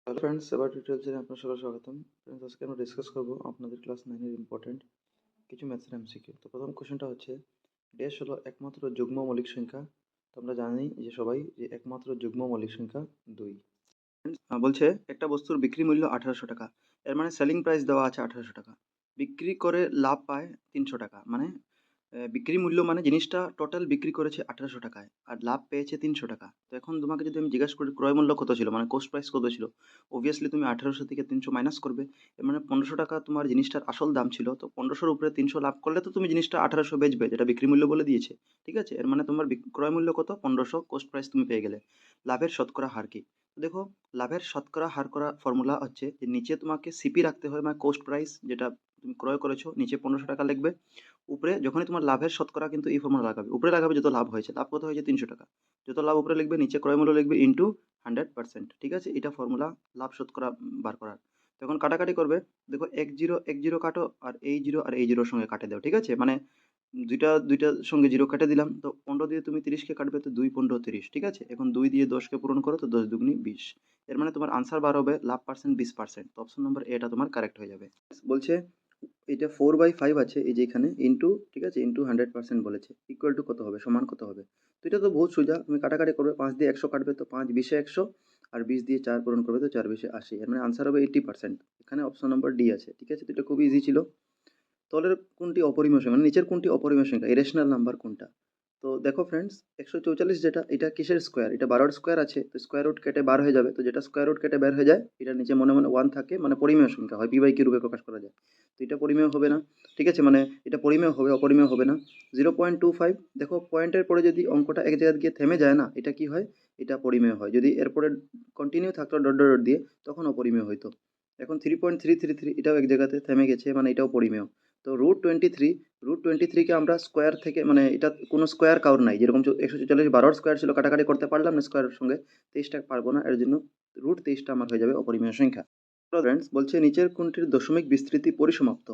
Hello friends, এবার tutorial আপনার সকল স্বাগতম। ফ্রেন্ডস, আজকে আমরা ডিসকাস করবো আপনাদের ক্লাস 9 এর ইম্পর্টেন্ট কিছু ম্যাথসের এমসিকিউ। তো প্রথম কোশ্চেনটা হচ্ছে, ড্যাশ হলো একমাত্র যুগ্ম মৌলিক সংখ্যা। তো আমরা জানি যে সবাই যে একমাত্র যুগ্ম মৌলিক সংখ্যা 2। বলছে একটা বস্তুর বিক্রি মূল্য 1800 টাকা, এর মানে সেলিং প্রাইস দেওয়া আছে 1800 টাকা, বিক্রি করে লাভ পায় 300 টাকা। মানে বিক্রি মূল্য মানে জিনিসটা টোটাল বিক্রি করেছে 1800 টাকায় আর লাভ পেয়েছে 300 টাকা। তো এখন তোমাকে যদি আমি জিজ্ঞাসা করি ক্রয় মূল্য কত ছিল, মানে কোস্ট প্রাইস কত ছিল, অবভিয়াসলি তুমি 1800 থেকে 300 মাইনাস করবে। এর মানে 1500 টাকা তোমার জিনিসটার আসল দাম ছিল, তো 1500-র উপরে 300 লাভ করলে তো তুমি জিনিসটা 1800 বেচবে, যেটা বিক্রি মূল্য বলে দিয়েছে। ঠিক আছে, এর মানে তোমার ক্রয় মূল্য কত, 1500, কোস্ট প্রাইস তুমি পেয়ে গেলে। লাভের শতকরা হার কি? তো দেখো, লাভের শতকরা হার করা ফর্মুলা হচ্ছে যে নিচে তোমাকে সিপি রাখতে হয়, মানে কোস্ট প্রাইস যেটা তুমি ক্রয় করেছো, নিচে 1500 টাকা লিখবে। উপরে যখনই তোমার লাভের শতকরা কিন্তু এই ফর্মুলা লাগাবে, উপরে লাগাবে যত লাভ হয়েছে, লাভ কত হয়েছে 300 টাকা, যত লাভ উপরে লিখবে নিচে ক্রয় মূল্য লিখবে ইন্টু 100%। ঠিক আছে, এটা ফর্মুলা লাভ শতকরা বার করার। তো এখন কাটাকাটি করবে, দেখো এক জিরো এক জিরো কাটো, আর এই জিরোর সঙ্গে কাটে দাও। ঠিক আছে, মানে দুইটার সঙ্গে জিরো কেটে দিলাম, তো 15 দিয়ে তুমি 30কে কাটবে, তো 2 15 30। ঠিক আছে, এখন 2 দিয়ে 10কে পূরণ করো, তো 10 দুগুনি 20। এর মানে তোমার আনসার বার হবে লাভ পার্সেন্ট 20%। তো অপশন নম্বর এটা তোমার কারেক্ট হয়ে যাবে। বলছে এটা 4/5 আছে এই যে এখানে ইন্টু, ঠিক আছে, ইন্টু 100% বলেছে, ইকুয়াল টু কত হবে, সমান কত হবে। তো এটা তো বহুত সোজা, তুমি কাটাকাটি করবে, 5 দিয়ে 100 কাটবে, তো 5 20 100, আর 20 দিয়ে 4 পূরণ করবে, তো 4 20 80। এর মানে আনসার হবে 80%। এখানে অপশন নম্বর ডি আছে। ঠিক আছে, তো এটা খুব ইজি ছিল। তলের কোনটি অপরিমেয় সংখ্যা, মানে নিচের কোনটি অপরিমেয় সংখ্যা, ইরেশনাল নাম্বার কোনটা? তো দেখো ফ্রেন্ডস, 144 যেটা, এটা কিসের স্কোয়ার, এটা 12-এর স্কোয়ার আছে, তো স্কোয়ার রুট কেটে বার হয়ে যাবে। তো যেটা স্কোয়ার রুট কেটে বের হয়ে যায়, এটা নিচে মনে মনে 1 থাকে, মানে পরিমেয় সংখ্যা হয়, পি/কিউ রূপে প্রকাশ করা যায়। তো এটা পরিমেয় হবে না। ঠিক আছে, মানে এটা পরিমেয় হবে, অপরিমেয় হবে না। 0.25, দেখো পয়েন্টের পরে যদি অঙ্কটা এক জায়গায় গিয়ে থেমে যায় না, এটা কি হয়, এটা পরিমেয় হয়। যদি এরপরে কন্টিনিউ থাকতো ডট ডট ডট দিয়ে, তখন অপরিমেয় হইতো। এখন 3.333, এটাও এক জায়গাতে থেমে গেছে, মানে এটাও পরিমেয়। তো রুট টোয়েন্টি থ্রিকে আমরা স্কোয়ার থেকে, মানে এটা কোনো স্কোয়ার কাউর নাই, যেরকম 144 12 স্কোয়ার ছিল, কাটাকাটি করতে পারলাম না স্কোয়ারের সঙ্গে, 23টা পারবো না, এর জন্য রুট 23টা আমার হয়ে যাবে অপরিমেয় সংখ্যা। ফ্রেন্ডস, বলছে নিচের কোনটির দশমিক বিস্তৃতি পরিসমাপ্ত।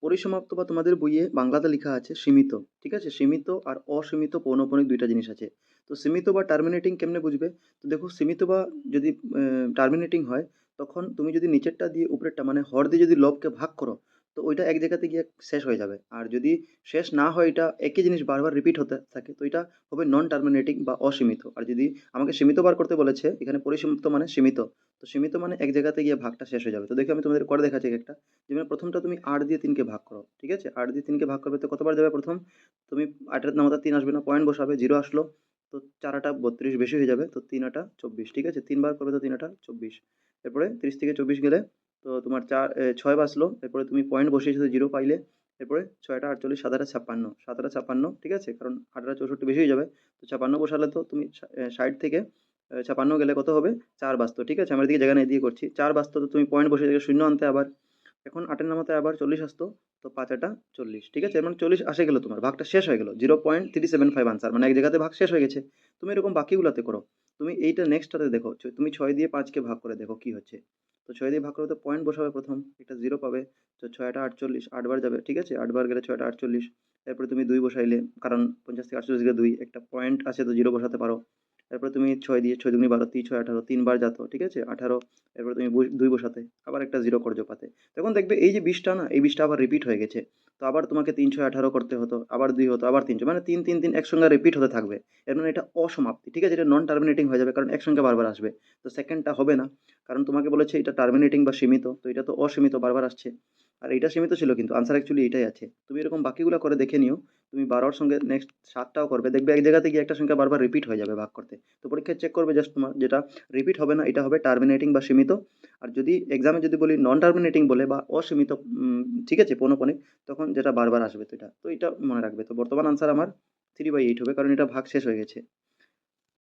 পরিসমাপ্ত বা তোমাদের বইয়ে বাংলাতে লেখা আছে সীমিত। ঠিক আছে, সীমিত আর অসীমিত পৌনঃপুনিক দুইটা জিনিস আছে। তো সীমিত বা টার্মিনেটিং কেমনে বুঝবে? তো দেখো, সীমিত বা যদি টার্মিনেটিং হয়, তখন তুমি যদি নিচেরটা দিয়ে উপরেরটা, মানে হর দিয়ে যদি লবকে ভাগ করো, তো ওইটা এক জায়গাতে গিয়ে শেষ হয়ে যাবে। আর যদি শেষ না হয়, এটা একই জিনিস বারবার রিপিট হতে থাকে, তো এটা হবে নন টার্মিনেটিং বা অসীমিত। আর যদি আমাকে সীমিত বার করতে বলেছে, এখানে পরিসীমিত মানে সীমিত, তো সীমিত মানে এক জায়গাতে গিয়ে ভাগটা শেষ হয়ে যাবে। তো দেখো আমি তোমাদের করে দেখাচ্ছি একটা, যেমন প্রথমটা তুমি 8 দিয়ে 3কে ভাগ করো। ঠিক আছে, 8 দিয়ে 3কে ভাগ করবে, তো কতবার যাবে প্রথম, তুমি 8-এর নামতা 3 আসবে না, পয়েন্ট বসাবে, 0 আসলো, তো 4 8 32 বেশি হয়ে যাবে, তো 3 8 24। ঠিক আছে, 3 বার করবে, তো 3 8 24। এরপরে 30 থেকে 24 গেলে, তো তোমার 6 বাঁচলো, এরপরে তুমি পয়েন্ট বসিয়েছো, তো 0 পাইলে। এরপরে 6টা 48, 7 56, 7 56, ঠিক আছে, কারণ 8 64 বেশি হয়ে যাবে, তো 56 বসালে তো তুমি 60 থেকে 56 গেলে কত হবে, 4 বাঁচতো। ঠিক আছে, আমার এদিকে জায়গা নেই দিয়ে করছি, 4 বাঁচতো, তো তুমি পয়েন্ট বসিয়ে থেকে শূন্য আনতে আবার। এখন 8-এর নামাতে আবার 40 আসতো, তো 5 8 40। ঠিক আছে, মানে 40 আসে গেল, তোমার ভাগটা শেষ হয়ে গেল, 0.375 আনসার, মানে এক জায়গাতে ভাগ শেষ হয়ে গেছে। তুমি এরকম বাকিগুলাতে করো। তুমি এইটা নেক্সটটাতে দেখো, তুমি 6 দিয়ে 5কে ভাগ করে দেখো কি হচ্ছে। তো 6 দিয়ে ভাগ করে তো পয়েন্ট বসাবে প্রথম, একটা 0 পাবে, তো 6 8 48, 8 বার যাবে। ঠিক আছে, 8 বার গেলে 6 48। এরপরে তুমি 2 বসাইলে, কারণ 50 থেকে 48 গেলে 2, একটা পয়েন্ট আছে, তো 0 বসাতে পারো। তারপরে তুমি 6 দিয়ে 6 দুগুনি 12, 3 6 18, 3 বার যেত। ঠিক আছে, 18। এরপরে তুমি 2 বসাতে, আবার একটা 0 করজো পাতে। তখন দেখবে এই যে 20টা না, এই 20টা আবার রিপিট হয়ে গেছে। তো আবার তোমাকে 3 6 18 করতে হতো, আবার 2 হতো, আবার 3, মানে 3 3 3 একসঙ্গে রিপিট হতে থাকবে। এর মানে এটা অসমাপ্তি। ঠিক আছে, এটা নন টার্মিনেটিং হয়ে যাবে, কারণ একসঙ্গে বারবার আসবে। তো সেকেন্ডটা হবে না, কারণ তোমাকে বলেছে এটা টার্মিনেটিং বা সীমিত, তো এটা তো অসীমিত, বারবার আসছে। আর এটা সীমিত ছিল, কিন্তু আনসার অ্যাকচুয়ালি এটাই আছে। তুমি এরকম বাকিগুলো করে দেখে নিও। তুমি 12-র সঙ্গে নেক্সট 7টাও করবে, দেখবে এক জায়গাতে গিয়ে একটা সংখ্যা বারবার রিপিট হয়ে যাবে ভাগ করতে। তো পরীক্ষায় চেক করবে, জাস্ট তোমার যেটা রিপিট হবে না, এটা হবে টার্মিনেটিং বা সীমিত। আর যদি এক্সামে যদি বলি নন টার্মিনেটিং বলে বা অসীমিত, ঠিক আছে, পৌনঃপুনিক, তখন যেটা বারবার আসবে, তো এটা মনে রাখবে। তো বর্তমান আনসার আমার 3/8 হবে, কারণ এটা ভাগ শেষ হয়ে গেছে।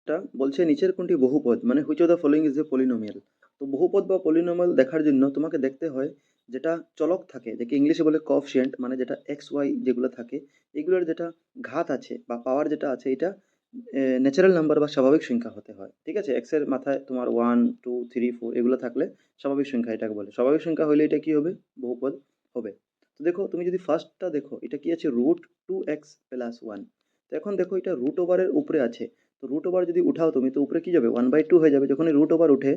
এটা বলছে নিচের কোনটি বহুপদ, মানে which of the following is a polynomial. তো বহুপদ বা পলিনোমিয়াল দেখার জন্য তোমাকে দেখতে হয় যেটা চলক থাকে, যাকে ইংলিশে বলে কোএফিসিয়েন্ট, মানে যেটা এক্স ওয়াই যেগুলো থাকে, এগুলোর যেটা ঘাত আছে বা পাওয়ার যেটা আছে, এটা ন্যাচারাল নাম্বার বা স্বাভাবিক সংখ্যা হতে হয়। ঠিক আছে, এক্স এর মাথায় তোমার 1 2 3 4 এগুলো থাকলে স্বাভাবিক সংখ্যা এটাকে বলে। স্বাভাবিক সংখ্যা হলে এটা কি হবে, বহুপদ হবে। তো দেখো, তুমি যদি ফার্স্টটা দেখো, এটা কি আছে, √2x+1। তো এখন দেখো, এটা রুট ওভারের উপরে আছে, তো রুট ওভার যদি উঠাও তুমি, তো উপরে কি যাবে, 1/2 হয়ে যাবে। যখনই রুট ওভার উঠে,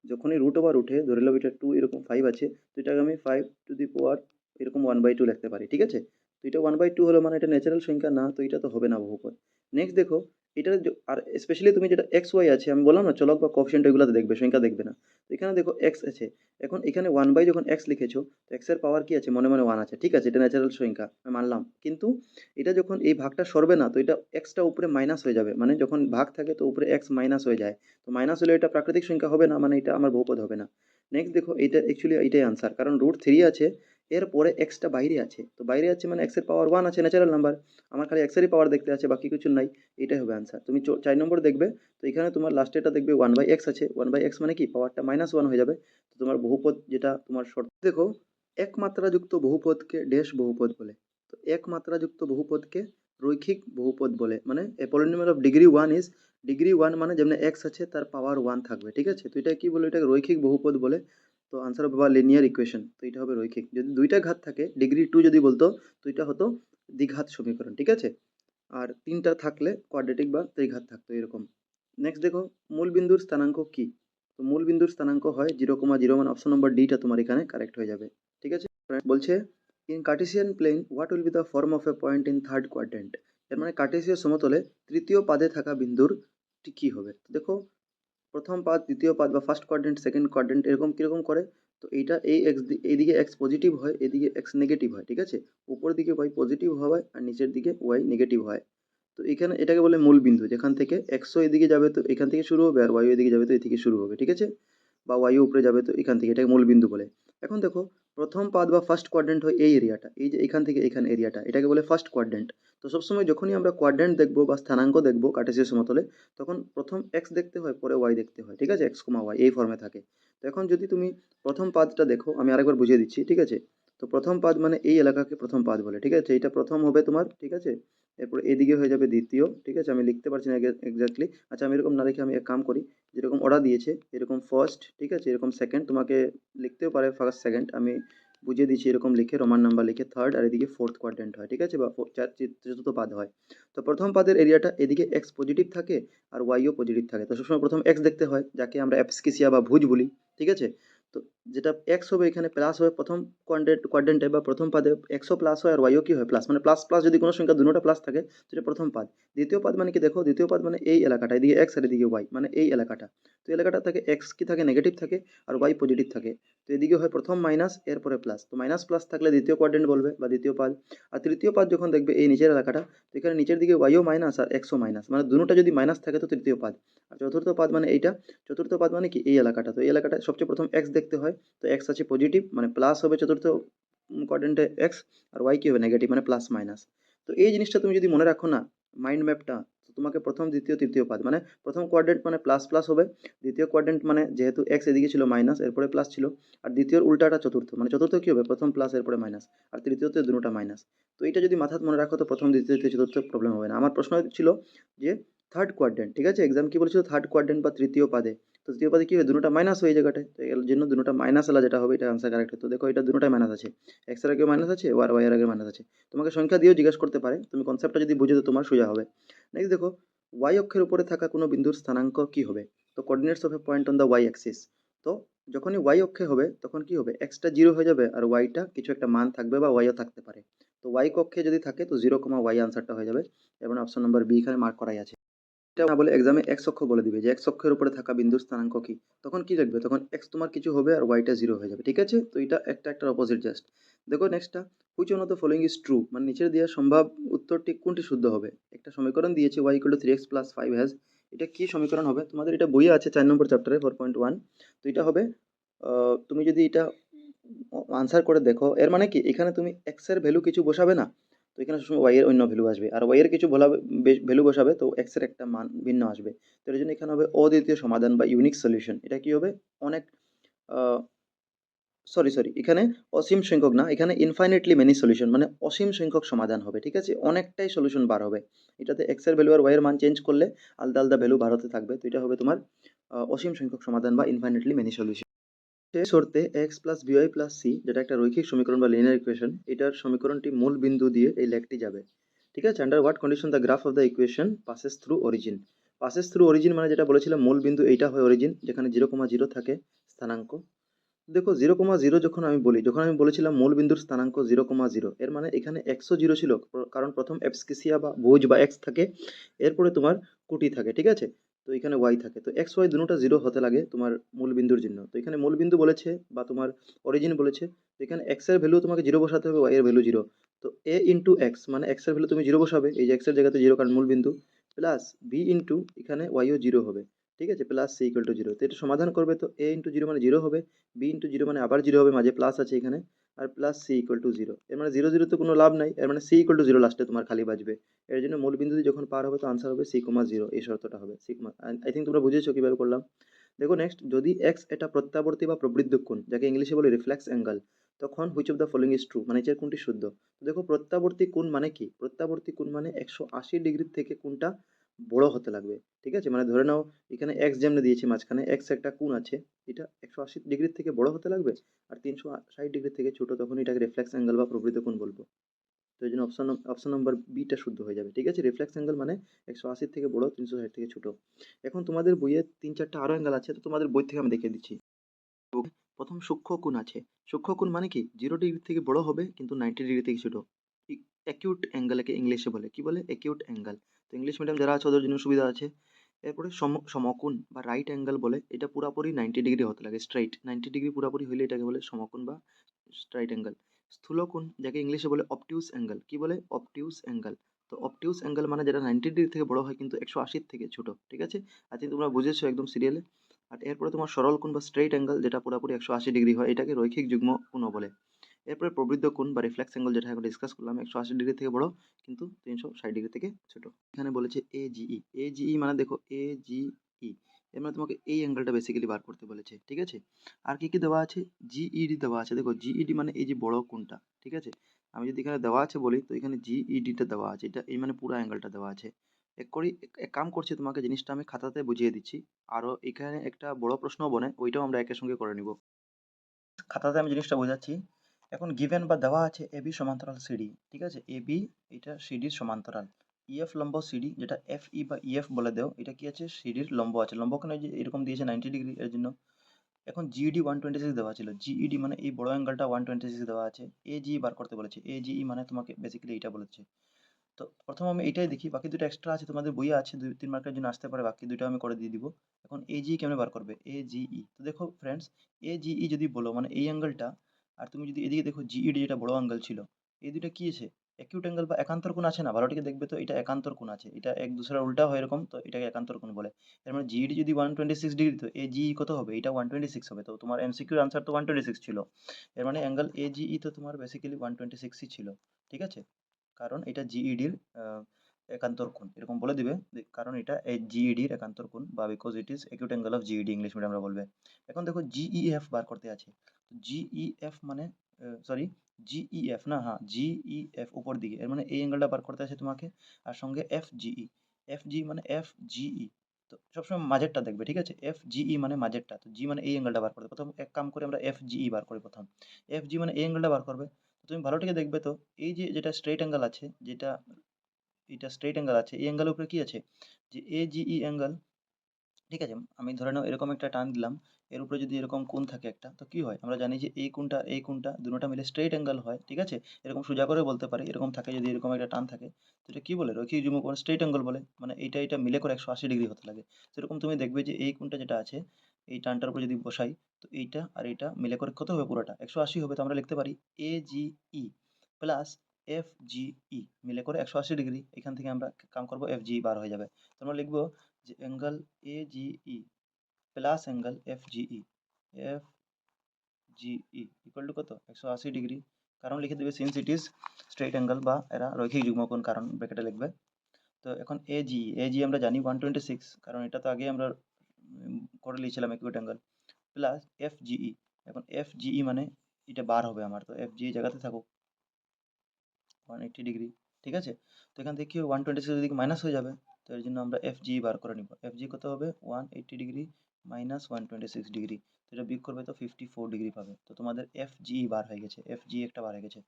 যখনই রুট ওভার উঠে, ধরে নেব এটা 2 এরকম 5 আছে, তো এটাকে আমি 5 টু দি পাওয়ার এরকম 1/2 লিখতে পারি, ঠিক আছে? তো এটা 1/2 হলো মানে এটা ন্যাচারাল সংখ্যা না, তো এটা তো হবে না বহুপদ। নেক্সট দেখো, এটার আর স্পেশালি তুমি যেটা এক্স ওয়াই আছে, আমি বললাম না চলক বা কোএফিসিয়েন্ট এগুলোতে দেখবে, সংখ্যা দেখবে না। তো এখানে দেখো এক্স আছে, এখন এখানে 1/, যখন এক্স লিখেছো, তো এক্স এর পাওয়ার কি আছে, মনে মনে 1 আছে, ঠিক আছে, এটা ন্যাচারাল সংখ্যা আমি মানলাম। কিন্তু এটা যখন এই ভাগটা সরবে না, তো এটা এক্সটা উপরে মাইনাস হয়ে যাবে, মানে যখন ভাগ থাকে তো উপরে এক্স মাইনাস হয়ে যায়, তো মাইনাস হলে এটা প্রাকৃতিক সংখ্যা হবে না, মানে এটা আমার বহুপদ হবে না। নেক্সট দেখো, এটা অ্যাকচুয়ালি এটাই আনসার, কারণ √3 আছে, এরপরে এক্সটা বাইরে আছে, তো বাইরে আছে মানে এক্সের পাওয়ার 1 আছে, ন্যাচারাল নাম্বার, আমার খালি এক্সেরই পাওয়ার দেখতে আছে, বাকি কিছু নাই, এটাই হবে আনসার। তুমি 4 নম্বর দেখবে, তো এখানে তোমার লাস্টেটা দেখবে 1/x আছে, 1/x মানে কি পাওয়ারটা -1 হয়ে যাবে, তো তোমার বহুপদ যেটা তোমার শর্ত দেখো, একমাত্রাযুক্ত বহুপদকে ড্যাশ বহুপদ বলে। তো একমাত্রাযুক্ত বহুপদকে রৈখিক বহুপদ বলে, মানে a polynomial of degree 1 is degree 1, মানে যেমন এক্স আছে তার পাওয়ার 1 থাকবে, ঠিক আছে? তো এটা কি বলে, এটাকে রৈখিক বহুপদ বলে। তো আনসার হবে বা লিনিয়ার ইকুয়েশন, তো এটা হবে রৈখিক। যদি দুইটা ঘাত থাকে, ডিগ্রি 2 যদি বলতো, তো এটা হতো দ্বিঘাত সমীকরণ, ঠিক আছে? আর 3টা থাকলে কোয়াড্রেটিক বা ত্রিঘাত থাকতো এরকম। নেক্সট দেখো, মূল বিন্দুর স্থানাঙ্ক কি? তো মূল বিন্দুর স্থানাঙ্ক হয় 0,0, মানে অপশন নম্বর ডিটা তোমার এখানে কারেক্ট হয়ে যাবে, ঠিক আছে? বলছে in Cartesian plane what will be the form of a point in third quadrant. এর মানে কার্টেসীয় সমতলে তৃতীয় পাদে থাকা বিন্দুর কি হবে? তো দেখো, প্রথম পাদ, দ্বিতীয় পাদ বা ফার্স্ট কোয়াড্রেন্ট, সেকেন্ড কোয়াড্রেন্ট এরকম কিরকম করে, তো এইটা এই এক্স, এইদিকে এক্স পজিটিভ হয়, এদিকে এক্স নেগেটিভ হয়, ঠিক আছে? উপর দিকে ওয়াই পজিটিভ হয় আর নিচের দিকে ওয়াই নেগেটিভ হয়। তো এখানে এটাকে বলে মূল বিন্দু, যেখান থেকে এক্সও এদিকে যাবে তো এখান থেকে শুরু হবে, আর ওয়াইও এদিকে যাবে তো এই থেকে শুরু হবে, ঠিক আছে? বা ওয়াইও উপরে যাবে তো এখান থেকে, এটাকে মূল বিন্দু বলে। এখন দেখো, প্রথম পাদ বা ফার্স্ট কোয়াড্রেন্ট হয় এই এরিয়াটা, এই যে এখান থেকে এখানে এরিয়াটা, এটাকে বলে ফার্স্ট কোয়াড্রেন্ট। তো সবসময় যখনই আমরা কোয়াড্রেন্ট দেখবো বা স্থানাঙ্ক দেখবো কার্টেসীয় সমতলে, তখন প্রথম এক্স দেখতে হয়, পরে ওয়াই দেখতে হয়, ঠিক আছে? এক্স কমা ওয়াই এই ফর্মে থাকে। তো এখন যদি তুমি প্রথম পাদটা দেখো, আমি আরেকবার বুঝিয়ে দিচ্ছি, ঠিক আছে? তো প্রথম পাদ মানে এই এলাকাকে প্রথম পাদ বলে, ঠিক আছে? এটা প্রথম হবে তোমার, ঠিক আছে? এরপরে এদিকে হয়ে যাবে দ্বিতীয়, ঠিক আছে? আমি লিখতে পারছি না এক্স্যাক্টলি, আচ্ছা আমি এরকম না লিখে আমি এক কাম করি, যেরকম অর্ডার দিয়েছে এরকম ফার্স্ট, ঠিক আছে, এরকম সেকেন্ড, তোমাকে লিখতেও পারে ফার্স্ট সেকেন্ড, আমি বুঝিয়ে দিচ্ছি এরকম লিখে, রোমান নাম্বার লিখে থার্ড, আর এদিকে ফোর্থ কোয়াড্রেন্ট হয়, ঠিক আছে? বা চতুর্থ পাদ হয়। তো প্রথম পাদের এরিয়াটা এদিকে এক্স পজিটিভ থাকে আর ওয়াইও পজিটিভ থাকে, তো সবসময় প্রথম এক্স দেখতে হয়, যাকে আমরা অ্যাবসকিসিয়া বা ভুজ বলি, ঠিক আছে? তো যেটা এক্স হবে এখানে প্লাস হবে প্রথম কোয়াড্রেন্টে বা প্রথম পাদে, এক্সও প্লাস হয় আর ওয়াইও কি হয় প্লাস, মানে প্লাস প্লাস যদি কোনো সংখ্যা দুটোটা প্লাস থাকে, তো এটা প্রথম পাদ। দ্বিতীয় পাদ মানে কি দেখো, দ্বিতীয় পাদ মানে এই এলাকাটা, এদিকে এক্স আর এদিকে ওয়াই, মানে এই এলাকাটা। তো এলাকাটা থাকে এক্স কি থাকে, নেগেটিভ থাকে, আর ওয়াই পজিটিভ থাকে। তো এদিকে হয় প্রথম মাইনাস, এরপরে প্লাস, তো মাইনাস প্লাস থাকলে দ্বিতীয় কোয়াড্রেন্ট বলবে বা দ্বিতীয় পাদ। আর তৃতীয় পাদ যখন দেখবে এই নিচের এলাকাটা, তো এখানে নিচের দিকে ওয়াইও মাইনাস আর এক্সও মাইনাস, মানে দুটোটা যদি মাইনাস থাকে তো তৃতীয় পাদ। আর চতুর্থ পাদ মানে এইটা, চতুর্থ পাদ মানে কি এই এলাকাটা, তো এই এলাকাটা সবচেয়ে প্রথম এক্স দেখতে হয়, তো এক্স আছে পজিটিভ মানে প্লাস হবে চতুর্থ কোয়াড্রেন্টে এক্স, আর ওয়াই কি হবে নেগেটিভ মানে প্লাস মাইনাস। তো এই জিনিসটা তুমি যদি মনে রাখো না, মাইন্ড ম্যাপটা, তো তোমাকে প্রথম দ্বিতীয় তৃতীয় পাদ মানে প্রথম কোয়াড্রেন্ট মানে প্লাস প্লাস হবে, দ্বিতীয় কোয়াড্রেন্ট মানে যেহেতু এক্স এদিকে ছিল মাইনাস এরপরে প্লাস ছিল, আর দ্বিতীয়র উল্টাটা চতুর্থ, মানে চতুর্থ কি হবে প্রথম প্লাস এরপরে মাইনাস, আর তৃতীয়তে দুটোটা মাইনাস। তো এটা যদি মাথায় মনে রাখো তো প্রথম দ্বিতীয় তৃতীয় চতুর্থ প্রবলেম হবে না। আমার প্রশ্ন ছিল যে থার্ড কোয়াড্রেন্ট, ঠিক আছে? এক্সাম কি বলেছিল, থার্ড কোয়াড্রেন্ট বা তৃতীয় পাদে, তো তৃতীয় পাদে কি হবে, দুটোটা মাইনাস হয়ে জায়গাটায়, তো এর জন্য দুটোটা মাইনাস এলা যেটা হবে এটা আনসার কারেক্ট। তো দেখো এটা দুটোটাই মাইনাস আছে, এক্স এর আগেও মাইনাস আছে আর ওয়াই এর আগে মাইনাস আছে। তোমাকে সংখ্যা দিয়েও জিজ্ঞেস করতে পারে, তুমি কনসেপ্টটা যদি বুঝো তো তোমার সোজা হবে। নেক্সট দেখো, ওয়াই অক্ষের উপরে থাকা কোনো বিন্দুর স্থানাঙ্ক কি হবে? তো coordinates of a point on the y axis. তো যখনই ওয়াই অক্ষে হবে তখন কি হবে, এক্সটা জিরো হয়ে যাবে আর ওয়াইটা কিছু একটা মান থাকবে বা ওয়াইও থাকতে পারে। তো ওয়াই কক্ষে যদি থাকে তো 0,y আনসারটা হয়ে যাবে, এবং অপশন নম্বর বি এখানে মার্ক করাই আছে। এটা না বলে এক্সামে এক্স অক্ষ বলে দিবে যে এক্স অক্ষের উপরে থাকা বিন্দুর স্থানাঙ্ক কি, তখন কি লিখবে, তখন এক্স তোমার কিছু হবে আর ওয়াইটা জিরো হয়ে যাবে, ঠিক আছে? তো এটা একটা একটার অপোজিট জাস্ট। দেখো নেক্সটটা, which one of the following is true, মানে নিচের দেওয়া সম্ভাব্য উত্তরটি কোনটি শুদ্ধ হবে? একটা সমীকরণ দিয়েছে y = 3x + 5 হ্যাজ, এটা কি সমীকরণ হবে? তোমাদের এটা বইয়ে আছে 4 নম্বর চ্যাপ্টারে 4.1। তো এটা হবে তুমি যদি এটা আনসার করে দেখো, এর মানে কি এখানে তুমি এক্স এর ভ্যালু কিছু বসাবে না, তো এখানে সবসময় ওয়াই এর অন্য ভ্যালু আসবে, আর ওয়াই এর কিছু ভ্যালু বসাবে তো এক্স এর একটা মান ভিন্ন আসবে। তো এর জন্য এখানে হবে অদ্বিতীয় সমাধান বা ইউনিক সলিউশন। এটা কি হবে, অনেক সরি এখানে অসীম সংখ্যক না, এখানে ইনফাইনাইটলি মেনি সলিউশন, মানে অসীম সংখ্যক সমাধান হবে, ঠিক আছে? অনেকটাই সলিউশন বার হবে। এটাতে এক্স এর ভ্যালু আর ওয়াই এর মান চেঞ্জ করলে আলাদা আলাদা ভ্যালু বার হতে থাকবে, তো এটা হবে তোমার অসীম সংখ্যক সমাধান বা ইনফাইনাইটলি মেনি সলিউশন। শেষ শর্তে x plus b y plus c, যেটা একটা রৈখিক সমীকরণ বা লিনিয়ার ইকুয়েশন, এটার সমীকরণটি মূল বিন্দু দিয়ে এই লেখটি যাবে, ঠিক আছে? Under what condition the graph of the equation passes through origin. Passes through origin মানে যেটা বলেছিলাম মূল বিন্দু এইটা হয় অরিজিন, যেখানে 0,0 থাকে স্থানাঙ্ক। দেখো 0,0 যখন আমি বলেছিলাম মূল বিন্দুর স্থানাঙ্ক 0,0, এর মানে এখানে এক্সও জিরো ছিল, কারণ প্রথম অ্যাবসকিসিয়া বা ভুজ বা এক্স থাকে, এরপরে তোমার কুটি থাকে, ঠিক আছে। তো এখানে ওয়াই থাকে, তো এক্স ওয়াই দুটোটা জিরো হতে লাগে তোমার মূল বিন্দুর জন্য। তো এখানে মূল বিন্দু বলেছে বা তোমার অরিজিন বলেছে, তো এখানে এক্স এর ভ্যালু তোমাকে জিরো বসাতে হবে, ওয়াই এর ভ্যালু জিরো। তো এ ইন্টু এক্স মানে এক্স এর ভ্যালু তুমি জিরো বসাবে, এই যে এক্স এর জায়গাতে জিরো কারণ মূল বিন্দু, প্লাস বি ইন্টু এখানে ওয়াইও জিরো হবে, ঠিক আছে, plus C equal to zero. তো এটা সমাধান করবে, তো এ ইন্টু জিরো মানে জিরো হবে, বি ইন্টু জিরো মানে আবার জিরো হবে, মাঝে প্লাস আছে এখানে, আর plus C equal to zero. এর মানে জিরো জিরো তো কোনো লাভ নাই, এর মানে সি ইকুয়াল টু জিরো লাস্টে তোমার খালি বাজবে। এর জন্য মূল বিন্দু দিয়ে যখন পার হবে তো আনসার হবে সি কমা জিরো, এই শর্তটা হবে সি কমা। আই থিঙ্ক তোমরা বুঝেছো কিভাবে করলাম। দেখো নেক্সট, যদি এক্স এটা প্রত্যাবর্তী বা প্রবৃদ্ধ কোণ, যাকে ইংলিশে বলে রিফ্লেক্স অ্যাঙ্গেল, তখন which of the following is true, মানে এর কোনটি শুদ্ধ। তো দেখো প্রত্যাবর্তী কোণ মানে কি, প্রত্যাবর্তী কোণ মানে 180 ডিগ্রি থেকে কোণটা বড় হতে লাগবে, ঠিক আছে। মানে ধরে নাও এখানে এক্স যেমনি দিয়েছি, মাঝখানে এক্স একটা কোণ আছে, এটা 180 ডিগ্রি থেকে বড় হতে লাগবে, আর 360 ডিগ্রি থেকে ছোট, তখন এটাকে রিফ্লেক্স অ্যাঙ্গেল বা প্রবৃদ্ধ কোণ বলবো। তো এই জন্য অপশন নম্বর বিটা শুদ্ধ হয়ে যাবে, ঠিক আছে। রিফ্লেক্স অ্যাঙ্গেল মানে 180 থেকে বড়, 360 থেকে ছোট। এখন তোমাদের বইয়ে 3-4টা আরো অ্যাঙ্গেল আছে, তো তোমাদের বই থেকে আমি দেখিয়ে দিচ্ছি। প্রথম সূক্ষ্ম কোণ আছে। সূক্ষ্ম কোণ মানে কি, 0 ডিগ্রি থেকে বড় হবে কিন্তু 90 ডিগ্রি থেকে ছোট। অ্যাকিউট অ্যাঙ্গেলকে ইংলিশে বলে, কি বলে, অ্যাকিউট অ্যাঙ্গেল। তো ইংলিশ মিডিয়াম যারা আছে ওদের জন্য সুবিধা আছে। এরপরে সমকোণ বা রাইট অ্যাঙ্গেল বলে, এটা পুরাপুরি 90 ডিগ্রি হতে লাগে, স্ট্রাইট 90 ডিগ্রি পুরাপুরি হইলে এটাকে বলে সমকোণ বা স্ট্রাইট অ্যাঙ্গেল। স্থূলকোণ, যাকে ইংলিশে বলে অবটিউস অ্যাঙ্গেল, কি বলে, অবটিউস অ্যাঙ্গেল। তো অবটিউস অ্যাঙ্গেল মানে যেটা 90 ডিগ্রি থেকে বড় হয় কিন্তু 180 থেকে ছোট, ঠিক আছে। আই থিঙ্ক তোমরা বুঝেছো একদম সিরিয়ালে। আর এরপরে তোমার সরল কোণ বা স্ট্রেইট অ্যাঙ্গেল, যেটা পুরোপুরি 180 ডিগ্রি হয়, এটাকে রৈখিক যুগ্ম কোণ বলে। এরপরে প্রবৃদ্ধ কোণ বা রিফ্লেক্স অ্যাঙ্গেল, যেটা এখন ডিসকাস করলাম, 180 ডিগ্রি থেকে বড় কিন্তু 360 ডিগ্রি থেকে ছোট। এখানে বলেছে এ জিই, এ জিই মানে দেখো এ জিই, এর মানে তোমাকে এই অ্যাঙ্গেলটা বেসিক্যালি বার করতে বলেছে, ঠিক আছে। আর কি কি দেওয়া আছে, জিইডি দেওয়া আছে, দেখো জিইডি মানে এই যে বড় কোণটা, ঠিক আছে। আমি যদি এখানে দেওয়া আছে বলি, তো এখানে জিইডিটা দেওয়া আছে, এটা এই মানে পুরো অ্যাঙ্গেলটা দেওয়া আছে। এক কাম করছি, তোমাকে জিনিসটা আমি খাতাতে বুঝিয়ে দিচ্ছি, আরো এখানে একটা বড় প্রশ্ন বনে, ওইটাও আমরা একের সঙ্গে করে নিব। খাতাতে আমি জিনিসটা বোঝাচ্ছি। এখন গিভেন বা দেওয়া আছে এবি সমান্তরাল সিডি, ঠিক আছে। এবি এটা সিডির সমান্তরাল, ইএফ লম্ব সিডি, যেটা এফ ই বা ইএফ বলে দেও, এটা কি আছে, সিডির লম্ব আছে, লম্বখানে যে এরকম দিয়েছে 90 ডিগ্রি, এর জন্য। এখন জিইডি 126 দেওয়া ছিল, জিইডি মানে এই বড় অ্যাঙ্গেলটা 126 দেওয়া আছে, এ জি বার করতে বলেছে, এ জিই মানে তোমাকে বেসিক্যালি এটা বলেছে। তো প্রথম আমি এইটাই দেখি, বাকি দুটো এক্সট্রা আছে তোমাদের বইয়ে আছে, 2-3 মার্কের জন্য আসতে পারে, বাকি দুটো আমি করে দিয়ে দিব। এখন এ জি কেমনে বার করবে, এ জিই, তো দেখো ফ্রেন্ডস, এ জিই যদি বলো মানে এই অ্যাঙ্গেলটা, আর তুমি যদি এদিকে দেখো জিইডি যেটা বড় অ্যাঙ্গেল ছিল, এই দুটো কি আছে, অ্যাকিউট অ্যাঙ্গেল বা একান্তর কোণ আছে না, ভালো থেকে দেখবে তো এটা একান্তর কোণ আছে, এটা এক দুসরার উল্টা হয় এরকম, তো এটাকে একান্তর কোণ বলে। এর মানে জিইডি যদি 126 ডিগ্রি, তো এ জিই কত হবে, এটা 126 হবে, তো তোমার এমসিকিউর আনসার তো 126 ছিল। এর মানে অ্যাঙ্গেল এ জিই তো তোমার বেসিক্যালি 126ই ছিল, ঠিক আছে। কারণ এটা জিইডির একান্তর কোণ এরকম বলে দিবে, কারণ এটা এই জিইডির একান্তর কোণ, বা because it is acute angle of GED, English মিডিয়ামরা বলবে। এখন দেখো জিইএফ বার করতে আছে, তো জিইএফ মানে সরি, জিইএফ না, হ্যাঁ জিইএফ উপর দিকে, এর মানে এই অ্যাঙ্গেলটা বার করতে আছে তোমাকে, আর সঙ্গে এফ জিই, এফ জি মানে এফ জিই, তো সবসময় মাঝেরটা দেখবে, ঠিক আছে, এফ জিই মানে মাঝেরটা, তো জি মানে এই অ্যাঙ্গেলটা বার করবে, প্রথম এক কাম করে আমরা এফ জিই বার করি প্রথম, এফ জি মানে এই অ্যাঙ্গেলটা বার করবে। তো তুমি ভালো থেকে দেখবে তো, এই যে যেটা স্ট্রেট অ্যাঙ্গেল আছে, যেটা এটা স্ট্রেট অ্যাঙ্গেল আছে, এই অ্যাঙ্গেলের উপরে কি আছে, যে এ জিই অ্যাঙ্গেল, ঠিক আছে। আমি ধরে নাও এরকম একটা টান দিলাম, এর উপরে যদি এরকম কোণ থাকে একটা, তো কি হয়, আমরা জানি যে এই কোণটা দুটোটা মিলে স্ট্রেট অ্যাঙ্গেল হয়, ঠিক আছে। এরকম সোজা করে বলতে পারি, এরকম থাকে যদি এরকম একটা টান থাকে, তো এটা কি বলে, রৈখিক যুগ্ম কোণ স্ট্রেট অ্যাঙ্গেল বলে, মানে এটা মিলে করে 180 ডিগ্রি হতে লাগে। সেরকম তুমি দেখবে যে এই কোণটা যেটা আছে, এই টানটার উপর যদি বসাই, তো এইটা আর এইটা মিলে করে কত হবে, পুরোটা 180 হবে, তো আমরা লিখতে পারি এ G E plus F G ই মিলে করে 180 ডিগ্রি, এখান থেকে আমরা কাম করবো এফ জি বার হয়ে যাবে, তো আমরা লিখবো যে angle A G E plus angle F G E, F G E equal to কত, 180 ডিগ্রি। কারণ লিখে দেবে since it is straight angle বা এরা রৈখিক যুগ্মকোণ, কারণ ব্র্যাকেটে লিখবে। তো এখন এ জি আমরা জানি 126, কারণ এটা তো আগে আমরা করে নিয়েছিলাম acute angle, plus F G E, এখন এফ জিই মানে এটা বার হবে আমার, তো এফ জিই জায়গাতে থাকুক 180 ডিগ্রি, ঠিক আছে। তো এখান থেকে কি 126 দিকে মাইনাস হয়ে যাবে, তো এর জন্য আমরা এফ জি বার করে নিব, এফ জি কত হবে 180 ডিগ্রি মাইনাস 126 ডিগ্রি, তো এটা বিয়োগ করবে তো 54 ডিগ্রি পাবে, তো তোমাদের এফ জি বার হয়ে গেছে, এফ জি একটা বার হয়ে গেছে।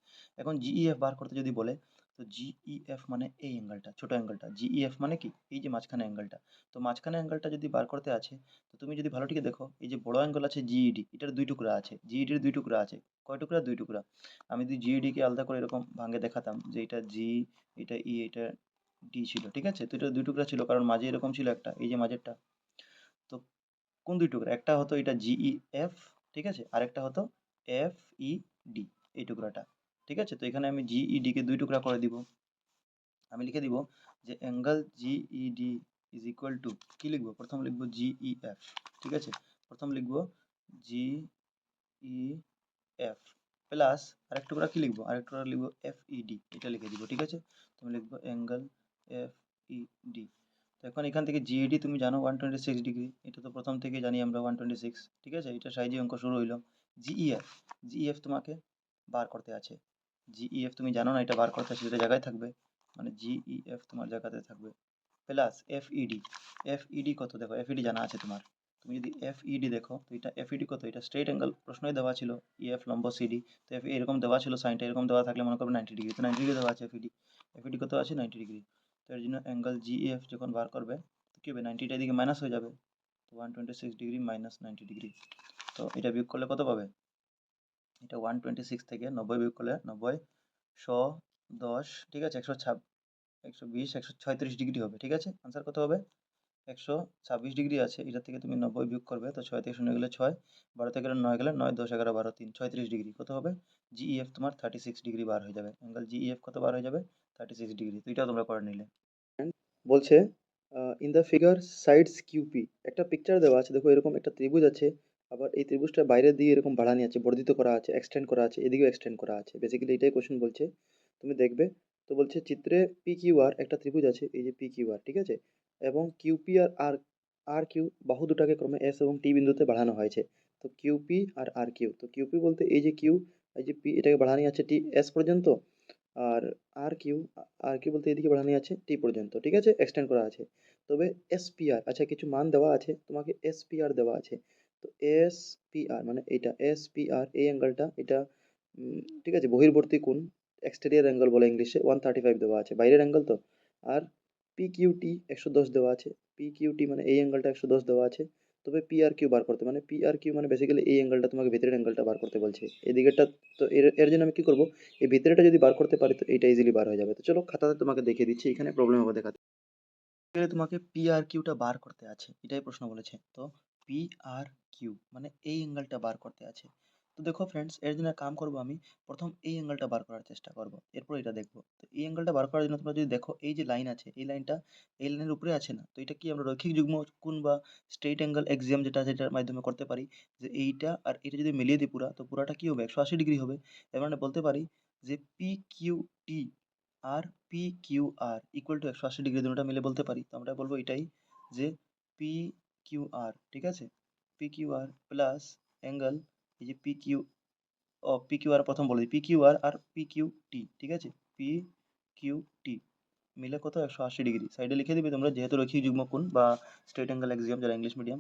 এখন জিই এফ বার করতে যদি বলে, তো জিইএফ মানে এই অ্যাঙ্গেলটা, ছোট অ্যাঙ্গেলটা। জিইএফ মানে কি, এই যে মাঝখানে অ্যাঙ্গেলটা। তো মাঝখানে অ্যাঙ্গেলটা যদি বার করতে আছে, তো তুমি যদি ভালো করে দেখো, এই যে বড় অ্যাঙ্গেল আছে জিইডি, এটার দুই টুকরা আছে, জিইডির দুই টুকরা আছে। কয় টুকরা? দুই টুকরা। আমি যদি জিইডিকে আলাদা করে এরকম ভাঙে দেখাতাম যে এটা জি, এটা ই, এটা ডি ছিল, ঠিক আছে? তো এটা দুই টুকরা ছিল কারণ মাঝে এরকম ছিল একটা, এই যে মাঝেরটা। তো কোন দুই টুকরা? একটা হতো এটা জিইএফ, ঠিক আছে, আরেকটা হতো এফইডি, এই টুকরাটা, ঠিক আছে? তো এখানে আমি জিইডি কে দুই টুকরা করে দিব। আমি লিখে দিব যে angle GED is equal two, কি লিখবো? প্রথম লিখবো জিইএফ, ঠিক আছে? প্রথম লিখবো জিইএফ প্লাস আরেক টুকরা কি লিখবো? আরেক টুকরা লিখবো এফইডি, এটা লিখে দিব, ঠিক আছে? তুমি লিখবো অ্যাঙ্গেল এফইডি। তো এখন এখান থেকে জিইডি তুমি জানো 126 ডিগ্রি, এটা তো প্রথম থেকে জানি আমরা 126, ঠিক আছে? এটা সাইজে অঙ্ক শুরু হইলো। জিইএফ, জিইএফ তোমাকে বার করতে আছে। জিইএফ তুমি জানো না, এটা বার করতে আছে, এটা জায়গায় থাকবে, মানে জিইএফ তোমার জায়গাতে থাকবে, প্লাস এফইডি। এফইডি কত দেখো, এফইডি জানা আছে তোমার। তুমি যদি এফইডি দেখো, তো এটা এফইডি কত, এটা স্ট্রেট অ্যাঙ্গেল প্রশ্নই দেওয়া ছিল, ইএফ লম্ব সিডি। তো এফ এরকম দেওয়া ছিল, সাইনটা এরকম দেওয়া থাকলে মনে করো 90 ডিগ্রি, তো 90 ডিগ্রি দেওয়া আছে এফইডি। এফইডি কত আছে? 90 ডিগ্রি। তো এর জন্য অ্যাঙ্গেল জিএফ যখন বার করবে, তো কী হবে, 90টা এদিকে মাইনাস হয়ে যাবে। তো 126 ডিগ্রি মাইনাস 90 ডিগ্রি, তো এটা বিয়োগ করলে কত পাবে? এটা 126 থেকে 90 বিয়োগ করলে 90, 110, ঠিক আছে, 120, 136 ডিগ্রি হবে, ঠিক আছে? আনসার কত হবে? 126 ডিগ্রি আছে, এটা থেকে তুমি 90 বিয়োগ করবে, তো 6 থেকে 0 গেলে 6, 12 থেকে 9 গেলে 9, 10, 11, 12, 3, 36 ডিগ্রি। কত হবে? জিইএফ তোমার 36 ডিগ্রি বার হয়ে যাবে। অ্যাঙ্গেল জিইএফ কত বার হয়ে যাবে? 36 ডিগ্রি। তো এটাও তোমরা করে নিলে। And বলছে in the figure sides QP, একটা পিকচার দেওয়া আছে, দেখো এরকম একটা ত্রিভুজ আছে, আবার এই ত্রিভুজটা বাইরের দিকে এরকম বাড়ানি আছে, বর্ধিত করা আছে, এক্সটেন্ড করা আছে, এদিকেও এক্সটেন্ড করা আছে, বেসিক্যালি এটাই কোশ্চেন বলছে, তুমি দেখবে। তো বলছে চিত্রে পি কিউ আর, একটা ত্রিভুজ আছে, এই যে পি কিউ আর, ঠিক আছে, এবং কিউপি আর আর আর কিউ বাহু দুটাকে ক্রমে এস এবং টি বিন্দুতে বাড়ানো হয়েছে। তো কিউপি আর আর কিউ, তো কিউপি বলতে এই যে কিউ, এই যে পি, এটাকে বাড়ানি আছে টি এস পর্যন্ত, আর আর কিউ বলতে এদিকে বাড়ানি আছে টি পর্যন্ত, ঠিক আছে, এক্সটেন্ড করা আছে। তবে এসপিআর, আচ্ছা কিছু মান দেওয়া আছে তোমাকে, এসপিআর দেওয়া আছে। তো এসপিআর মানে এইটা এসপিআর, এই অ্যাঙ্গেলটা এটা, ঠিক আছে, বহির্বর্তী কোণ, এক্সটেরিয়র অ্যাঙ্গেল বলে ইংলিশে, 135 দেওয়া আছে, বাইরের অ্যাঙ্গেল তো। আর পিকিউটি 110 দেওয়া আছে, পিকিউটি মানে এই অ্যাঙ্গেলটা 110 দেওয়া আছে। তবে পিআরকিউ বার করতে, মানে পিআরকিউ মানে বেসিক্যালি এই অ্যাঙ্গেলটা তোমাকে ভিতরের অ্যাঙ্গেলটা বার করতে বলছে, এদিকেরটা। তো এর এর জন্য আমি কি করব, এই ভিতরেটা যদি বার করতে পারি তো এটা ইজিলি বার হয়ে যাবে। তো চলো খাতাতে তোমাকে দেখিয়ে দিচ্ছি, এখানে প্রবলেম হবে দেখাতে গেলে তোমাকে পি আর কিউটা বার করতে আছে, এটাই প্রশ্ন বলেছে। তো পি আর কিউ মানে এই অ্যাঙ্গেলটা বার করতে আছে। তো দেখো ফ্রেন্ডস, এর জন্য কাম করব আমি, প্রথম এই অ্যাঙ্গেলটা বার করার চেষ্টা করব, এরপর এটা দেখবো। তো এই অ্যাঙ্গেলটা বার করার জন্য তোমরা যদি দেখো, এই যে লাইন আছে, এই লাইনটা এই লাইনের উপরে আছে না, তো এটা কি আমরা রৈখিক যুগ্ম কোণ বা স্ট্রেট অ্যাঙ্গেল এক্সিয়াম যেটা আছে, এটার মাধ্যমে করতে পারি, যে এইটা আর এটা যদি মিলিয়ে দিই পুরা, তো পুরাটা কি হবে, 180 ডিগ্রি হবে। এর মানে বলতে পারি যে পি কিউ টি আর P Q R equal to 180 degree, দুটোটা মিলে বলতে পারি। তো আমরা বলবো এটাই, যে পি কিউ আর, ঠিক আছে, P Q R plus angle, এই যে পি কিউ, ও পি কিউ আর প্রথম বলে দিই, পি কিউ আর আর পি কিউ টি, ঠিক আছে, পি কিউ টি মিলে কত, 180 ডিগ্রি। সাইডে লিখে দিবে তোমরা, যেহেতু রৈখিক যুগ্মকোণ বা স্ট্রেট অ্যাঙ্গেল এক্সিয়াম যারা ইংলিশ মিডিয়াম।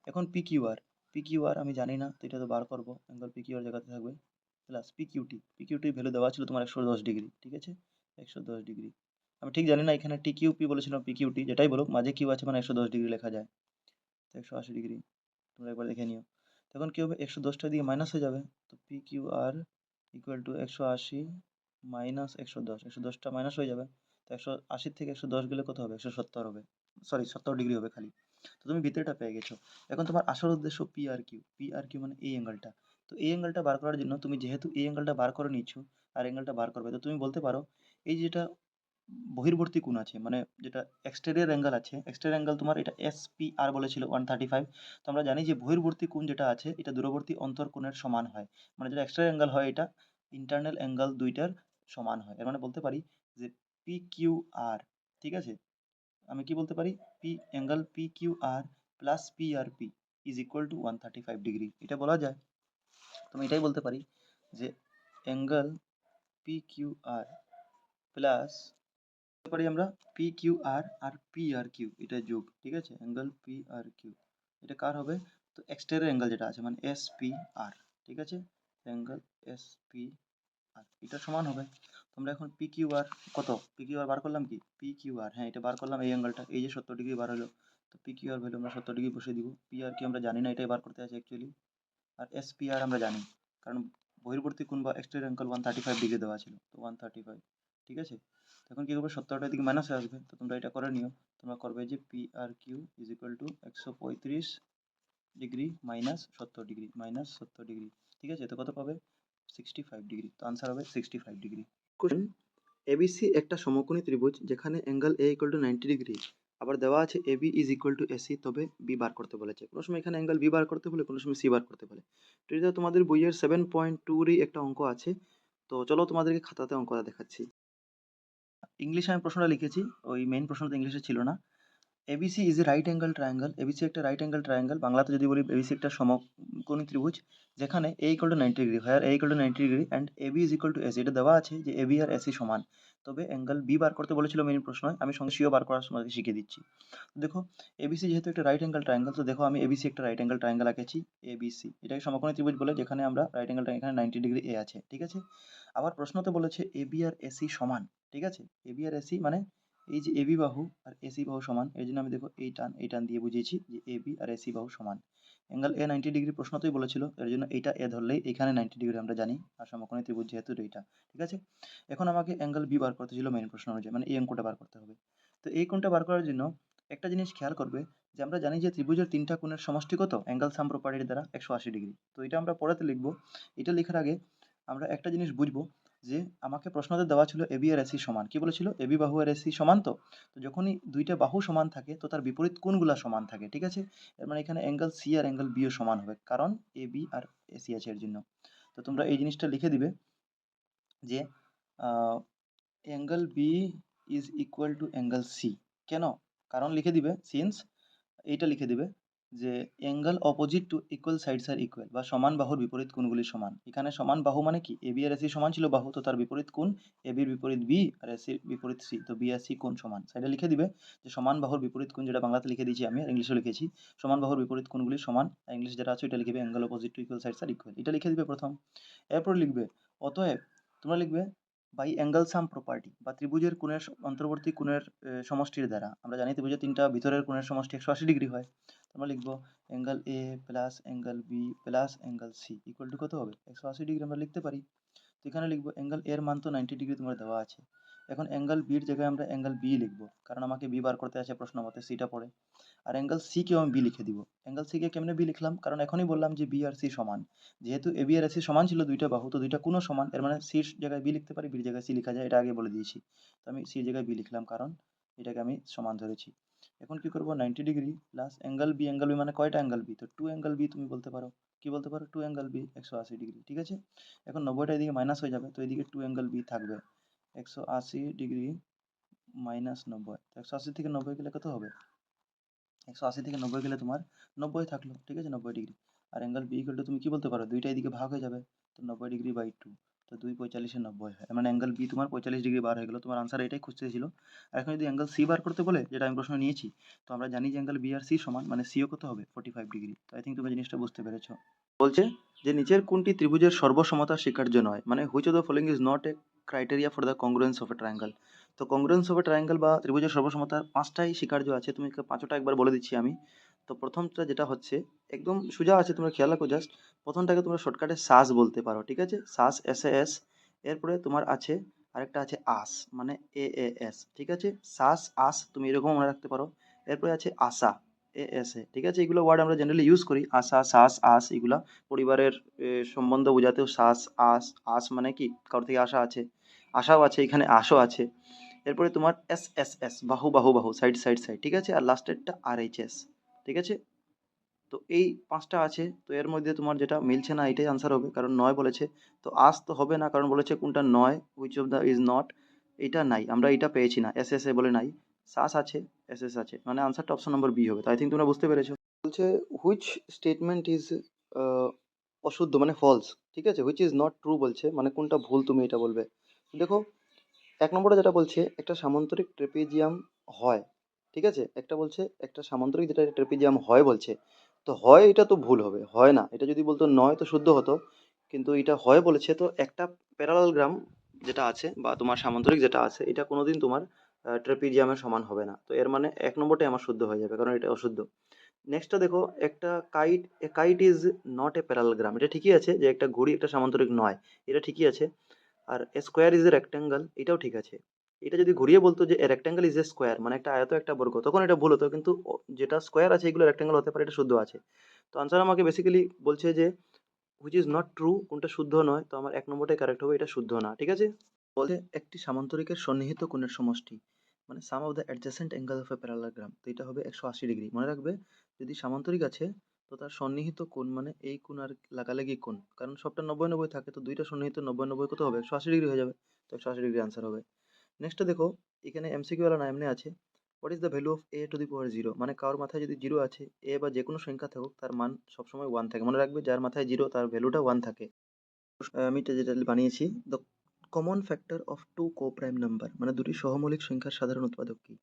এখন পি কিউ আর, পি কিউ আর আমি জানি না, তো এটা তো বার করবো, অ্যাঙ্গেল পি কিউ আর জায়গাতে থাকবে, plus P cutie, P cutie value দেওয়া ছিল তোমার 110 ডিগ্রি, ঠিক আছে, 110 ডিগ্রি। আমি ঠিক জানি না এখানে টি কিউ পি বলেছিলাম, পি কিউটি যেটাই বলুক, মাঝে কিউ আছে মানে 110 ডিগ্রি লেখা যায়। তো 180 ডিগ্রি তোমরা একবার দেখে নিও। তখন কি হবে, 110টা দিকে মাইনাস হয়ে যাবে। তো P Q R equal to 180 minus 110, 110টা মাইনাস হয়ে যাবে। তো 180 থেকে 110 গেলে কত হবে, 170 হবে, সরি 70 ডিগ্রি হবে খালি। তো তুমি ভিতরেটা পেয়ে গেছো। এখন তোমার আসল উদ্দেশ্য P R Q, P R Q মানে এই অ্যাঙ্গেলটা। তো এই অ্যাঙ্গেলটা বার করার জন্য তুমি যেহেতু এই অ্যাঙ্গেলটা বার করে নিচ্ছো আর অ্যাঙ্গেলটা বার করবে, তো তুমি বলতে পারো এই যেটা বহির্বর্তী কোণ আছে, মানে যেটা এক্সটেরিয়র অ্যাঙ্গেল আছে, এক্সটেরিয়র অ্যাঙ্গেল তোমার এটা এসপিআর বলেছিল 135। তো আমরা জানি যে বহির্বর্তী কোণ যেটা আছে এটা দূরবর্তী অন্তরকোণের সমান হয়, মানে যেটা এক্সটেরিয়র অ্যাঙ্গেল হয় এটা ইন্টারনাল অ্যাঙ্গেল দুইটার সমান হয়। এর মানে বলতে পারি যে পি কিউ আর, ঠিক আছে, আমি কি বলতে পারি, P angle P Q R plus P R P is equal to 135 degree, এটা বলা যায়। তো আমি এটাই বলতে পারি যে angle P Q R plus বলতে পারি আমরা পি কিউ আর আর পি আর কিউ এটা যোগ, ঠিক আছে, অ্যাঙ্গেল পি আর কিউ এটা কার হবে, তো এক্সটেরিয়র অ্যাঙ্গেল যেটা আছে মানে এস পি আর, ঠিক আছে, অ্যাঙ্গেল এস পি আর এটা সমান হবে, তোমরা এখন পি কিউ আর কত, পি কিউ আর বার করলাম কি, পি কিউ আর, হ্যাঁ এটা বার করলাম এই অ্যাঙ্গেলটা, এই যে 70 ডিগ্রি বার হলো, তো পি কিউ আর ভ্যালু আমরা 70 ডিগ্রি বসিয়ে দিব। পি আর কি আমরা জানি না, এটাই বার করতে আছে অ্যাকচুয়ালি। আর এস পি আর আমরা জানি, কারণ বহির্বর্তী কোণ বা এক্সটেরিয়র অ্যাঙ্গেল 135 ডিগ্রি দেওয়া ছিল, তো 135, ঠিক আছে। তখন কী করবে, 70টার দিকে মাইনাস হয়ে আসবে, তো তোমরা এটা করে নিও। তোমরা করবে যে P R Q is equal to 135 degree minus 70 degree minus 70 degree, ঠিক আছে। তো কত পাবে, 65 ডিগ্রি, তো আনসার হবে 65 ডিগ্রি। কোশ্চেন, এবিসি একটা সমকোণী ত্রিভুজ যেখানে angle A equal to 90 degree, আবার দেওয়া আছে A B is equal to A C, তবে বি বার করতে বলেছে। কোনো সময় এখানে অ্যাঙ্গেল বি বার করতে বলে, কোনো সময় সি বার করতে বলে। তো এটা তোমাদের বইয়ের 7.2-রই একটা অঙ্ক আছে, তো চলো তোমাদেরকে খাতাতে অঙ্কটা দেখাচ্ছি। ইংলিশে আমি প্রশ্নটা লিখেছি, ওই মেইন প্রশ্নটা ইংলিশে ছিল না। ABC is a right angle triangle, ABC একটা রাইট অ্যাঙ্গেল ট্রায়াঙ্গেল, বাংলাতে যদি বলি এবিসি একটা সমকোণী ত্রিভুজ যেখানে A equal to 90 degree, where A equal to 90 degree and AB is equal to AC. এটা দেওয়া আছে যে এবি আর এসি সমান, তবে অ্যাঙ্গেল বি বার করতে বলেছিল মেইন প্রশ্নয়, আমি সঙ্গে সিও বার করার সময় শিখিয়ে দিচ্ছি। দেখো এবিসি যেহেতু একটা রাইট অ্যাঙ্গেল ট্রায়াঙ্গেল, তো দেখো আমি এবিসি একটা রাইট অ্যাঙ্গেল ট্রায়াঙ্গেল আঁকেছি এবিসি, এটাকে সমকোণী ত্রিভুজ বলে, যেখানে আমরা রাইট অ্যাঙ্গেল এখানে 90 ডিগ্রি এ আছে, ঠিক আছে। আবার প্রশ্নতে বলেছে এবি আর এসি সমান, ঠিক আছে। এবি আর এসি মানে এই যে এবি বাহু আর এসি বাহু সমান, এর জন্য আমি দেখো এই টান দিয়ে বুঝিয়েছি যে এবি আর এসি বাহু সমান। অ্যাঙ্গেল এ 90 ডিগ্রি প্রশ্নতেই বলেছিল, এর জন্য এইটা এ ধরলেই এখানে 90 ডিগ্রি আমরা জানি, আর সমকোণী ত্রিভুজ যেহেতু এইটা, ঠিক আছে। এখন আমাকে অ্যাঙ্গেল বি বার করতে ছিল মেইন প্রশ্ন অনুযায়ী, মানে এই অঙ্কটা বার করতে হবে। তো এই কোণটা বার করার জন্য একটা জিনিস খেয়াল করবে, যে আমরা জানি যে ত্রিভুজের তিনটা কোণের সমষ্টি কত, অ্যাঙ্গেল সাম প্রপার্টির দ্বারা 180 ডিগ্রি। তো এটা আমরা পরেতে লিখবো। এটা লেখার আগে আমরা একটা জিনিস বুঝবো, যে আমাকে প্রশ্নতে দেওয়া ছিল এবি আর এসি সমান, কি বলেছিল, এবি বাহু আর এসি সমান। তো তো যখনই দুইটা বাহু সমান থাকে তো তার বিপরীত কোণগুলা সমান থাকে, ঠিক আছে। এর মানে এখানে অ্যাঙ্গেল সি আর অ্যাঙ্গেল বিও সমান হবে, কারণ এবি আর এসি আছে এর জন্য। তো তোমরা এই জিনিসটা লিখে দিবে যে angle B is equal to angle C. কেন, কারণ লিখে দিবে সিন্স, এইটা লিখে দিবে যে angle opposite to equal sides are equal, বা সমান বাহুর বিপরীত কোণগুলি সমান। এখানে সমান বাহু মানে কি, এবি আর এসি সমান ছিল বাহু, তো তার বিপরীত কোণ এবির বিপরীত বি আর এসির বিপরীত সি, তো বি আর সি কোণ সমান। সাইডে লিখে দিবে যে সমান বাহুর বিপরীত কোণ, যেটা বাংলাতে লিখে দিয়েছি আমি, আর ইংলিশে লিখেছি, সমান বাহুর বিপরীত কোণগুলি সমান। ইংলিশ যেটা আছে এটা লিখবে angle opposite to equal sides are equal, এটা লিখে দিবে প্রথম। এরপর লিখবে অতএব, তোমরা লিখবে বাই অ্যাঙ্গেল সাম প্রপার্টি, বা ত্রিভুজের কোণের অন্তর্বর্তী কোণের সমষ্টির দ্বারা। আমরা জানি ত্রিভুজের তিনটা ভিতরের কোণের সমষ্টি 180 ডিগ্রি হয়। আমরা লিখবো angle A plus angle B plus angle C equal to কত হবে, 180 ডিগ্রি আমরা লিখতে পারি। তো এখানে লিখবো অ্যাঙ্গেল এর মান তো 90 ডিগ্রি তোমার দেওয়া আছে, এখন অ্যাঙ্গেল বির জায়গায় আমরা অ্যাঙ্গেল বি লিখবো, কারণ আমাকে বি বার করতে আছে প্রশ্ন মতে, সিটা পড়ে। আর অ্যাঙ্গেল সি কেও আমি বি লিখে দিব। অ্যাঙ্গেল সি কে কেমনে বি লিখলাম, কারণ এখনই বললাম যে বি আর সি সমান, যেহেতু এ বি আর সি সমান ছিল দুইটা বাহু, তো দুইটা কোণও সমান, এর মানে সির জায়গায় বি লিখতে পারি, বির জায়গায় সি লেখা যায়, এটা আগে বলে দিয়েছি। তো আমি সির জায়গায় বি লিখলাম, কারণ এটাকে আমি সমান ধরেছি। এখন কি করবো, 90 degree plus angle B, angle B মানে কয়টা অ্যাঙ্গেল বি, তো টু অ্যাঙ্গেল বি তুমি বলতে পারো, কি বলতে পারো, টু অ্যাঙ্গেল বি 180 ডিগ্রি, ঠিক আছে। এখন 90টা এদিকে মাইনাস হয়ে যাবে, তো এদিকে টু অ্যাঙ্গেল বি থাকবে, 180 ডিগ্রি মাইনাস 90, তো 180 থেকে 90 গেলে কত হবে, 180 থেকে 90 গেলে তোমার 90 থাকলো, ঠিক আছে, 90 ডিগ্রি। আর অ্যাঙ্গেল বি ইকুয়াল টু তুমি কি বলতে পারো, দুইটা এদিকে ভাগ হয়ে যাবে, তো 90 ডিগ্রি বাই 2, তো 2 45 90 হয়, মানে অ্যাঙ্গেল বি তোমার 45 ডিগ্রি বার হয়ে গেলো। তোমার আনসার এটাই খুঁজতে ছিল। আর এখন যদি অ্যাঙ্গেল সি বার করতে বলে, যেটা আমি প্রশ্ন নিয়েছি, তো আমরা জানি যে অ্যাঙ্গেল বি আর সি সমান, মানে সিও কত হবে 45 ডিগ্রি। তো আই থিঙ্ক তুমি জিনিসটা বুঝতে পেরেছো। বলছে যে নিচের কোনটি ত্রিভুজের সর্বসমতা স্বীকার্য নয়, মানে which of the following is not a criteria for the congruence of a triangle. তো কংগ্রুয়েন্স অফ এ ট্রায়াঙ্গেল বা ত্রিভুজের সর্বসমতার পাঁচটাই স্বীকার্য আছে, তুমি পাঁচটা একবার বলে দিচ্ছি আমি। তো প্রথমটা যেটা হচ্ছে একদম সোজা আছে, তোমরা খেয়াল রাখো জাস্ট, প্রথমটাকে তোমরা শর্টকাটে সাস বলতে পারো, ঠিক আছে, সাস এস এ এস। এরপরে তোমার আছে আরেকটা আছে আস, মানে এ এ এস, ঠিক আছে, সাস আস তুমি এরকম মনে রাখতে পারো। এরপরে আছে আশা, এ এস এ, ঠিক আছে, এগুলো ওয়ার্ড আমরা জেনারেলি ইউজ করি, আশা সাস আস, এগুলা পরিবারের সম্বন্ধ বোঝাতেও সাস আস, আস মানে কি কারোর থেকে আশা আছে, আশাও আছে, এখানে আশও আছে। এরপরে তোমার এস এস এস, বাহু বাহু বাহু, সাইড সাইড সাইড, ঠিক আছে, আর লাস্টেরটা আর এইচ এস, ঠিক আছে। তো এই পাঁচটা আছে, তো এর মধ্যে তোমার যেটা মিলছে না এটাই আনসার হবে, কারণ নয় বলেছে, তো আস তো হবে না, কারণ বলেছে কোনটা নয়, which of the is not, এটা নাই, আমরা এটা পেয়েছি না, এস এস এ বলে নাই, সাস আছে, এস এস আছে, মানে আনসারটা অপশন নম্বর বি হবে। তো আই থিঙ্ক তোমরা বুঝতে পেরেছো। বলছে হুইচ স্টেটমেন্ট ইজ অশুদ্ধ, মানে ফলস, ঠিক আছে, হুইচ ইজ নট ট্রু বলছে, মানে কোনটা ভুল তুমি এটা বলবে। দেখো এক নম্বরে যেটা বলছে একটা সামান্তরিক ট্রেপিজিয়াম হয়, ঠিক আছে, একটা বলছে একটা সামান্তরিক যেটা ট্রেপিজিয়াম হয় বলছে, তো হয় এটা তো ভুল হবে, হয় না, এটা যদি বলতো নয় তো শুদ্ধ হতো, কিন্তু এটা হয় বলেছে, তো একটা প্যারালালগ্রাম যেটা আছে বা তোমার সামান্তরিক যেটা আছে এটা কোনোদিন তোমার ট্রেপিজিয়ামের সমান হবে না। তো এর মানে ১ নম্বরটাই আমার শুদ্ধ হয়ে যাবে, কারণ এটা অশুদ্ধ। নেক্সটটা দেখো, একটা kite, a kite is not a parallelogram. এটা ঠিকই আছে যে একটা ঘড়ি একটা সামান্তরিক নয়, এটা ঠিকই আছে। আর এ স্কোয়ার ইজ এ রেক্ট্যাঙ্গল, এটাও ঠিক আছে। এটা যদি ঘুরিয়ে বলতো যে এ রেক্ট্যাঙ্গল ইজ এ স্কোয়ার, মানে একটা আয়ত একটা বর্গ, তখন এটা ভুল হতো, কিন্তু যেটা স্কোয়ার আছে এগুলো রেক্ট্যাঙ্গল হতে পারে, এটা শুদ্ধ আছে। তো আনসার আমাকে বেসিক্যালি বলছে যে হুইচ ইজ নট ট্রু, কোনটা শুদ্ধ নয়, তো আমার ১ নম্বরটাই কারেক্ট হবে, এটা শুদ্ধ না। ঠিক আছে? বলছে একটি সামান্তরিকের সন্নিহিত কোণের সমষ্টি, মানে sum of the adjacent angle of a parallelogram. তো এটা হবে ১৮০ ডিগ্রি। মনে রাখবে, যদি সামান্তরিক আছে তো তার সন্নিহিত কোণ মানে এই কোণ আর লাগালাগি কোণ, কারণ সবটা ৯০-৯০ থাকে, তো দুইটা সন্নিহিত ৯০-৯০ কত হবে? ১৮০ ডিগ্রি হয়ে যাবে। তো ১৮০ ডিগ্রি আনসার হবে। নেক্সটটা দেখো, এখানে এমসিকিউ ওয়ালা না এমনি আছে, what is the value of A to the power zero, মানে কারোর মাথায় যদি জিরো আছে, এ বা যে কোনো সংখ্যা থাকুক তার মান সবসময় ওয়ান থাকে। মনে রাখবে, যার মাথায় জিরো তার ভ্যালুটা ওয়ান থাকে। আমি এটা যেটা বানিয়েছি, the common factor of two coprime number, মানে দুটি সহমৌলিক সংখ্যার সাধারণ উৎপাদক কি?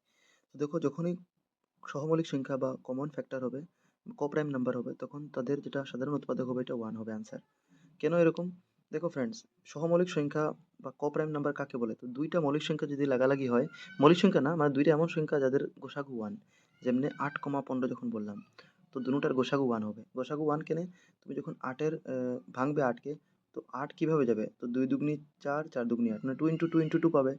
তো দেখো, যখনই সহমৌলিক সংখ্যা বা কমন ফ্যাক্টর হবে, কোপ্রাইম নাম্বার হবে, তখন তাদের যেটা সাধারণ উৎপাদক হবে এটা ওয়ান হবে আনসার। কেন এরকম? দেখো ফ্রেন্ডস, সহমৌলিক সংখ্যা বা কোপ্রাইম নাম্বার কাকে বলে? তো দুইটা মৌলিক সংখ্যা যদি লাগালাগি হয়, মৌলিক সংখ্যা না, মানে দুইটা এমন সংখ্যা যাদের গোসাগু ওয়ান, যেমনি ৮,১৫ যখন বললাম, তো দুটোটার গোসাগু ওয়ান হবে। গোসাগু ওয়ান কেনে? তুমি যখন আটের ভাঙবে আটকে, তো আট কিভাবে যাবে? তো দুই দুগুনি চার, চার দুগুনি আট, মানে two into two into two পাবে।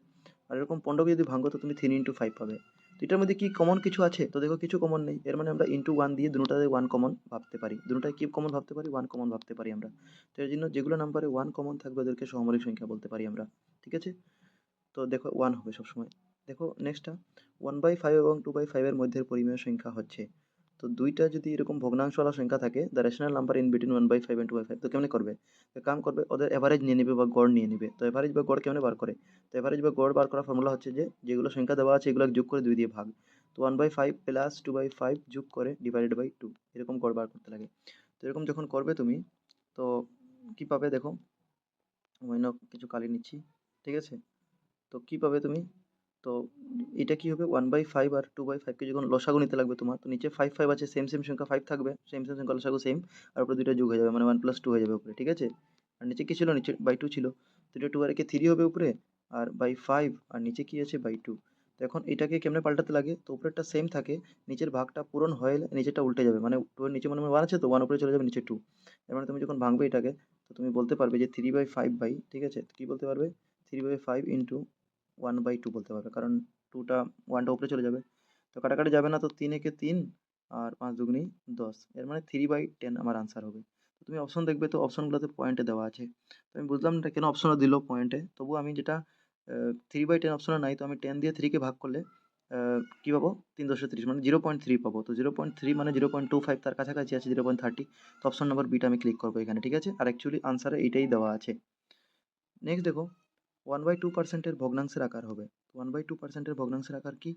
আর এরকম ১৫কে যদি ভাঙো তো তুমি 3 ইন্টু 5 পাবে। তো এটার মধ্যে কি কমন কিছু আছে? তো দেখো কিছু কমন নেই, এর মানে আমরা ইন্টু ওয়ান দিয়ে দুটোটাতে ওয়ান কমন ভাবতে পারি, দুটোটায় কি কমন ভাবতে পারি? ওয়ান কমন ভাবতে পারি আমরা। তো এর জন্য যেগুলো নাম্বারে ওয়ান কমন থাকবে ওদেরকে সহমৌলিক সংখ্যা বলতে পারি আমরা। ঠিক আছে? তো দেখো ওয়ান হবে সবসময়। দেখো নেক্সটটা, 1/5 এবং 2/5 এর মধ্যের পরিমেয় সংখ্যা হচ্ছে, তো দুইটা যদি এরকম ভগ্নাংশওয়ালা সংখ্যা থাকে, the rational number in between 1/5 and 2/5, তো কেমনে করবে? এক কাম করবে, ওদের এভারেজ নিয়ে নেবে বা গড় নিয়ে নেবে। তো এভারেজ বা গড় কেমনে বার করে? তো এভারেজ বা গড় বার করার ফর্মুলা হচ্ছে যে যেগুলো সংখ্যা দেওয়া আছে এগুলো যোগ করে 2 দিয়ে ভাগ। তো 1/5 প্লাস 2/5 যোগ করে ডিভাইডেড বাই 2, এরকম গড় বার করতে লাগে। তো এরকম যখন করবে তুমি, তো কি পাবে দেখো, অন্য কিছু কালি নিচ্ছি। ঠিক আছে? তো কি পাবে তুমি? তো এটা কি হবে, 1/5 আর 2/5 কে যখন লসাগু নিতে লাগবে তোমার, তো নিচে 5 5 আছে, সেম সেম সংখ্যা 5 থাকবে, সেম সেম সংখ্যা লসাগু সেম, আর উপরে দুইটা যোগ হয়ে যাবে, মানে 1 + 2 হয়ে যাবে উপরে। ঠিক আছে? আর নিচে কি ছিল? নিচে বাই 2 ছিল। তো এটা 2 আর একে 3 হবে উপরে, আর বাই 5, আর নিচে কি আছে? বাই 2। তো এখন এটাকে কেমনে পাল্টাতে লাগে? তো উপরেরটা সেম থাকে, নিচের ভাগটা পূরণ হয়ে নিচেরটা উল্টে যাবে, মানে 2 এর নিচে মনে হয় 1 আছে, তো 1 উপরে চলে যাবে, নিচে 2। এর মানে তুমি যখন ভাঙবে এটাকে, তো তুমি বলতে পারবে যে 3/5 বাই, ঠিক আছে? তো কি বলতে পারবে? 3/5 ইন্টু 1/2 বলতে পারবে, কারণ 2টা 1টা উপরে চলে যাবে। তো কাটাকাটি যাবে না, তো 3 একে 3, আর 5 দুগুনি 10, এর মানে 3/10 আমার আনসার হবে। তো তুমি অপশন দেখবে, তো অপশনগুলোতে পয়েন্টে দেওয়া আছে। তো আমি বুঝলাম না কেন অপশনে দিল পয়েন্টে, তবু আমি যেটা 3/10 অপশনে নাই, তো আমি 10 দিয়ে 3 কে ভাগ করলে কি পাবো? 3×10 30, মানে 0.3 পাবো। তো 0.3 মানে 0.25, তার কাছাকাছি আছে 0.30। তো অপশন নাম্বার বিটা আমি ক্লিক করবো এখানে। ঠিক আছে? আর অ্যাকচুয়ালি আনসারে এইটাই দেওয়া আছে। নেক্সট দেখো, 1/2% এর ভগ্নাংশের আকার হবে। 1/2% এর ভগ্নাংশের আকার কি?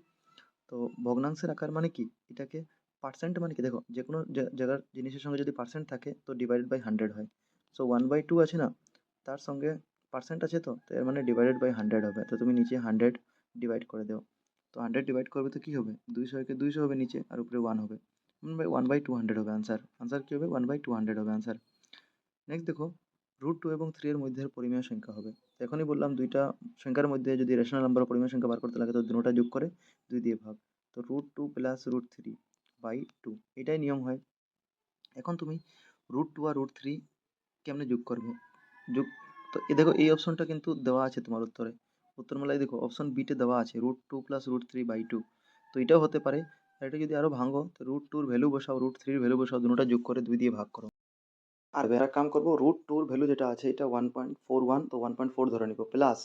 তো ভগ্নাংশের আকার মানে কি? এটাকে পার্সেন্ট মানে কি? দেখো, যে কোনো জায়গার জিনিসের সঙ্গে যদি পার্সেন্ট থাকে তো ডিভাইডেড বাই 100 হয়। সো 1/2 আছে না, তার সঙ্গে পার্সেন্ট আছে, তো এর মানে ডিভাইডেড বাই 100 হবে। তো তুমি নিচে 100 ডিভাইড করে দাও। তো 100 ডিভাইড করবে তো কি হবে? 200 একে 200 হবে নিচে, আর উপরে 1 হবে। 1/200 হবে আনসার। আনসার কি হবে? 1/200 হবে আনসার। নেক্সট দেখো, √2 এবং 3 এর মধ্যের পরিমেয় সংখ্যা হবে। তো এখনই বললাম দুইটা সংখ্যার মধ্যে যদি রেশনাল নাম্বার ও পরিমেয় সংখ্যা বার করতে লাগে, তো দুটোটা যোগ করে 2 দিয়ে ভাগ। তো √2 প্লাস √3/2, এটাই নিয়ম হয়। এখন তুমি √2 আর √3 কেমনে যোগ করবে? যোগ, তো দেখো এই অপশনটা কিন্তু দেওয়া আছে তোমার উত্তরে। উত্তরমালায় দেখো অপশন বিতে দেওয়া আছে √2 প্লাস √3/2। তো এটাও হতে পারে। আর এটা যদি আরো ভাঙো, তো √2 এর ভ্যালু বসাও, √3 এর ভ্যালু বসাও, দুটোটা যোগ করে 2 দিয়ে ভাগ করো। আর এবার এক কাম করবো, √2 ভ্যালু যেটা আছে এটা 1.41, তো 1.4 ধরে নিব, প্লাস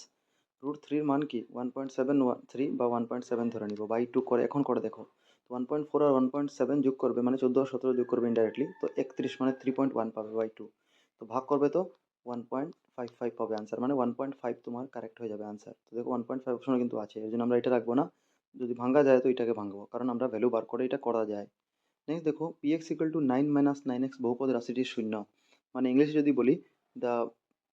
√3 এর মান কি 1.713 বা 1.7 ধরে নিব, বাই 2 করে এখন করে দেখো। তো 1.4 আর 1.7 যোগ করবে মানে 14 আর 17 যোগ করবে ইনডাইরেক্টলি, তো 31 মানে 3.1 পাবে বাই 2। তো ভাগ করবে তো 1.55 পাবে আনসার, মানে 1.5 তোমার কারেক্ট হয়ে যাবে আনসার। তো দেখো 1.5 অপশনে কিন্তু আছে, এর জন্য আমরা এটা রাখবো না। যদি ভাঙা যায় তো এটাকে ভাঙবো, কারণ আমরা ভ্যালু বার করে এটা করা যায়। নেক্সট দেখো, px ইকুয়াল টু 9 - 9x বহুপদ রাশিটির শূন্য, মানে ইংলিশে যদি বলি, the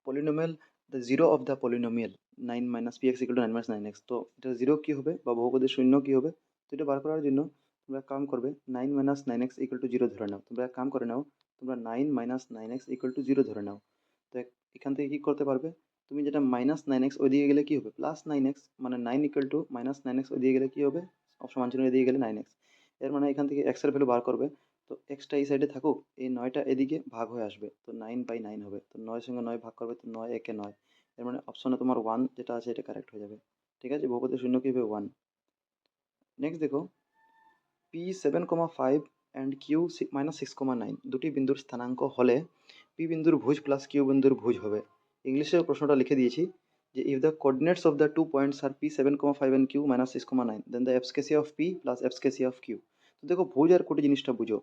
polynomial, the zero of the polynomial 9 minus px equal to 9 - 9x, তো এটা জিরো কি হবে বা বহুপদের শূন্য কি হবে? তো এটা বার করার জন্য তোমরা এক কাম করবে, 9 - 9x ইকুয়াল টু জিরো ধরে নাও। তোমরা এক কাম করে নাও, তোমরা 9 - 9x ইকুয়াল টু জিরো ধরে নাও। তো এখান থেকে কী করতে পারবে, তুমি যেটা -9x ওইদিকে গেলে কী হবে, +9x, মানে 9 = -9x ওইদিকে গেলে কী হবে, সমান চিহ্ন এদিকে গেলে 9x। এর মানে এখান থেকে x এর ভ্যালু বার করবে, তো এক্সটা এই সাইডে থাকুক, এই 9টা এদিকে ভাগ হয়ে আসবে, তো 9/9 হবে। তো 9 সঙ্গে 9 ভাগ করবে, তো 9 একে 9। এর মানে অপশনে তোমার 1 যেটা আছে এটা কারেক্ট হয়ে যাবে। ঠিক আছে, বহুপদী শূন্য কী হবে, 1। নেক্সট দেখো, P7,5 অ্যান্ড Q -6,9 দুটি বিন্দুর স্থানাঙ্ক হলে P বিন্দুর ভুজ প্লাস Q বিন্দুর ভুজ হবে। ইংলিশে প্রশ্নটা লিখে দিয়েছি যে if the coordinates of the two points are P7,5 and Q-6,9 then the abscissa of P plus abscissa of Q। তো দেখো, ভুজ আর কুটি জিনিসটা বুঝো,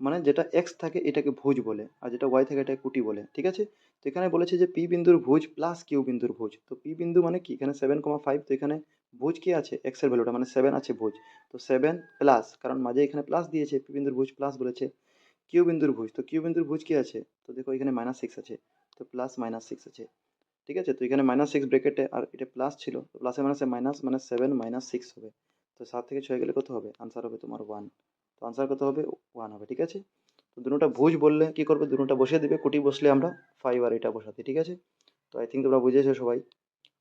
মানে যেটা এক্স থাকে এটাকে ভুজ বলে, আর যেটা ওয়াই থাকে এটাকে কুটি বলে। ঠিক আছে, তো এখানে বলেছে যে পি বিন্দুর ভুজ প্লাস কিউ বিন্দুর ভুজ। তো পি বিন্দু মানে কি, এখানে 7,5, তো এখানে ভুজ কি আছে, এক্স এর ভ্যালুটা মানে 7 আছে ভুজ, তো 7 প্লাস, কারণ মাঝে এখানে প্লাস দিয়েছে, পি বিন্দুর ভুজ প্লাস বলেছে, কিউ বিন্দুর ভুজ, তো কিউ বিন্দুর ভুজ কি আছে, তো দেখো এখানে -6 আছে, তো প্লাস -6 আছে। ঠিক আছে, তো এখানে -6 ব্র্যাকেটে, আর এটা প্লাস ছিল, তো প্লাসে মাইনাসে মাইনাস, মানে 7 - 6 হবে। তো 7 থেকে 6 গেলে কত হবে, আনসার হবে তোমার 1। তো আনসার কত হবে, 1 হবে। ঠিক আছে, তো দুটোটা ভুজ বললে কি করবে, দুটোটা বসিয়ে দিবে, কুটি বসলে আমরা 5 আর এটা বসাতে। ঠিক আছে, তো আই থিঙ্ক তোমরা বুঝেছো সবাই।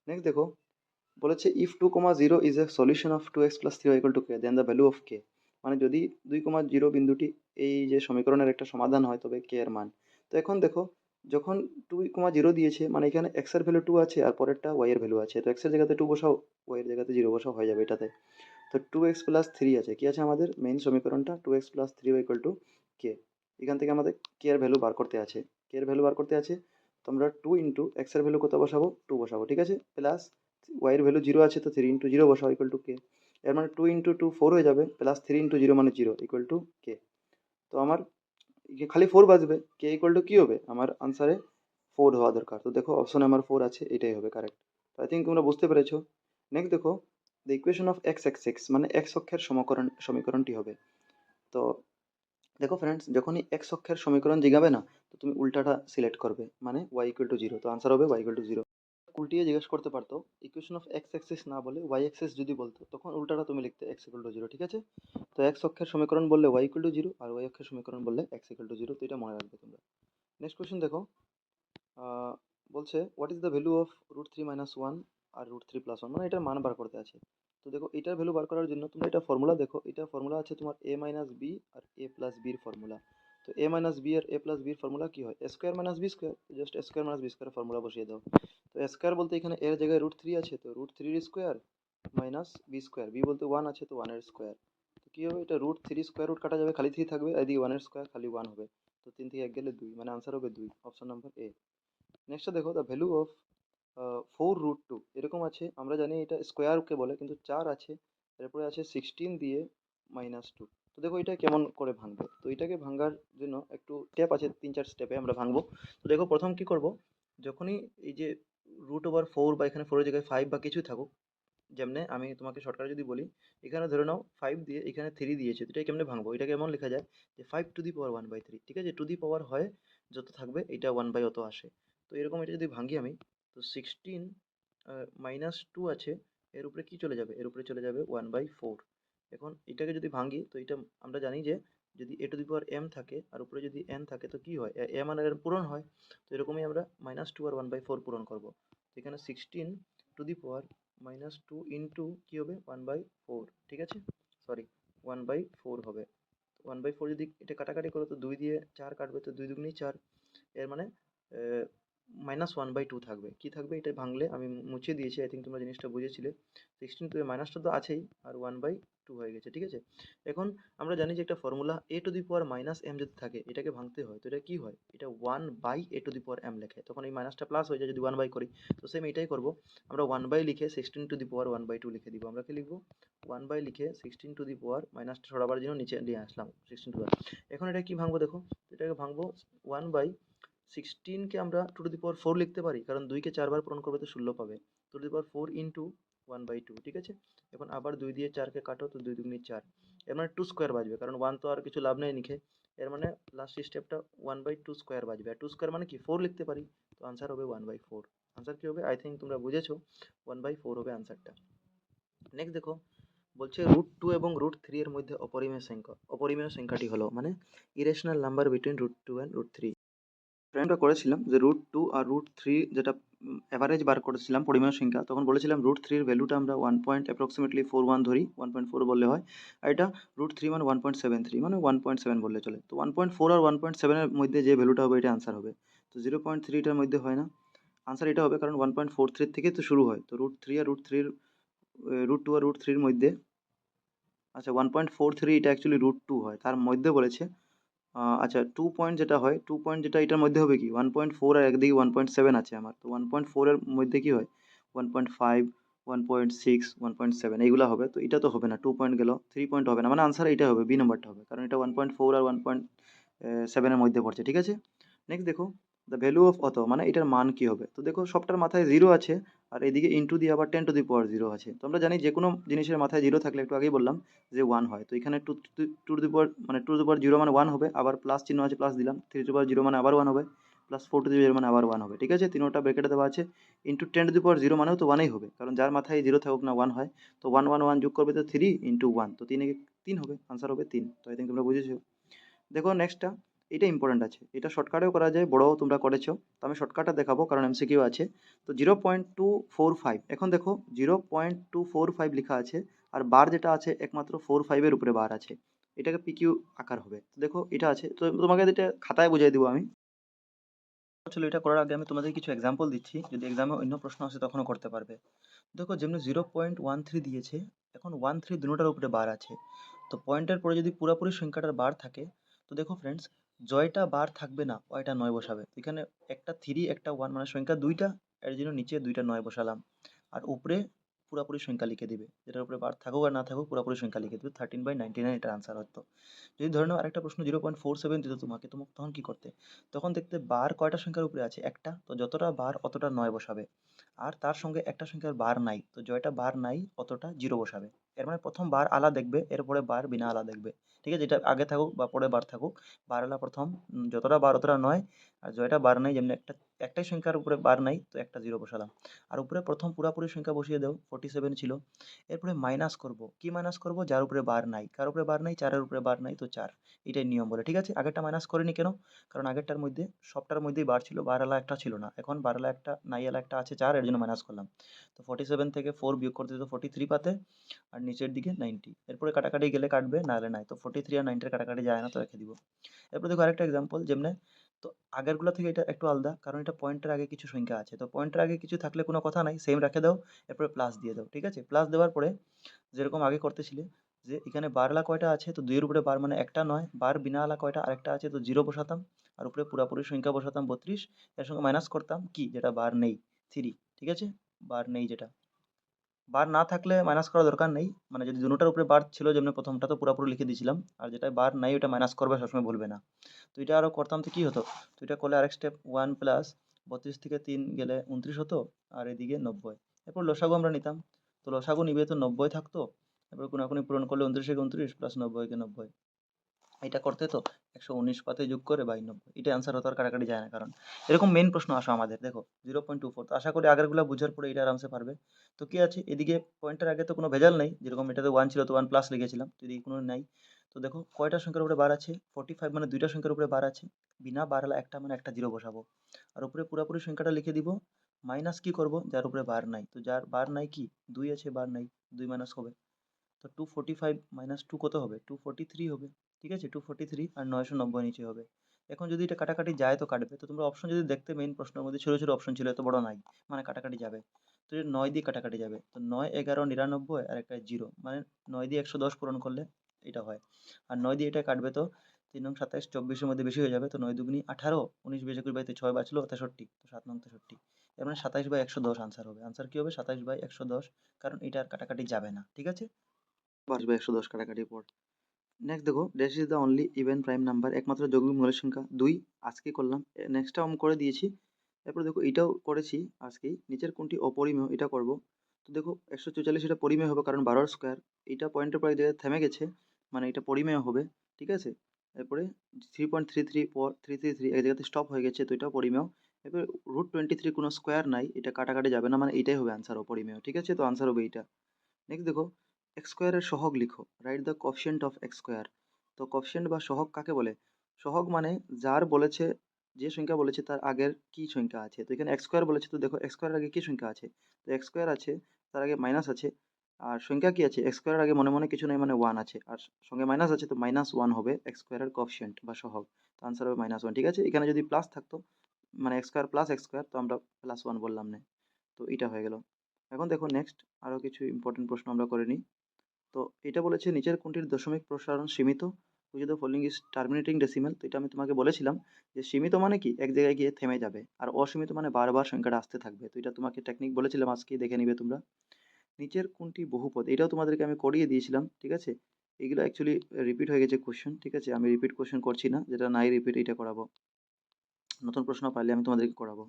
নেক্সট দেখো, বলেছে if 2,0 is a solution of 2x + 3y = k then the value of k। মানে যদি 2,0 বিন্দুটি এই যে সমীকরণের একটা সমাধান হয় তবে k এর মান। তো এখন দেখো, যখন 2,0 দিয়েছে মানে এখানে x এর ভ্যালু 2 আছে আর পরেরটা y এর ভ্যালু আছে, তো x এর জায়গাতে 2 বসাও, y এর জায়গাতে 0 বসাও, হয়ে যাবে এটাতে। তো 2x + 3 আছে, কি আছে আমাদের মেইন সমীকরণটা, 2x + 3y = k। এখান থেকে আমাদের k এর ভ্যালু বার করতে আছে, k এর ভ্যালু বার করতে আছে, তো আমরা 2 ইন্টু x এর ভ্যালু কত বসাবো, 2 বসাবো। ঠিক আছে, প্লাস y এর ভ্যালু 0 আছে, তো 3 ইন্টু 0 বসাও = k। এর মানে 2 ইন্টু 2 4 হয়ে যাবে, প্লাস 3 ইন্টু 0 মানে 0 = k। তো আমার খালি 4 বাজবে, k কি হবে, আমার আনসারে 4 হওয়া দরকার। তো দেখো অপশনে আমার 4 আছে, এটাই হবে কারেক্ট। তো আই থিঙ্ক তোমরা বুঝতে পেরেছো। নেক্সট দেখো, the equation of x Axis, মানে x অক্ষের সমীকরণটি হবে। তো দেখো ফ্রেন্ডস, যখনই x অক্ষের সমীকরণ জিগাবে না, তো তুমি উল্টাটা সিলেক্ট করবে, মানে y = 0, তো আনসার হবে y = 0। উল্টিয়ে জিজ্ঞেস করতে পারতো, ইকুয়েশন অফ x অ্যাক্সিস না বলে y অ্যাক্সিস যদি বলতো, তখন উল্টাটা তুমি লিখতে x = 0। ঠিক আছে, তো x অক্ষের সমীকরণ বললে y = 0, আর y অক্ষের সমীকরণ বললে x = 0, তো এটা মনে রাখবে তোমরা। নেক্সট কোয়েশ্চেন দেখো, আহ, বলছে what is the value of √3 - 1 আর √3 + 1, মানে এটার মান বার করতে আছে। তো দেখো, এটার ভ্যালু বার করার জন্য তোমরা এটা ফর্মুলা দেখো, এটা ফর্মুলা আছে তোমার a - b আর a + b এর ফর্মুলা। তো a - b আর a + b এর ফর্মুলা কি হয়, a² - b², just a² - b² formula বসিয়ে দাও। তো স্কোয়ার বলতে এখানে এর জায়গায় √3 আছে, তো √3 এর স্কোয়ার মাইনাস b², b বলতে 1 আছে, তো 1 এর স্কোয়ার। তো কি হবে, এটা √3 স্কোয়ার রুট কাটা যাবে, খালি 3 থাকবে, এদিকে 1 এর স্কোয়ার, খালি 1 হবে। তো 3 থেকে 1 গেলে 2, মানে আনসার হবে 2, অপশন নাম্বার এ। নেক্সটটা দেখো, দ্য ভ্যালু অফ 4√2 এরকম আছে, আমরা জানি এটা স্কোয়ারকে বলে, কিন্তু 4 আছে, এরপরে আছে 16 দিয়ে -2। তো দেখো এটা কেমন করে ভাঙবে, তো এটাকে ভাঙার জন্য একটু স্টেপ আছে, 3-4 স্টেপে আমরা ভাঙবো। তো দেখো প্রথম কি করব, যখনই এই যে √4 বা এখানে 4 এর জায়গায় 5 বা কিছু থাকুক, যেমনে আমি তোমাকে শর্টকাটে যদি বলি, এখানে ধরে নাও 5 দিয়ে এখানে 3 দিয়েছে, তো এটা কেমনে ভাঙবো, এটাকে এমন লেখা যায় যে 5⁻1/3। ঠিক আছে, টু দি পাওয়ার হয় যত থাকবে এটা 1 অত আসে। তো এরকম এটা যদি ভাঙি আমি, তো 16 -2 আছে, এর উপরে কি চলে যাবে, এর উপরে চলে যাবে 1/4। এখন এটাকে যদি ভাঙি, তো এটা আমরা জানি যে যদি a⁻m থাকে আর উপরে যদি n থাকে, তো কি হয়, m আর n পূরণ হয়। তো এরকমই আমরা -2 আর 1/4 পূরণ করব। তো এখানে 16 টু দি পাওয়ার -2 ইন্টু কি হবে 1/4। ঠিক আছে, সরি 1/4 হবে। 1/4 যদি এটা কাটাকাটি করো, তো 2 দিয়ে 4 কাটবে, তো 2 দুগুণী 4। এর মানে -1/2 থাকবে, কি থাকবে, এটা ভাঙলে আমি মুছে দিয়েছি, আই থিঙ্ক তোমরা জিনিসটা বুঝেছিলে। 16 টু মাইনাসটা তো আছেই, আর 1/2 হয়ে গেছে। ঠিক আছে, এখন আমরা জানি যে একটা ফর্মুলা a⁻m যদি থাকে, এটাকে ভাঙতে হয়, তো এটা কি হয়, এটা 1/a⁻m লেখে, তখন এই মাইনাসটা প্লাস হয়ে যায় যদি 1 বাই করি। তো সেম এটাই করব, আমরা 1 বাই লিখে 16⁻1/2 লিখে দিব। আমরা কি লিখবো, 1 বাই লিখে 16⁻, মাইনাসটা সরাবার জন্য নিচে নিয়ে আসলাম 16 এখন এটা কি ভাঙবো, দেখো এটাকে ভাঙবো 1/16কে আমরা 2⁴ লিখতে পারি, কারণ 2কে 4 বার পূরণ করবে তো 16 পাবে। 2⁴ ইন্টু 1/2। ঠিক আছে, এখন আবার 2 দিয়ে 4কে কাটো, তো 2 দুগুণী 4। এর মানে 2 স্কোয়ার বাজবে, কারণ 1 তো আর কিছু লাভ নেই লিখে। এর মানে লাস্ট স্টেপটা 1/2 স্কোয়ার বাজবে, আর 2 স্কোয়ার মানে কি 4 লিখতে পারি। তো আনসার হবে 1/4। আনসার কি হবে, আই থিঙ্ক তোমরা বুঝেছো, 1/4 হবে আনসারটা। নেক্সট দেখো, বলছে √2 এবং √3 এর মধ্যে অপরিমেয় সংখ্যাটি হলো, মানে ইরেশনাল নাম্বার বিটুইন √2 অ্যান্ড √3। ফ্রেন্ডটা করেছিলাম যে √2 আর √3 যেটা অ্যাভারেজ বার করেছিলাম পরিমেয় সংখ্যা, তখন বলেছিলাম √3 এর ভ্যালুটা আমরা 1.41 ধরি, 1.4 বললে হয়। আর এটা √3 মানে 1.73 মানে 1.7 বললে চলে। তো 1.4 আর 1.7 এর মধ্যে যে ভ্যালুটা হবে এটা আনসার হবে। তো 0.3 এটার মধ্যে হয় না, আনসার এটা হবে, কারণ 1.43 থেকে তো শুরু হয়। তো √3 আর √2 আর √3 এর মধ্যে, আচ্ছা 1.43 এটা অ্যাকচুয়ালি √2 হয়, তার মধ্যে বলেছে আচ্ছা 2 পয়েন্ট যেটা হয়, 2 পয়েন্ট যেটা এটার মধ্যে হবে কি 1.4 আর একদিকে 1.7 আছে আমার, তো 1.4 এর মধ্যে কি হয় 1.5, 1.6, 1.7 এইগুলা হবে। তো এটা তো হবে না, 2 পয়েন্ট গেল, 3 পয়েন্ট হবে না, মানে আনসার এটা হবে, বি নাম্বারটা হবে, কারণ এটা 1.4 আর 1.7 এর মধ্যে পড়ছে। ঠিক আছে, নেক্সট দেখো দ্য ভ্যালু অফ অত, মানে এটার মান কি হবে। তো দেখো সবটার মাথায় জিরো আছে, আর এদিকে ইন্টু দিয়ে আবার 10⁻0 আছে। তো আমরা জানি যে কোনো জিনিসের মাথায় জিরো থাকলে, একটু আগেই বললাম যে 1 হয়। তো এখানে টু টু দি পাওয়ার 0 মানে 1 হবে, আবার প্লাস চিহ্ন আছে প্লাস দিলাম, 3 টু দি পাওয়ার 0 মানে আবার 1 হবে, প্লাস 4 টু দি পাওয়ার 0 মানে আবার 1 হবে। ঠিক আছে, তিনোটা ব্র্যাকেটে দেওয়া আছে। ইন্টু 10⁻0 মানেও তো 1ই হবে, কারণ যার মাথায় জিরো থাকুক না 1 হয়। তো 1 1 1 যোগ করবে তো 3 ইন্টু 1, তো 3 হবে, আনসার হবে 3। তো আই থিঙ্ক তোমরা বুঝেছো। দেখো নেক্সটটা, এটা ইম্পর্টেন্ট আছে, এটা শর্টকাটেও করা যায়, বড়ও তোমরা করেছো, তো আমি শর্টকাটটা দেখাবো কারণ এমসিকিউ আছে। তো 0.245, এখন দেখো 0.245 লেখা আছে, আর বার যেটা আছে একমাত্র 4 5 এর উপরে বার আছে, এটাকে পিকিউ আকার হবে। তো দেখো এটা আছে, তো তোমাকে এটা খাতায় বুঝিয়ে দিব আমি। চলো এটা করার আগে আমি তোমাদের কিছু এক্সাম্পল দিচ্ছি, যদি এক্সামে অন্য প্রশ্ন আসে তখনও করতে পারবে। দেখো যেমনি 0.13 দিয়েছে, এখন 13 দুটোটার উপরে বার আছে, তো পয়েন্টের পরে যদি পুরোপুরি সংখ্যাটার বার থাকে, তো দেখো ফ্রেন্ডস, জয়টা বার থাকবে না, ওইটা নয় বসাবে। তো এখানে একটা 3 একটা 1 মানে সংখ্যা দুইটা, এর জন্য নিচে দুইটা নয় বসালাম, আর উপরে পুরোপুরি সংখ্যা লিখে দিবে, যেটার উপরে বার থাকুক আর না থাকুক পুরোপুরি সংখ্যা লিখে দিবে, 13/99 এটার আনসার হতো। যদি ধরে নাও আরেকটা প্রশ্ন 0.47 দিত তোমাকে, তোমাকে তখন কি করতে, তখন দেখতে বার কয়টা সংখ্যার উপরে আছে, একটা, তো যতটা বার অতটা নয় বসাবে, আর তার সঙ্গে একটা সংখ্যার বার নাই, তো জয়টা বার নাই অতটা জিরো বসাবে। এর মানে প্রথম বার আলা দেখবে, এরপরে বার বিনা আলা দেখবে। ঠিক আছে, যেটা আগে থাকুক বা পরে বার থাকুক, বার আলা প্রথম, যতটা বার অতটা নয়, আর জয়টা বার নাই, যেমনি একটাই সংখ্যার উপরে বার নাই তো একটা জিরো বসালাম, আর উপরে প্রথম পুরাপুরি সংখ্যা বসিয়ে দাও, 47 ছিল। এরপরে মাইনাস করব, কি মাইনাস করব, যার উপরে বার নাই, কার উপরে বার নাই, 4 এর উপরে বার নাই, তো 4, এটাই নিয়ম বলে। ঠিক আছে, আগেরটা মাইনাস করিনি কেন, কারণ আগেরটার মধ্যে সবটার মধ্যেই বার ছিল, বার আলা একটা ছিল না, এখন বার আলা একটা নাই আলা একটা আছে 4, এর জন্য মাইনাস করলাম। তো 47 থেকে 4 বিয়োগ করতে তো 43 পাতে, আর নিচের দিকে 90, এরপরে কাটাকাটি গেলে কাটবে, না হলে নাই, তো 43 আর 90 এর কাটাকাটি যায় না, তো রেখে দিব। এরপর দেখো আরেকটা এক্সাম্পল, যেমনে, তো আগেরগুলো থেকে এটা একটু আলাদা, কারণ এটা পয়েন্টের আগে কিছু সংখ্যা আছে, তো পয়েন্টের আগে কিছু থাকলে কোনো কথা নাই, সেম রেখে দাও, এরপরে প্লাস দিয়ে দাও। ঠিক আছে, প্লাস দেওয়ার পরে যেরকম আগে করতেছিলে, যে এখানে বার আলা কয়টা আছে, তো 2 এর উপরে বার মানে একটা নয়, বার বিনা আলা কয়টা আরেকটা আছে, তো 0 বসাতাম, আর উপরে পুরাপুরি সংখ্যা বসাতাম 32, এর সঙ্গে মাইনাস করতাম কি, যেটা বার নেই, 3। ঠিক আছে, বার নেই, যেটা বার না থাকলে মাইনাস করার দরকার নেই, মানে যদি দুটোটার উপরে বার ছিল, যেমন প্রথমটা তো পুরোপুরি লিখে দিয়েছিলাম, আর যেটা বার নাই ওটা মাইনাস করবে, সবসময় ভুলবে না। তো এটা আরো করতাম তো কি হতো, তো এটা করলে আরেক স্টেপ, 1 প্লাস 32 থেকে 3 গেলে 29 হতো, আর এদিকে 90। এরপর লসাগু আমরা নিতাম, তো লসাগু নিবে তো 90 থাকতো, এরপর কোনাকুনি পূরণ করলে 29 কে 29 প্লাস 90 কে 90, এটা করতে তো 119 পাতে যোগ করে 92, এটা অ্যান্সার হতো, আর কাটাকাটি যায় না, কারণ এরকম মেইন প্রশ্ন আসো আমাদের। দেখো 0.24, তো আশা করি আগেরগুলো বুঝার পরে এটা আরামসে পারবে। তো কি আছে এদিকে, পয়েন্টের আগে তো কোনো ভেজাল নেই, যেরকম এটাতে 1 ছিল তো 1 প্লাস লিখেছিলাম, তো এদিকে কোনো নাই। তো দেখো কয়টা সংখ্যার উপরে বার আছে, 45 মানে দুইটা সংখ্যার উপরে বার আছে, বিনা বার হলে একটা মানে একটা জিরো বসাবো, আর উপরে পুরোপুরি সংখ্যাটা লিখে দিব, মাইনাস কি করব, যার উপরে বার নাই, তো যার বার নাই কি 2 আছে, বার নাই, 2 মাইনাস হবে, তো 245 মাইনাস 2 কত হবে, 243 হবে। ঠিক আছে, 243 আর 990 নিচে হবে। এখন যদি এটা কাটাকাটি যায় তো কাটবে, তো তোমরা অপশন যদি দেখতে, মেইন প্রশ্নের মধ্যে ছোট ছোট অপশন ছিল, এত বড় নাই, মানে কাটাকাটি যাবে। তো এটা 9 দিয়ে কাটাকাটি যাবে, তো 9 11 99 আর একটা জিরো, মানে 9 দিয়ে 110 পূরণ করলে এটা হয়, আর 9 দিয়ে এটা কাটবে তো 3 নং 27, 24-এর মধ্যে বেশি হয়ে যাবে, তো 9 দুগুনি 18, 19 বেশি করে 6 বাঁচলো 63, তো 7 নং 63, এর মানে 27/110 আনসার হবে। আনসার কি হবে, 27/110, কারণ এটা আর কাটাকাটি যাবে না। ঠিক আছে, আসবে 110 কাটাকাটির পর। নেক্সট দেখো, dash is the only even prime number, একমাত্র যৌগিক মৌলিক সংখ্যা 2, আজকে করলাম। নেক্সটটাও আমি করে দিয়েছি। এরপর দেখো এটাও করেছি আজকেই, নিচের কোনটি অপরিমেয় এটা করব। তো দেখো 144 এটা পরিমেয় হবে, কারণ 12 স্কোয়ার, এটা পয়েন্টের পর এক জায়গায় থেমে গেছে, মানে এটা পরিমেয় হবে। ঠিক আছে, এরপরে 3.33 এক জায়গাতে স্টপ হয়ে গেছে, তো এটাও পরিমেয়। এরপর √23 কোনো স্কোয়ার নাই, এটা কাটাকাটি যাবে না, মানে এটাই হবে আনসার, অপরিমেয়। ঠিক আছে, তো আনসার হবে এইটা। নেক্সট দেখো, এক্স স্কোয়ারের সহগ লিখো, write the coefficient of x square. তো কোফিশিয়েন্ট বা সহগ কাকে বলে, সহগ মানে যার বলেছে যে সংখ্যা বলেছে তার আগের কি সংখ্যা আছে। তো এখানে এক্স স্কোয়ার বলেছে, তো দেখো এক্স স্কোয়ারের আগে কি সংখ্যা আছে, তো এক্স স্কোয়ার আছে, তার আগে মাইনাস আছে, আর সংখ্যা কি আছে, এক্স স্কোয়ারের আগে মনে মনে কিছু নেই মানে ওয়ান আছে, আর সঙ্গে মাইনাস আছে, তো মাইনাস ওয়ান হবে এক্স স্কোয়ারের কোএফিসিয়েন্ট বা সহগ। তো আনসার হবে মাইনাস ওয়ান। ঠিক আছে, এখানে যদি প্লাস থাকতো মানে x square plus x square, তো আমরা প্লাস ওয়ান বললাম না। তো এটা হয়ে গেল। এখন দেখো নেক্সট আরও কিছু ইম্পর্টেন্ট প্রশ্ন আমরা করে নিই। তো এটা বলেছে নিচের কোনটির দশমিক প্রসারণ সীমিত, which of the following is terminating decimal. তো এটা আমি তোমাকে বলেছিলাম যে সীমিত মানে কি এক জায়গায় গিয়ে থেমে যাবে, আর অসীমিত মানে বারবার সংখ্যাটা আসতে থাকবে। তো এটা তোমাকে টেকনিক বলেছিলাম, আজকে দেখে নিবে তোমরা। নিচের কোনটি বহুপদ, এটাও তোমাদেরকে আমি করিয়ে দিয়েছিলাম, ঠিক আছে। এগুলো অ্যাকচুয়ালি রিপিট হয়ে গেছে কোশ্চেন, ঠিক আছে, আমি রিপিট কোশ্চেন করছি না, যেটা নাই রিপিট এটা করাবো। নতুন প্রশ্ন পারলে আমি তোমাদেরকে করাবো।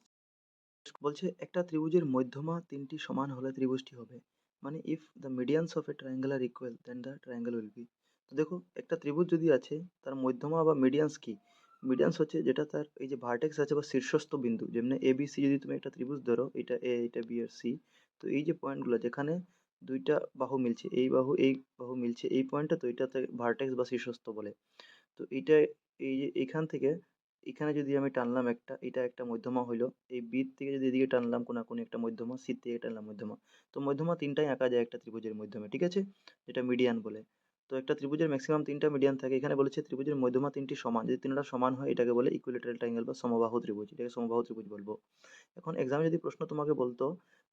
বলছে একটা ত্রিভুজের মধ্যমা তিনটি সমান হলে ত্রিভুজটি হবে, মানে if the medians of a triangle are equal then the triangle will be. তো দেখো একটা ত্রিভুজ যদি আছে, তার মধ্যমা বা মিডিয়ানস কি, মিডিয়ানস হচ্ছে যেটা তার এই যে ভার্টেক্স আছে বা শীর্ষস্থ বিন্দু, যেমনি এ বি সি যদি তুমি একটা ত্রিভুজ ধরো, এটা এ এটা বি আর সি, তো এই যে পয়েন্টগুলো যেখানে দুইটা বাহু মিলছে, এই বাহু মিলছে এই পয়েন্টটা, তো এটাতে ভার্টেক্স বা শীর্ষস্থ বলে। তো এইটা এই যে এখান থেকে এখানে যদি আমি টানলাম একটা, এটা একটা মধ্যমা হইলো, এই বি থেকে যদি এদিকে টানলাম কোনাকুনি একটা মধ্যমা, সি থেকে টানলাম মধ্যমা, তো মধ্যমা তিনটাই আঁকা যায় একটা ত্রিভুজের মাধ্যমে, ঠিক আছে, যেটা মিডিয়ান বলে। তো একটা ত্রিভুজের ম্যাক্সিমাম তিনটা মিডিয়ান থাকে, এখানে বলেছে ত্রিভুজের মধ্যমা তিনটি সমান, যদি তিনটা সমান হয় এটাকে বলে ইকুইলেটারাল ট্রায়াঙ্গেল বা সমবাহু ত্রিভুজ, এটাকে সমবাহু ত্রিভুজ বলবো। এখন এক্সামে যদি প্রশ্ন তোমাকে বলতো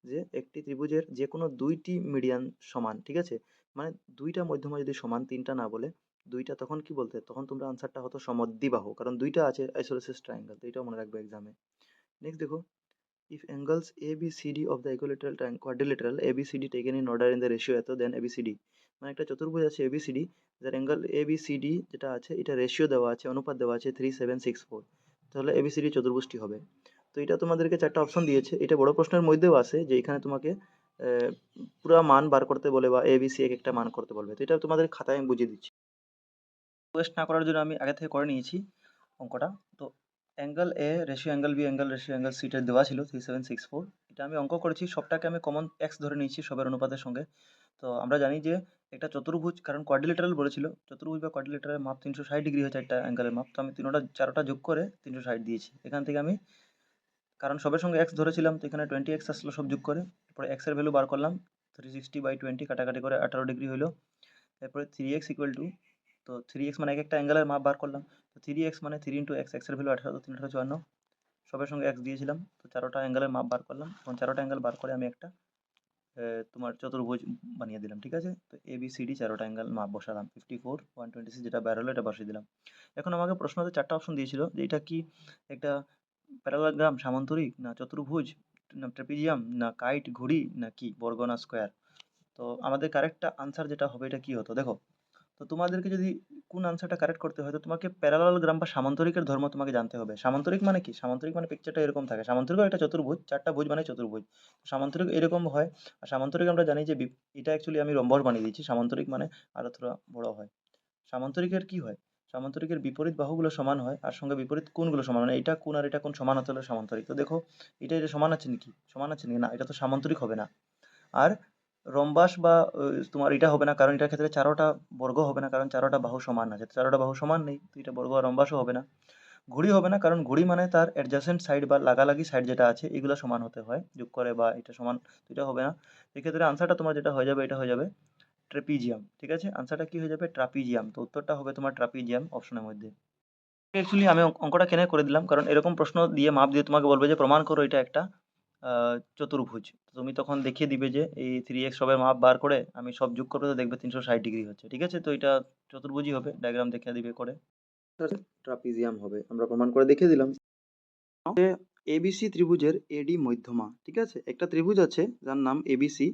যে একটি ত্রিভুজের যে কোনো দুইটি মিডিয়ান সমান, ঠিক আছে, মানে দুইটা মধ্যমা যদি সমান, তিনটা না বলে দুইটা, তখন কি বলতে, তখন তোমরা আনসারটা হতো সমদ্বিবাহু, কারণ দুইটা আছে আইসোসেলেস ট্রায়াঙ্গেল। তো এটাও মনে রাখবে এক্সামে। নেক্সট দেখো, if angles A B C D of the equilateral quadrilateral A B C D taken in order in the ratio এত then A B C D, মানে একটা চতুর্ভুজ আছে এ বি সি ডি, যার angle A B C D যেটা আছে এটা ratio দেওয়া আছে, অনুপাত দেওয়া আছে 3764, তাহলে এ বি সি ডি চতুর্ভুজটি হবে। তো এটা তোমাদেরকে চারটা অপশন দিয়েছে, এটা বড় প্রশ্নের মধ্যেও আছে যে এখানে তোমাকে পুরা মান বার করতে বলে বা এ বি সি এক একটা মান করতে বলবে। তো এটা তোমাদের খাতায় আমি বুঝিয়ে দিচ্ছি, ওয়েস্ট না করার জন্য আমি আগে থেকে করে নিয়েছি অঙ্কটা। তো angle A ratio angle B angle ratio angle সিটা দেওয়া ছিল 3764, এটা আমি অঙ্ক করেছি, সবটাকে আমি কমন এক্স ধরে নিয়েছি সবের অনুপাতের সঙ্গে। তো আমরা জানি যে একটা চতুর্ভুজ, কারণ কোয়াড্রিলেটারাল বলেছিল, চতুর্ভুজ বা কোয়াড্রিলেটারালের মাপ 360 ডিগ্রি হয়, চারটা অ্যাঙ্গেলের মাপ, তো আমি চারোটা যোগ করে 360 দিয়েছি। এখান থেকে আমি, কারণ সবের সঙ্গে এক্স ধরেছিলাম, তো এখানে 20x আসলো সব যোগ করে, এরপরে এক্স এর ভ্যালু বার করলাম, 360/20 কাটাকাটি করে 18 ডিগ্রি হলো। এরপরে 3x ইকুয়াল টু, তো 3x মানে এক একটা অ্যাঙ্গেলের মাপ বার করলাম, তো 3x মানে 3 ইন্টু এক্স, এক্সের ভ্যালু 18, তো 3 সবের সঙ্গে এক্স দিয়েছিলাম, তো চারোটা অ্যাঙ্গেলের মাপ বার করলাম, এবং চারোটা অ্যাঙ্গেল বার করে আমি একটা তোমার চতুর্ভুজ বানিয়ে দিলাম, ঠিক আছে। তো এ বি সি ডি চারোটা অ্যাঙ্গেল মাপ বসালাম, 54 126 যেটা বের হলো এটা বসিয়ে দিলাম। এখন আমাকে প্রশ্নতে চারটা অপশন দিয়েছিল যে এটা কি একটা প্যারালাগ্রাম সামান্তরিক, না চতুর্ভুজ, না ট্রেপিজিয়াম, না কাইট ঘুড়ি, না কি বর্গ, না স্কোয়ার। তো আমাদের কারেক্ট আনসার যেটা হবে এটা কি হতো দেখো। তো তোমাদেরকে যদি কোন আনসারটা কারেক্ট করতে হয়, তো তোমাকে প্যারালালগ্রাম বা সামান্তরিকের ধর্ম তোমাকে জানতে হবে। সামান্তরিক মানে কি, সামান্তরিক মানে পিকচারটা এরকম থাকে, সামান্তরিক একটা চতুর্ভুজ, চারটা ভুজ মানে চতুর্ভুজ, সামান্তরিক এরকম হয়। আর সামান্তরিক আমরা জানি যে এটা অ্যাকচুয়ালি আমি রম্বস বানিয়ে দিয়েছি, সামান্তরিক মানে আরো থোড়া বড় হয়। সামান্তরিকের কি হয়, সামান্তরিকের বিপরীত বাহুগুলো সমান হয়, আর সঙ্গে বিপরীত কোণগুলো সমান, মানে এটা কোণ আর এটা কোণ সমান হতে হলে সামান্তরিক। তো দেখো এটা সমান আছে নাকি, সমান আছে নাকি, না এটা তো সামান্তরিক হবে না। আর রম্বাস বা তোমার এটা হবে না, কারণ এটার ক্ষেত্রে চারোটা বর্গ হবে না, কারণ চারোটা বাহু সমান আছে, তো চারোটা বাহু সমান নেই, তো এটা বর্গ আর রম্বাসও হবে না। ঘুড়ি হবে না, কারণ ঘুড়ি মানে তার অ্যাডজাসেন্ট সাইড বা লাগালাগি সাইড যেটা আছে এগুলো সমান হতে হয় যোগ করে, বা এটা সমান, তো এটা হবে না। এক্ষেত্রে আনসারটা তোমার যেটা হয়ে যাবে, এটা হয়ে যাবে ট্রেপিজিয়াম, ঠিক আছে, আনসারটা কি হয়ে যাবে, ট্রাপিজিয়াম। তো উত্তরটা হবে তোমার ট্রাপিজিয়াম অপশনের মধ্যে। অ্যাকচুয়ালি আমি অঙ্কটা কেন করে দিলাম, কারণ এরকম প্রশ্ন দিয়ে মাপ দিয়ে তোমাকে বলবে যে প্রমাণ করো এটা একটা চতুর্ভুজ। তো তুমি তখন দেখিয়ে দিবে যে এই 3x সবের মাপ বার করে আমি সব যোগ করবে, তো দেখবে 360 ডিগ্রি হচ্ছে, ঠিক আছে, তো এটা চতুর্ভুজই হবে, ডায়াগ্রাম দেখিয়ে দিবে করে, ট্রাপিজিয়াম হবে, আমরা প্রমাণ করে দেখিয়ে দিলাম। এবিসি ত্রিভুজের এডি মধ্যমা, ঠিক আছে, একটা ত্রিভুজ আছে যার নাম এবিসি।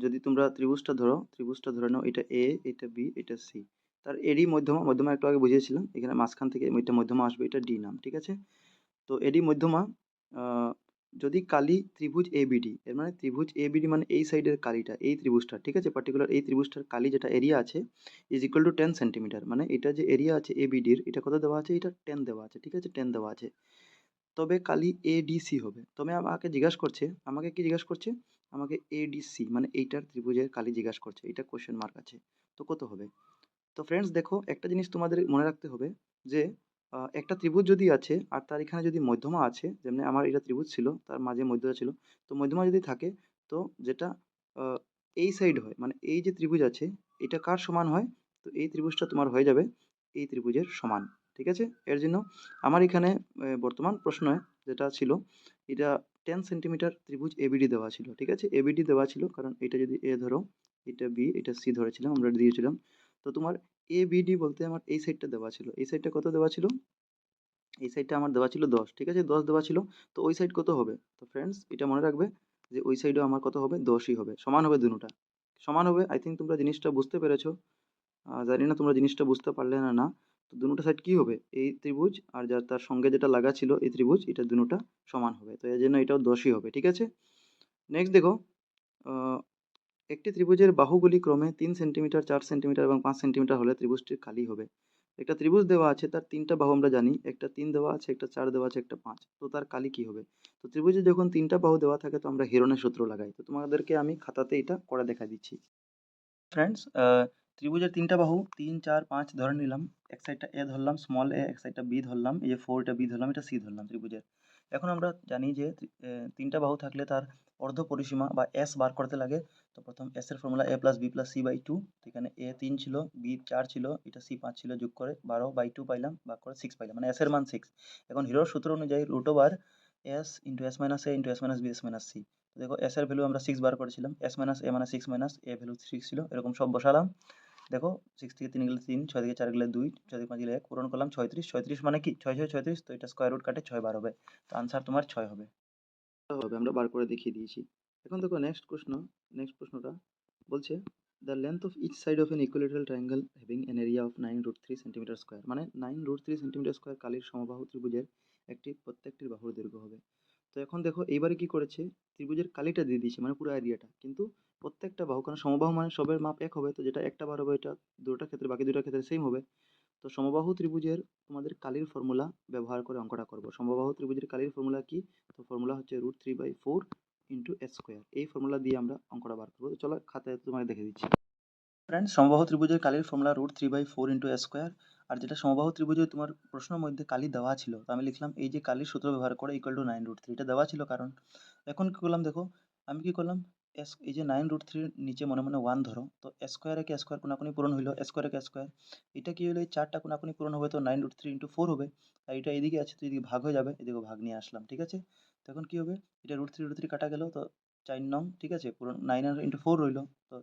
যদি তোমরা ত্রিভুজটা ধরে নাও, এটা এ, এটা বি, এটা সি, তার এডি মধ্যমা, মধ্যমা একটু আগে বুঝিয়েছিলাম, এখানে মাঝখান থেকে এটা মধ্যমা আসবে, এটা ডি নাম, ঠিক আছে। তো এডি মধ্যমা, আহ, যদি কালি ত্রিভুজ এবিডি, এর মানে ত্রিভুজ এবিডি মানে এই সাইডের কালিটা, এই ত্রিভুজটা, ঠিক আছে, পার্টিকুলার এই ত্রিভুজটার কালি যেটা এরিয়া আছে ইজ ইকুয়াল টু 10 সেন্টিমিটার, মানে এটা যে এরিয়া আছে এবিডির, এটা কত দেওয়া আছে, এটা 10 দেওয়া আছে, ঠিক আছে, 10 দেওয়া আছে, তবে কালি এডিসি হবে। তবে আমাকে কি জিজ্ঞাসা করছে, আমাকে এডিসি মানে এইটার ত্রিভুজের কালি জিজ্ঞাসা করছে, এটা কোশ্চেন মার্ক আছে। তো কত হবে। তো ফ্রেন্ডস দেখো একটা জিনিস তোমাদের মনে রাখতে হবে যে একটা ত্রিভুজ যদি আছে আর তার এখানে যদি মধ্যমা আছে, যেমনি আমার এটা ত্রিভুজ ছিল, তার মাঝে মধ্যমা ছিল। তো মধ্যমা যদি থাকে, তো যেটা আ এই সাইড হয়, মানে এই যে ত্রিভুজ আছে, এটা কার সমান হয়? তো এই ত্রিভুজটা তোমার হয়ে যাবে এই ত্রিভুজের সমান। ঠিক আছে? এর জন্য আমার এখানে বর্তমান প্রশ্নে যেটা ছিল, এটা 10 সেন্টিমিটার ত্রিভুজ ABD দেওয়া ছিল। ঠিক আছে? ABD দেওয়া ছিল, কারণ এটা যদি A ধরো, এটা B, এটা C ধরেছিলাম, আমরা দিয়েছিলাম। তো তোমার ABD বলতে আমার এই সাইডটা দেওয়া ছিল। এই সাইডটা কত দেওয়া ছিল? এই সাইডটা আমার দেওয়া ছিল 10। ঠিক আছে? 10 দেওয়া ছিল। তো ওই সাইড কত হবে? তো ফ্রেন্ডস, এটা মনে রাখবে যে ওই সাইডেও আমার কত হবে? 10ই হবে। সমান হবে দুটোটা। সমান হবে। আই থিংক তোমরা জিনিসটা বুঝতে পেরেছো। জানি না তোমরা জিনিসটা বুঝতে পারলে না না। তো দুটো সাইড কি হবে? এই ত্রিভুজ আর যার তার সঙ্গে যেটা লাগা ছিল এই ত্রিভুজ, এটা দুটোটা সমান হবে। তো এর জন্য এটাও 10ই হবে। ঠিক আছে? নেক্সট দেখো, আ একটি ত্রিভুজের বাহুগুলি ক্রমে 3 সেন্টিমিটার, 4 সেন্টিমিটার এবং 5 সেন্টিমিটার হলে ত্রিভুজটির কালি হবে। একটা ত্রিভুজ দেওয়া আছে, তার 3টা বাহু আমরা জানি। একটা 3 দেওয়া আছে, একটা 4 দেওয়া আছে, একটা 5। তো তার কালি কি হবে? তো ত্রিভুজে যখন 3টা বাহু দেওয়া থাকে, তো আমরা হিরণের সূত্র লাগাই। তো তোমাদেরকে আমি খাতাতে এটা করে দেখা দিচ্ছি। ফ্রেন্ডস, ত্রিভুজের 3টা বাহু 3, 4, 5 ধরে নিলাম। এক সাইডটা A ধরলাম স্মল a, এক সাইডটা B ধরলাম, এই যে 4 এটা B ধরলাম, এটা C ধরলাম ত্রিভুজের। এখন আমরা জানি যে 3টা বাহু থাকলে তার অর্ধ পরিসীমা বা S বার করতে লাগে। তো প্রথম S এর ফর্মুলা a+b+c/2। তো এখানে A 3 ছিল, B 4 ছিল, এটা C 5 ছিল, যোগ করে 12/2 পাইলাম, ভাগ করে 6 পাইলাম, মানে S এর মান 6। এখন হিরোর সূত্র অনুযায়ী √S × S - A × S - B S - C। তো দেখো S এর ভ্যালু আমরা 6 বার করেছিলাম, S - A মানে 6 মাইনাস A ভ্যালু 6 ছিল, এরকম সব বসালাম। দেখো 6 থেকে 3 গেলে 3, 6 থেকে 4 গেলে 2, 6 থেকে 5 গেলে 1, পূরণ করলাম 36। 36 মানে কি? 6 6 36, তো এটা স্কয়ার রুট কাটে 6 বার হবে। তো আনসার তোমার 6 হবে। আমরা বার করে দেখিয়ে দিয়েছি। এখন দেখো নেক্সট প্রশ্নটা বলছে, the length of each side of an equilateral triangle having an area of 9√3 centimetre square, মানে 9√3 সেন্টিমিটার স্কয়ার কালির সমবাহু ত্রিভুজের প্রত্যেকটির বাহুর দৈর্ঘ্য হবে। তো এখন দেখো এইবারে কি করেছে, ত্রিভুজের কালিটা দিয়ে দিয়েছে, মানে পুরো এরিয়াটা, কিন্তু প্রত্যেকটা বাহু, কারণ সমবাহু মানে সবের মাপ এক হবে, তো যেটা একটা বার হবে, এটা দুটোটার ক্ষেত্রে বাকি দুটার ক্ষেত্রে সেম হবে। তো সমবাহু ত্রিভুজের তোমাদের কালির ফর্মুলা ব্যবহার করে অঙ্কটা করব। সমবাহু ত্রিভুজের কালির ফর্মুলা কি? তো ফর্মুলা হচ্ছে √3/4 ইন্টু এস স্কোয়ার। এই ফর্মুলা দিয়ে আমরা অঙ্কটা বার করবো। তো চলো খাতায় তোমাকে দেখে দিচ্ছি। ফ্রেন্ডস, সমবাহু ত্রিভুজের কালির ফর্মুলা √3/4 ইন্টু এস স্কোয়ার। আর যেটা সমবাহু ত্রিভুজের তোমার প্রশ্নের মধ্যে কালি দেওয়া ছিল, তো আমি লিখলাম এই যে কালির সূত্র ব্যবহার করে ইকুয়াল টু 9√3, এটা দেওয়া ছিল কারণ। এখন কি করলাম দেখো, আমি কি করলাম, এই যে 9√3 নিচে মনে মনে 1 ধরো, তো স্কোয়ারে কে স্কোয়ার কোনাকুনি পূরণ হইলো, স্কোয়ারে কে স্কোয়ার, এটা কি হলো, এই 4টা কোনাকুনি পূরণ হবে, তো 9√3 ইন্টু 4 হবে। আর এটা এদিকে আছে, তো এদিকে ভাগ হয়ে যাবে, এদিকে ভাগ নিয়ে আসলাম। ঠিক আছে? তো এখন কি হবে, এটা √3 কাটা গেল, তো 4 নং, ঠিক আছে, পুরো 9 ইন্টু 4 রইলো। তো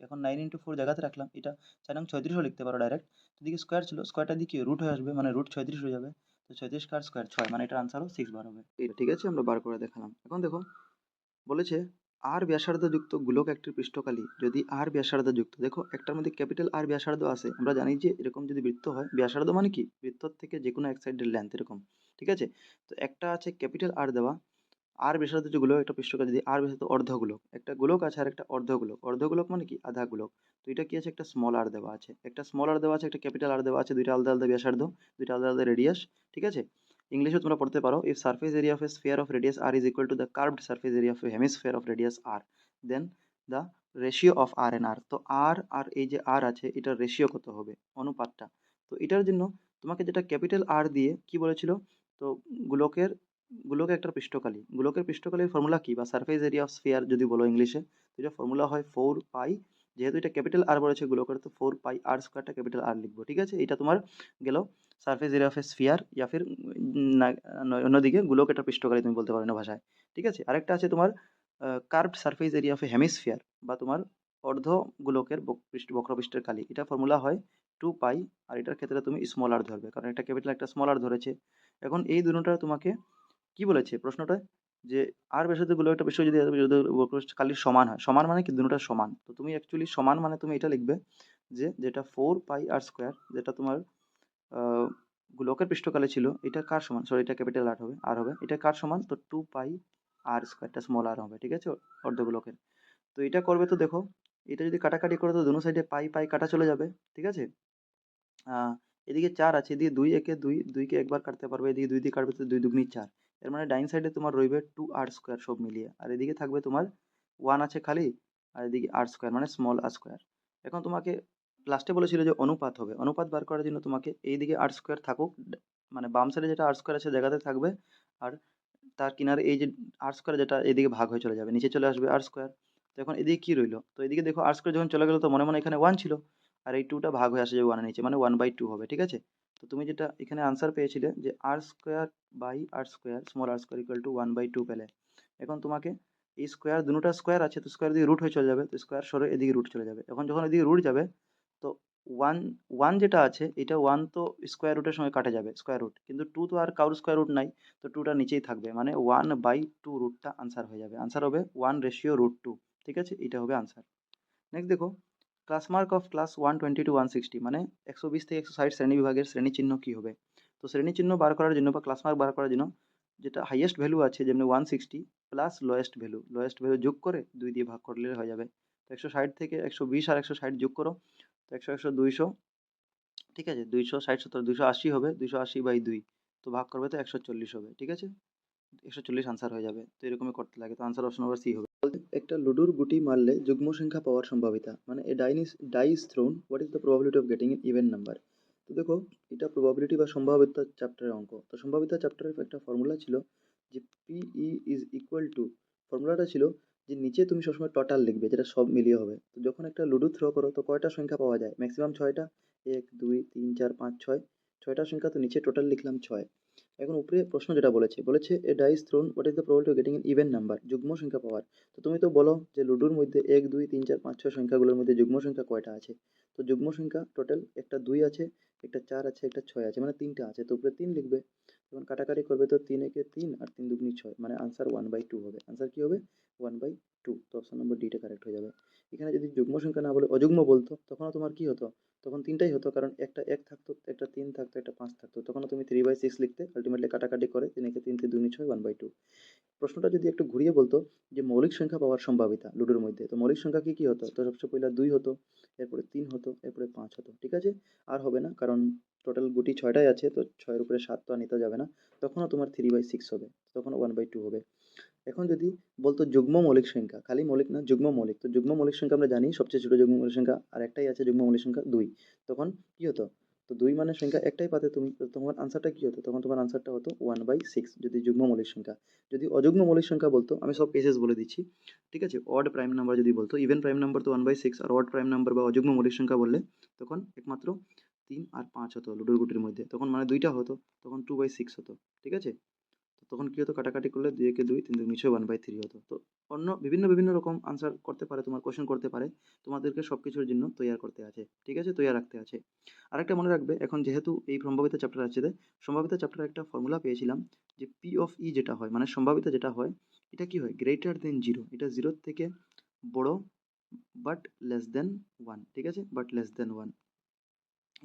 এখন 9 ইন্টু 4 জায়গাতে রাখলাম, এটা 4 নং 36ও লিখতে পারো ডাইরেক্ট। তো এদিকে স্কোয়ার ছিল, স্কোয়ারটা দিকে রুট হয়ে আসবে, মানে √36 হয়ে যাবে। তো 36 কার স্কোয়ার 6, মানে এটার আনসারও 6 বার হবে। এটা ঠিক আছে, আমরা বার করে দেখালাম। এখন দেখো বলেছে, আর ব্যাসার্ধ যুক্ত গোলক একটির পৃষ্ঠকালি যদি আর ব্যাসার্ধ যুক্ত, দেখো একটার মধ্যে ক্যাপিটাল আর ব্যাসার্ধ আছে, আমরা জানি যে এরকম যদি বৃত্ত হয়, ব্যাসার্ধ মানে কি? বৃত্তর থেকে যে কোনো এক সাইডের লেন্থ এরকম। ঠিক আছে? তো একটা আছে ক্যাপিটাল আর দেওয়া, আর ব্যাসার্ধ যে গোলক, একটা পৃষ্ঠকালি যদি আর ব্যাসার্ধ অর্ধগোলক, একটা গোলক আছে আর একটা অর্ধগোলক। অর্ধগোলক মানে কি? আধা গোলক। তো এটা কি আছে? একটা স্মল আর দেওয়া আছে, একটা স্মল আর দেওয়া আছে, একটা ক্যাপিটাল আর দেওয়া আছে, দুইটা আলাদা আলাদা ব্যাসার্ধ, দুইটা আলাদা আলাদা রেডিয়াস। ঠিক আছে? ইংলিশে তোমরা পড়তে পারো, if surface area of a sphere of radius R is equal to the curved surface area of a hemisphere of radius R, then the ratio of R and R. তো আর আর এই যে আর আছে, এটার রেশিও কত হবে, অনুপাতটা। তো এটার জন্য তোমাকে যেটা ক্যাপিটাল আর দিয়ে কি বলেছিল, তো গোলকের গোলকের একটা পৃষ্ঠকালি, গোলকের পৃষ্ঠকালির ফর্মুলা কি, বা সারফেস এরিয়া অফ স্ফিয়ার যদি বলো ইংলিশে, তো এটা ফর্মুলা হয় 4 পাই, যেহেতু এটা ক্যাপিটাল আর বলেছে গোলকের, তো 4 পাই আর স্কোয়ারটা ক্যাপিটাল আর লিখবো। ঠিক আছে? এটা তোমার গেল surface area of a sphere, yeah ফির অন্যদিকে গোলক একটা পৃষ্ঠকালি তুমি বলতে পারো অন্য ভাষায়। ঠিক আছে? আরেকটা আছে তোমার curved surface area of a hemisphere, বা তোমার অর্ধ গোলকের বক্রপৃষ্ঠের কালি, এটা ফর্মুলা হয় 2 পাই। আর এটার ক্ষেত্রে তুমি স্মল আর ধরবে, কারণ একটা ক্যাপিটাল একটা স্মল আর ধরেছে। এখন এই দুটোটা তোমাকে কি বলেছে প্রশ্নটা, যে আর ব্যাসার্ধ গোলক একটা পৃষ্ঠ যদি বক্রপৃষ্ঠ কালির সমান হয়, সমান মানে কি? দুটোটা সমান। তো তুমি অ্যাকচুয়ালি সমান মানে তুমি এটা লিখবে যে যেটা 4 পাই আর স্কোয়ার, যেটা তোমার গোলকের পৃষ্ঠকালে ছিল, এটা কার সমান? সরি, এটা ক্যাপিটাল আর হবে, আর হবে, এটা কার সমান? তো 2 পাই আর স্কোয়ারটা স্মল আর হবে। ঠিক আছে? অর্ধগোলকের। তো এটা করবে, তো দেখো এটা যদি কাটাকাটি করে, তো দোনো সাইডে পাই পাই কাটা চলে যাবে। ঠিক আছে? এদিকে 4 আছে, এদিকে 2 একে 2, 2 কে একবার কাটতে পারবে, এদিকে 2 দিয়ে কাটবে, তো 2 দুগুনি 4। এর মানে ডাইন সাইডে তোমার রইবে 2r স্কোয়ার সব মিলিয়ে, আর এদিকে থাকবে তোমার 1 আছে খালি, আর এদিকে r স্কোয়ার মানে স্মল r স্কোয়ার। এখন তোমাকে লাস্টে বলেছিল যে অনুপাত হবে, অনুপাত বার করার জন্য তোমাকে এইদিকে r স্কোয়ার থাকুক, মানে বাম সাইডে যেটা আর স্কোয়ার আছে জায়গাতে থাকবে, আর তার কিনারে এই যে আর স্কোয়ার যেটা এদিকে ভাগ হয়ে চলে যাবে, নিচে চলে আসবে আর স্কোয়ার। তো এখন এদিকে কি রইলো, তো এদিকে দেখো আর স্কোয়ার যখন চলে গেলো তো মনে মনে এখানে ওয়ান ছিল, আর এই টুটা ভাগ হয়ে আসে যে ওয়ানের নিচে, মানে 1/2 হবে, ঠিক আছে। তো তুমি যেটা এখানে আনসার পেয়েছিলে যে R square by R square small R square equal to 1/2 পেলে। এখন তোমাকে এই স্কোয়ার দুটোটা স্কোয়ার আছে, তো স্কোয়ার দিকে রুট হয়ে চলে যাবে, তো স্কোয়ার সরে এদিকে রুট চলে যাবে। এখন যখন এদিকে রুট যাবে তো ওয়ান ওয়ান যেটা আছে এটা ওয়ান তো স্কোয়ার রুটের সঙ্গে কাটে যাবে স্কোয়ার রুট, কিন্তু টু তো আর কারোর স্কোয়ার রুট নাই, তো টুটা নিচেই থাকবে, মানে 1/2 রুটটা আনসার হয়ে যাবে। আনসার হবে 1:2, ঠিক আছে, এটা হবে আনসার। নেক্সট দেখো, class mark of class 120 to 160, মানে 120 থেকে 160 শ্রেণী বিভাগের শ্রেণী চিহ্ন কি হবে। তো শ্রেণী চিহ্ন বার করার জন্য বা ক্লাস মার্ক বার করার জন্য যেটা হাইয়েস্ট ভ্যালু আছে, যেমনি 160 প্লাস লোয়েস্ট ভ্যালু যোগ করে 2 দিয়ে ভাগ করলে হয়ে যাবে। তো 160 থেকে 120 আর 160 যোগ করো, তো 100 100 200, ঠিক আছে, 260 70 280 হবে, 280/2, তো ভাগ করবে তো 140 হবে, ঠিক আছে, 140 আনসার হয়ে যাবে। তো এরকমই করতে লাগে, তো আনসার অপশন নম্বর সি হবে। একটা লুডোর গুটি মারলে যুগ্ম সংখ্যা পাওয়ার সম্ভাবিতা, মানে a die is thrown, what is the probability of getting an even number. তো দেখো, এটা প্রবাবিলিটি বা সম্ভাব্যতা চ্যাপ্টারের অঙ্ক। তো সম্ভাব্যতা চ্যাপ্টারের একটা ফর্মুলা ছিল যে পিই ইজ ইকুয়াল টু, ফর্মুলাটা ছিল যে নিচে তুমি সবসময় টোটাল লিখবে যেটা সব মিলিয়ে হবে। তো যখন একটা লুডো থ্রো করো তো কয়টা সংখ্যা পাওয়া যায়, ম্যাক্সিমাম 6টা, 1 2 3 4 5 6, 6টা সংখ্যা, তো নিচে টোটাল লিখলাম 6। এখন উপরে প্রশ্ন যেটা বলেছে a dice thrown, what is the probability of getting an even number, যুগ্ম সংখ্যা পাওয়ার। তো তুমি তো বলো যে লুডোর মধ্যে 1 2 3 4 5 6 সংখ্যাগুলোর মধ্যে যুগ্ম সংখ্যা কয়টা আছে। তো যুগ্ম সংখ্যা টোটাল একটা 2 আছে, একটা 4 আছে, একটা 6 আছে, মানে 3টা আছে, তো উপরে 3 লিখবে। তখন কাটাকাটি করবে তো 3 একে 3 আর 3 দুগুনি 6, মানে আনসার 1/2 হবে। আনসার কি হবে 1/2, তো অপশন নম্বর ডিটা কারেক্ট হয়ে যাবে। এখানে যদি যুগ্ম সংখ্যা না বলে অযুগ্ম বলতো তখনও তোমার কি হতো, তখন তিনটাই হতো, কারণ একটা 1 থাকতো, একটা 3 থাকতো, একটা 5 থাকতো, তখনও তুমি 3/6 লিখতে, আলটিমেটলি কাটাকাটি করে 3 একে 3 3 দুগুনি 6 1/2। প্রশ্নটা যদি একটু ঘুরিয়ে বলতো যে মৌলিক সংখ্যা পাওয়ার সম্ভাবিতা লুডোর মধ্যে, তো মৌলিক সংখ্যা কি কি হতো, তো সবচেয়ে পয়লা 2 হতো, এরপরে 3 হতো, এরপরে 5 হতো, ঠিক আছে। আর হবে না, কারণ টোটাল গুটি 6টাই আছে, তো 6 এর উপরে 7 তো আর নিতে যাবে না, তখনও তোমার 3/6 হবে, তখন 1/2 হবে। এখন যদি বলতো যুগ্ম মৌলিক সংখ্যা, খালি মৌলিক না যুগ্ম মৌলিক, তো যুগ্ম মৌলিক সংখ্যা আমরা জানি সবচেয়ে ছোট যুগ্ম মৌলিক সংখ্যা আর একটাই আছে যুগ্ম মৌলিক সংখ্যা 2, তখন কি হতো, তো 2 মানে সংখ্যা একটাই পাতে তুমি, তো তোমার আনসারটা কি হতো, তখন তোমার আনসারটা হতো 1/6 যদি যুগ্ম মৌলিক সংখ্যা। যদি অযুগ্ম মৌলিক সংখ্যা বলতো, আমি সব কেসেস বলে দিচ্ছি, ঠিক আছে, অড প্রাইম নাম্বার যদি বলতো, ইভেন প্রাইম নাম্বার তো 1/6, আর অড প্রাইম নাম্বার বা অযুগ্ম মৌলিক সংখ্যা বললে তখন একমাত্র 3 আর 5 হতো লুডোর গুটির মধ্যে, তখন মানে 2টা হতো, তখন 2/6 হতো, ঠিক আছে। তো তখন কি হতো, কাটাকাটি করলে 2 একে 2 3 2 নিশ্চয়ই 1/3 হতো। তো অন্য বিভিন্ন বিভিন্ন রকম আনসার করতে পারে, তোমার কোশ্চেন করতে পারে, তোমাদেরকে সবকিছুর জন্য তৈয়ার করতে আছে, ঠিক আছে, তৈয়ার রাখতে আছে। আরেকটা মনে রাখবে, এখন যেহেতু এই সম্ভাবিত চ্যাপ্টার আছে, সম্ভাবিত চ্যাপ্টারে একটা ফর্মুলা পেয়েছিলাম যে পি অফ ই যেটা হয়, মানে সম্ভাবিত যেটা হয়, এটা কি হয়, গ্রেটার দেন জিরো, এটা জিরোর থেকে বড় বাট লেস দেন ওয়ান, ঠিক আছে, বাট লেস দেন ওয়ান।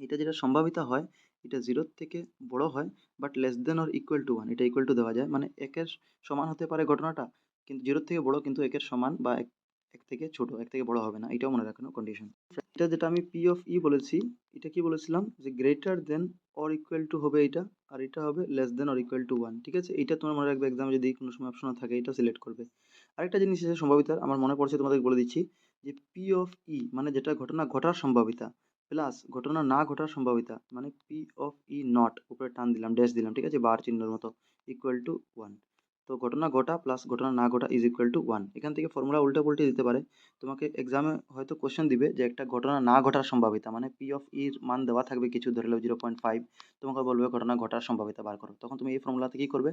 এটা যেটা সম্ভাবিত হয়, এটা জিরোর থেকে বড় হয় but less than or equal to one, এটা ইকুয়াল টু দেওয়া যায়, মানে একের সমান হতে পারে ঘটনাটা, কিন্তু জিরোর থেকে বড় কিন্তু একের সমান, বা এক থেকে ছোট, এক থেকে বড় হবে না, এটাও মনে রাখনো কন্ডিশন। এটা যেটা আমি পি অফ ই বলেছি, এটা কি বলেছিলাম যে greater than or equal to হবে এটা, আর এটা হবে less than or equal to one, ঠিক আছে, এটা তোমার মনে রাখবে, এক্সামে যদি কোনো সময় অপশন থাকে এটা সিলেক্ট করবে। আরেকটা জিনিস আছে সম্ভাবিতার, আমার মনে পড়ছে তোমাদের বলে দিচ্ছি, যে পি অফ ই মানে যেটা ঘটনা ঘটার সম্ভাবিতা প্লাস ঘটনা না ঘটার সম্ভাবিতা, মানে পি অফ ই নট, উপরে টান দিলাম, ড্যাশ দিলাম, ঠিক আছে, বার চিহ্নের মতো, ইকুয়াল টু ওয়ান। তো ঘটনা ঘটা প্লাস ঘটনা না ঘটা ইজ ইকুয়াল টু ওয়ান। এখান থেকে ফর্মুলা উল্টা পুল্টে দিতে পারে, তোমাকে এক্সামে হয়তো কোশ্চেন দিবে যে একটা ঘটনা না ঘটার সম্ভাবিতা, মানে পি অফ ইর মান দেওয়া থাকবে কিছু, ধরে নাও 0.5, তোমাকে বলবে ঘটনা ঘটার সম্ভাবিতা বার করো, তখন তুমি এই ফর্মুলাতে কি করবে,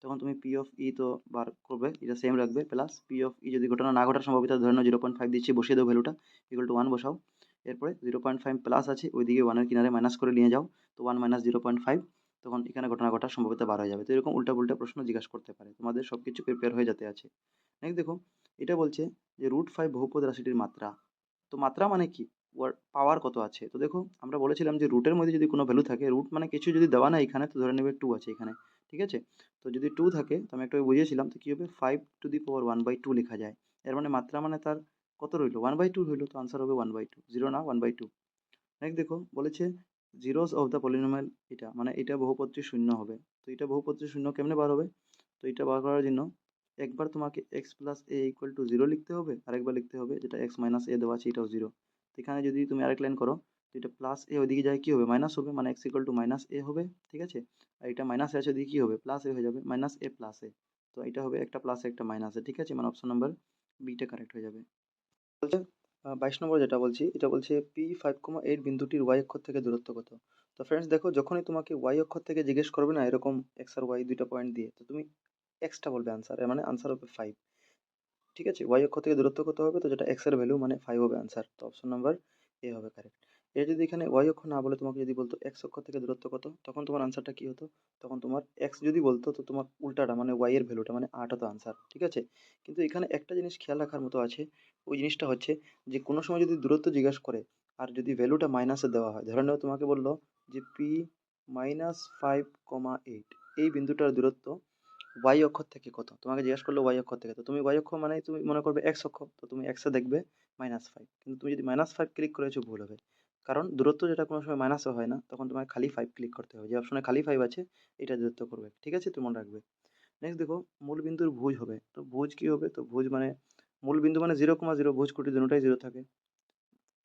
তখন তুমি পি অফ ই তো বার করবে, এটা সেম রাখবে, প্লাস পি অফ ই যদি ঘটনা না ঘটার সম্ভাবিতা ধরে নাও 0.5 দিচ্ছি, বসিয়ে দাও ভ্যালুটা, ইকুয়াল টু ওয়ান বসাও, এরপরে 0.5 প্লাস আছে ওইদিকে ওয়ানের কিনারে মাইনাস করে নিয়ে যাও, তো 1 মাইনাস 0.5, তখন এখানে ঘটনা ঘটার সম্ভাবিত বার হয়ে যাবে। তো এরকম উল্টা পুল্টা প্রশ্ন জিজ্ঞাসা করতে পারে, তোমাদের সব কিছু প্রিপেয়ার হয়ে যেতে আছে। নেক্সট দেখো, এটা বলছে যে √5 বহুপদ রাশিটির মাত্রা। তো মাত্রা মানে কি, ওর পাওয়ার কত আছে, তো দেখো আমরা বলেছিলাম যে রুটের মধ্যে যদি কোনো ভ্যালু থাকে, রুট মানে কিছু যদি দেওয়া না এখানে, তো ধরে নেবে 2 আছে এখানে, ঠিক আছে। তো যদি 2 থাকে, তো আমি একটু বুঝিয়েছিলাম, তো কি হবে 5⁴ লেখা যায়, এর মানে মাত্রা মানে তার কত রইলো 1/2 রইলো, তো আনসার হবে 1/2, জিরো না 1/2। নেক্সট দেখো বলেছে জিরোস অফ দ্য পলিনোমিয়াল, এটা মানে এটা বহুপদটি শূন্য হবে। তো এটা বহুপদটি শূন্য কেমনে বার হবে, তো এটা বার করার জন্য একবার তোমাকে x plus A equal to zero লিখতে হবে, আরেকবার লিখতে হবে যেটা এক্স মাইনাস এ দেওয়া আছে এটাও জিরো। তো এখানে যদি তুমি আরেক লাইন করো, তো এটা প্লাস এ ওইদিকে যায় কি হবে মাইনাস হবে, মানে এক্স ইকুয়াল টু মাইনাস এ হবে, ঠিক আছে। আর এটা মাইনাস এ আছে ওইদিকে কি হবে প্লাস এ হয়ে যাবে, মাইনাস এ প্লাস এ। তো এটা হবে একটা প্লাস একটা মাইনাস এ, ঠিক আছে, মানে অপশন নাম্বার বিটা কারেক্ট হয়ে যাবে। বলছে 22 নম্বর যেটা বলছি, এটা বলছে P5,8 বিন্দুটির ওয়াই অক্ষ থেকে দূরত্ব কত। তো ফ্রেন্ডস দেখো, যখনই তোমাকে ওয়াই অক্ষ থেকে জিজ্ঞেস করবে না এরকম এক্স আর ওয়াই দুইটা পয়েন্ট দিয়ে, তো তুমি এক্সটা বলবে আনসার, মানে আনসার হবে 5, ঠিক আছে। ওয়াই অক্ষ থেকে দূরত্ব কত হবে, তো যেটা এক্স এর ভ্যালু মানে 5 হবে আনসার, তো অপশন নাম্বার এ হবে কারেক্ট। এর যদি এখানে ওয়াই অক্ষ না বলে তোমাকে যদি বলতো এক্স অক্ষ থেকে দূরত্ব কত, তখন তোমার আনসারটা কি হতো, তখন তোমার এক্স যদি বলতো তো তোমার উল্টাটা মানে ওয়াই এর ভ্যালুটা মানে 8 হতো আনসার, ঠিক আছে। কিন্তু এখানে একটা জিনিস খেয়াল রাখার মতো আছে, ওই জিনিসটা হচ্ছে যে কোনো সময় যদি দূরত্ব জিজ্ঞাসা করে আর যদি ভ্যালুটা মাইনাসে দেওয়া হয়, ধরে নাও তোমাকে বললো যে P-5,8 এই বিন্দুটার দূরত্ব ওয়াই অক্ষ থেকে কত, তোমাকে জিজ্ঞেস করলো ওয়াই অক্ষ থেকে, তো তুমি ওয়াই অক্ষ মানে তুমি মনে করবে এক্স অক্ষ, তো তুমি এক্সে দেখবে -5, কিন্তু তুমি যদি -5 ক্লিক করেছো ভুল হবে, কারণ দূরত্ব যেটা কোনো সময় মাইনাসে হয় না, তখন তোমাকে খালি 5 ক্লিক করতে হবে, যে অপশনে খালি 5 আছে এটা দূরত্ব করবে, ঠিক আছে, তুমি মনে রাখবে। নেক্সট দেখো, মূল বিন্দুর ভুজ হবে, তো ভুজ কি হবে, তো ভুজ মানে মূল বিন্দু মানে 0,0, ভুজ কোটি দুটোটাই 0 থাকে।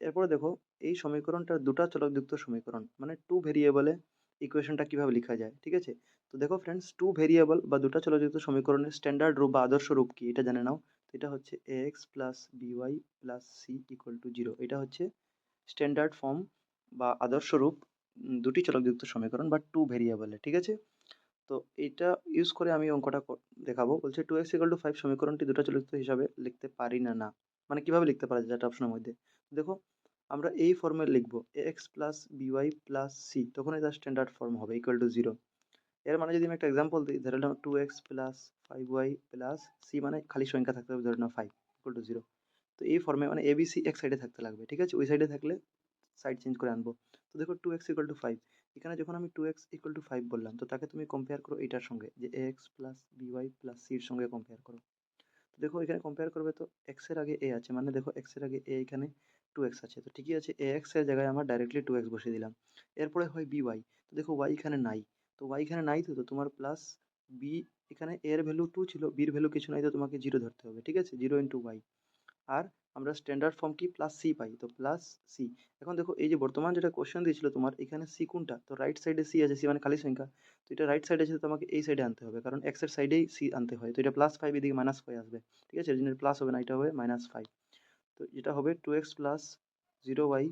এরপরে দেখো, এই সমীকরণটা দুটা চলকযুক্ত সমীকরণ, মানে টু ভেরিয়েবলে ইকুয়েশনটা কিভাবে লেখা যায়, ঠিক আছে। তো দেখো ফ্রেন্ডস, টু ভেরিয়েবল বা দুটা চলকযুক্ত সমীকরণের স্ট্যান্ডার্ড রূপ বা আদর্শ রূপ কি এটা জেনে নাও। তো এটা হচ্ছে x plus b y plus C equal to 0, এটা হচ্ছে স্ট্যান্ডার্ড ফর্ম বা আদর্শ রূপ দুটি চলকযুক্ত সমীকরণ বা টু ভেরিয়েবলে, ঠিক আছে। তো এইটা ইউজ করে আমি অঙ্কটা দেখাবো। বলছে 2x = 5 সমীকরণটি দুটো চলকযুক্ত হিসাবে লিখতে পারি না, না মানে কিভাবে লিখতে পারা যায়, যেটা অপশনের মধ্যে দেখো, আমরা এই ফর্মে লিখবো x plus b y plus c, তখন এটা স্ট্যান্ডার্ড ফর্ম হবে ইকুয়াল টু 0। এর মানে যদি আমি একটা এক্সাম্পল দিই, ধরে নাও 2x plus 5y plus C, মানে খালি সংখ্যা থাকতে হবে, ধরে নাও 5 ইকুয়াল টু 0। তো এই ফর্মে মানে এবিসি এক সাইডে থাকতে লাগবে, ঠিক আছে, ওই সাইডে থাকলে সাইড চেঞ্জ করে আনবো। তো দেখো 2x = 5, এখানে যখন আমি 2x = 5 বললাম, তো তাকে তুমি কম্পেয়ার করো এটার সঙ্গে, যে এক্স প্লাস বিওয়াই প্লাস সির সঙ্গে কম্পেয়ার করো। তো দেখো এখানে কম্পেয়ার করবে, তো এক্স এর আগে এ আছে, মানে দেখো এক্স এর আগে এ, এখানে 2x আছে, তো ঠিকই আছে, এ এক্স এর জায়গায় আমার ডাইরেক্টলি 2x বসিয়ে দিলাম। এরপরে হয় বিওয়াই, তো দেখো ওয়াই এখানে নাই, তো ওয়াই এখানে নাই, তো তোমার প্লাস বি, এখানে এর ভ্যালু 2 ছিল, বির ভ্যালু কিছু নাই, তো তোমাকে 0 ধরতে হবে, ঠিক আছে, 0 × ওয়াই। আর আমরা স্ট্যান্ডার্ড ফর্ম কি প্লাস সি পাই, তো প্লাস সি। এখন দেখো এই যে বর্তমান যেটা কোশ্চেন দিয়েছিল তোমার, এখানে সি কোনটা, তো রাইট সাইডে সি আছে, সি মানে খালি সংখ্যা, তো এটা রাইট সাইডে আছে, তো তোমাকে এই সাইডে আনতে হবে, কারণ এক্স এর সাইডেই সি আনতে হয়, তো এটা +5 এদিকে -5 আসবে, ঠিক আছে, এর জন্য প্লাস হবে না, এটা হবে -5। তো এটা হবে 2x plus 0y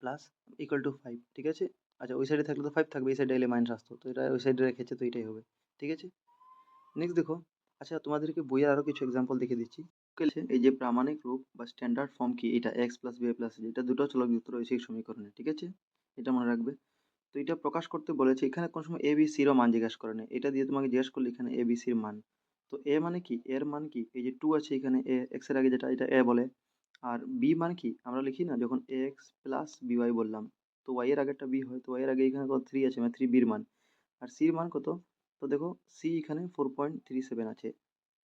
plus equal to 5, ঠিক আছে। আচ্ছা, ওই সাইডে থাকলে তো 5 থাকবে, এই সাইডে এলে মাইনাস আসতো, তো এটা ওই সাইডে রেখেছে, তো এটাই হবে, ঠিক আছে। নেক্সট দেখো, আচ্ছা তোমাদেরকে বইয়ের আরো কিছু এক্সাম্পল দেখিয়ে দিচ্ছি। এই যে প্রামাণিক রূপ বা স্ট্যান্ডার্ড ফর্ম কি, এটা x plus b plus c, এটা দুটো চলকযুক্ত রয়েছে এই সমীকরণে, ঠিক আছে, এটা মনে রাখবে। তো এটা প্রকাশ করতে বলেছে, এখানে কোন সময় এ বি সিরও মান জিজ্ঞাসা করে না, এটা দিয়ে তোমাকে জিজ্ঞাসা করলে এখানে এ বি সির মান। তো এ মানে কি, এর মান কি, এই যে 2 আছে এখানে, এ এক্স এর আগে যেটা, এটা এ বলে। আর বি মান কি, আমরা লিখি না যখন এ এক্স প্লাস বিওয়াই বললাম, তো ওয়াই এর আগেরটা বি হয়, তো ওয়াই এর আগে এখানে কত 3 আছে, মানে 3 বির মান। আর সির মান কত, তো দেখো সি এখানে 4.37 আছে,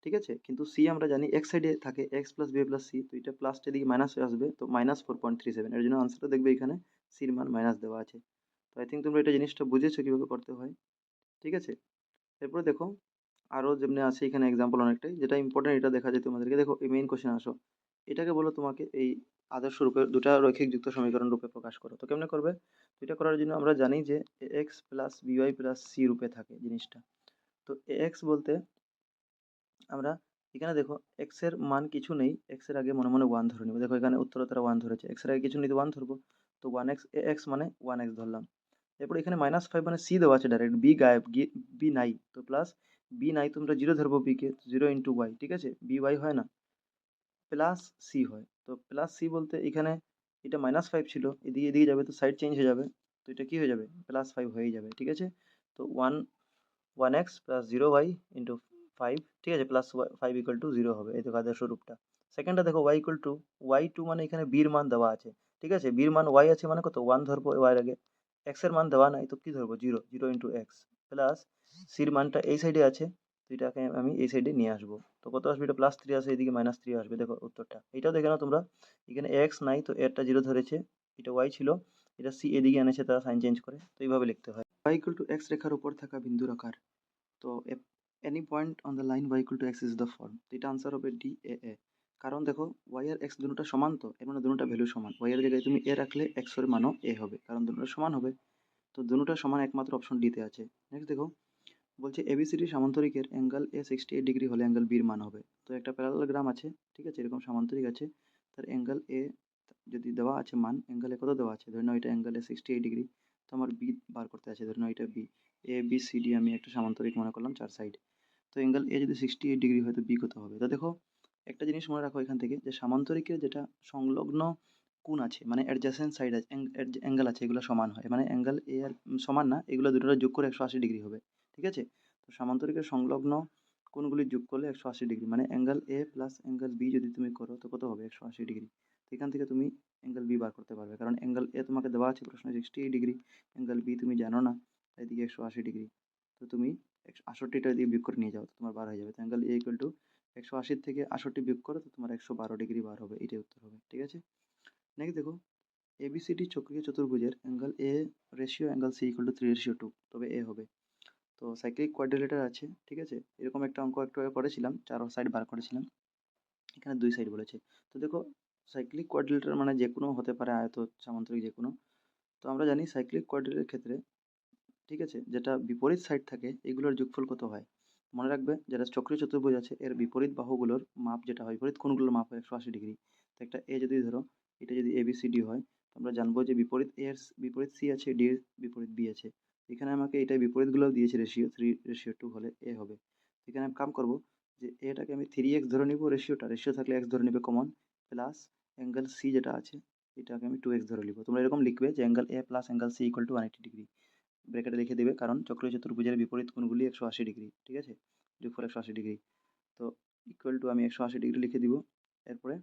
ঠিক আছে, কিন্তু সি আমরা জানি এক সাইডে থাকে x plus b plus c, তো এটা প্লাসটা দিকে মাইনাস হয়ে আসবে, তো -4.37, এর জন্য আনসারটা দেখবে এখানে সির মান মাইনাস দেওয়া আছে। তো আই থিঙ্ক তোমরা এটা জিনিসটা বুঝেছো কিভাবে করতে হয়, ঠিক আছে। এরপরে দেখো, আরো যেমনি আছে এখানে এক্সাম্পল অনেকটাই, যেটা ইম্পর্টেন্ট এটা দেখা যায় তোমাদেরকে। দেখো এই মেইন কোশ্চেন আসো, এটাকে বলো তোমাকে এই আদর্শ রূপে দুটা রৈখিক যুক্ত সমীকরণ রূপে প্রকাশ করো, তো কেমনে করবে। তো এটা করার জন্য আমরা জানি যে x plus b y plus c রূপে থাকে জিনিসটা। তো এক্স বলতে আমরা এখানে দেখো এক্স এর মান কিছু নেই, এক্স এর আগে মনে মনে 1 ধরে নিব, দেখো এখানে উত্তরোত্তর 1 ধরেছে, এক্স এর আগে কিছু নেই তো 1 ধরবো, তো 1x, এক্স মানে 1x ধরলাম। এরপর এখানে -5 মানে সি দেওয়া আছে ডাইরেক্ট, বি গায়েব, বি নাই, তো প্লাস বি নাই, তোমরা 0 ধরবো বি কে, 0 × ওয়াই, ঠিক আছে, বি ওয়াই হয় না, প্লাস সি হয়, তো প্লাস সি বলতে এখানে এটা -5 ছিল, এদিকে এদিকে যাবে, তো সাইড চেঞ্জ হয়ে যাবে, তো এটা কি হয়ে যাবে +5 হয়ে যাবে, ঠিক আছে। তো 1x প্লাস 0y ইন্টু 5, ঠিক আছে, প্লাস 5 ইকুয়াল টু 0 হবে, এই তো আদর্শ রূপটা। সেকেন্ডটা দেখো y ইকুয়াল টু y2, মানে এখানে বির মান দেওয়া আছে, ঠিক আছে, বির মান y আছে মানে কত 1 ধরবো y এর আগে, x এর মান দেওয়া নাই, তো কি ধরবো 0, 0 × x প্লাস সির মানটা এই সাইডে আছে, তো এটাকে আমি এই সাইডে নিয়ে আসবো, তো কত আসবে, এটা +3 আসে, এদিকে -3 আসবে, দেখো উত্তরটা। এটাও দেখে নাও তোমরা, এখানে x নাই, তো এরটা 0 ধরেছে, এটা y ছিল, এটা c এদিকে এনেছে, তারা সাইন চেঞ্জ করে, তো এইভাবে লিখতে হয়। y = x রেখার উপর থাকা বিন্দুর আকার, তো any point on the line y = x is the form, তো এটা আনসার হবে ডি এ এ। কারণ দেখো ওয়াই আর এক্স দুটোটা সমান, তো এর মানে দুটোটা ভ্যালু সমান। ওয়াই এর জায়গায় তুমি এ রাখলে এক্স এর মানও এ হবে, কারণ দুটোটা সমান হবে। তো দুটোটা সমান একমাত্র অপশন ডিতে আছে। নেক্সট দেখো, বলছে এবিসিডি সামান্তরিকের অ্যাঙ্গেল এ 68 ডিগ্রি হলে অ্যাঙ্গেল বির মান হবে। তো একটা প্যারালালোগ্রাম আছে, ঠিক আছে, এরকম সামান্তরিক আছে, তার অ্যাঙ্গেল এ যদি দেওয়া আছে মান, অ্যাঙ্গেল এ কত দেওয়া আছে, ধরে নাও এটা অ্যাঙ্গেল এ 68 ডিগ্রি। তো আমার বি বার করতে আছে, ধরে নাও এটা বি। এ বি সি ডি আমি একটা সামান্তরিক মনে করলাম 4 সাইড। তো অ্যাঙ্গেল এ যদি 68 ডিগ্রি হয় তো বি কত হবে। তো দেখো একটা জিনিস মনে রাখো এখান থেকে, যে সামান্তরিকের যেটা সংলগ্ন কোণ আছে, মানে অ্যাডজাসেন্ট সাইড আছে, অ্যাঙ্গেল আছে, এগুলো সমান হয়, মানে অ্যাঙ্গেল এ আর সমান না, এগুলো দুটোটা যোগ করে 180 ডিগ্রি হবে, ঠিক আছে। তো সামান্তরিকের সংলগ্ন কোণগুলি যোগ করলে 180 ডিগ্রি, মানে angle A plus angle B যদি তুমি করো তো কত হবে, 180 ডিগ্রি। তো এখান থেকে তুমি অ্যাঙ্গেল বি বার করতে পারবে, কারণ অ্যাঙ্গেল এ তোমাকে দেওয়া আছে প্রশ্নে 68 ডিগ্রি, অ্যাঙ্গেল বি তুমি জানো না, এদিকে 180 ডিগ্রি। তো তুমি 168টা দিয়ে বিয়োগ করে নিয়ে যাও, তো তোমার বার হয়ে যাবে। তো অ্যাঙ্গেল এ ইকুয়াল টু 180 থেকে 68 বিয়োগ করো তো তোমার 112 ডিগ্রি বার হবে, এটাই উত্তর হবে, ঠিক আছে। নেক্সট দেখো, এবিসিডি চক্রীয় চতুর্ভুজের angle A ratio angle C equal to 3:2, তবে এ হবে। তো সাইক্লিক কোয়াড্রিলেটার আছে, ঠিক আছে, এরকম একটা অঙ্ক একটু আগে করেছিলাম, 4 সাইড বার করেছিলাম, এখানে 2 সাইড বলেছে। তো দেখো সাইক্লিক কোয়াড্রিলেটার মানে যে কোনো হতে পারে, আয়ত সামান্তরিক যে কোনো। তো আমরা জানি সাইক্লিক কোয়াড্রিলের ক্ষেত্রে, ঠিক আছে, যেটা বিপরীত সাইড থাকে এগুলোর যোগফল কত হয়। মনে রাখবে যেটা চক্রীয় চতুর্ভুজ আছে এর বিপরীত বাহুগুলোর মাপ যেটা হয়, বিপরীত কোণগুলোর মাপ হয় 180 ডিগ্রি। তো একটা এ যদি ধরো, এটা যদি এ বি সি ডি হয়, তো আমরা জানবো যে বিপরীত এ এর বিপরীত সি আছে, ডি এর বিপরীত বি আছে। এখানে আমাকে এটা বিপরীতগুলো দিয়েছে, রেশিও 3:2 হলে এ হবে। এখানে আমি কাম করবো যে এটাকে আমি 3x ধরে নিব, রেশিও থাকলে এক্স ধরে নিবে কমন, প্লাস অ্যাঙ্গেল সি যেটা আছে এটাকে আমি 2x ধরে নিব। তোমরা এরকম লিখবে যে angle A plus angle C equal to 180 degree, ব্র্যাকেটে লিখে দেবে, কারণ চক্রীয় চতুর্ভুজের বিপরীত কোণগুলি 180 ডিগ্রি, ঠিক আছে, যোগফল 180 ডিগ্রি। তো ইকুয়াল টু আমি 180 ডিগ্রি লিখে দিব। এরপরে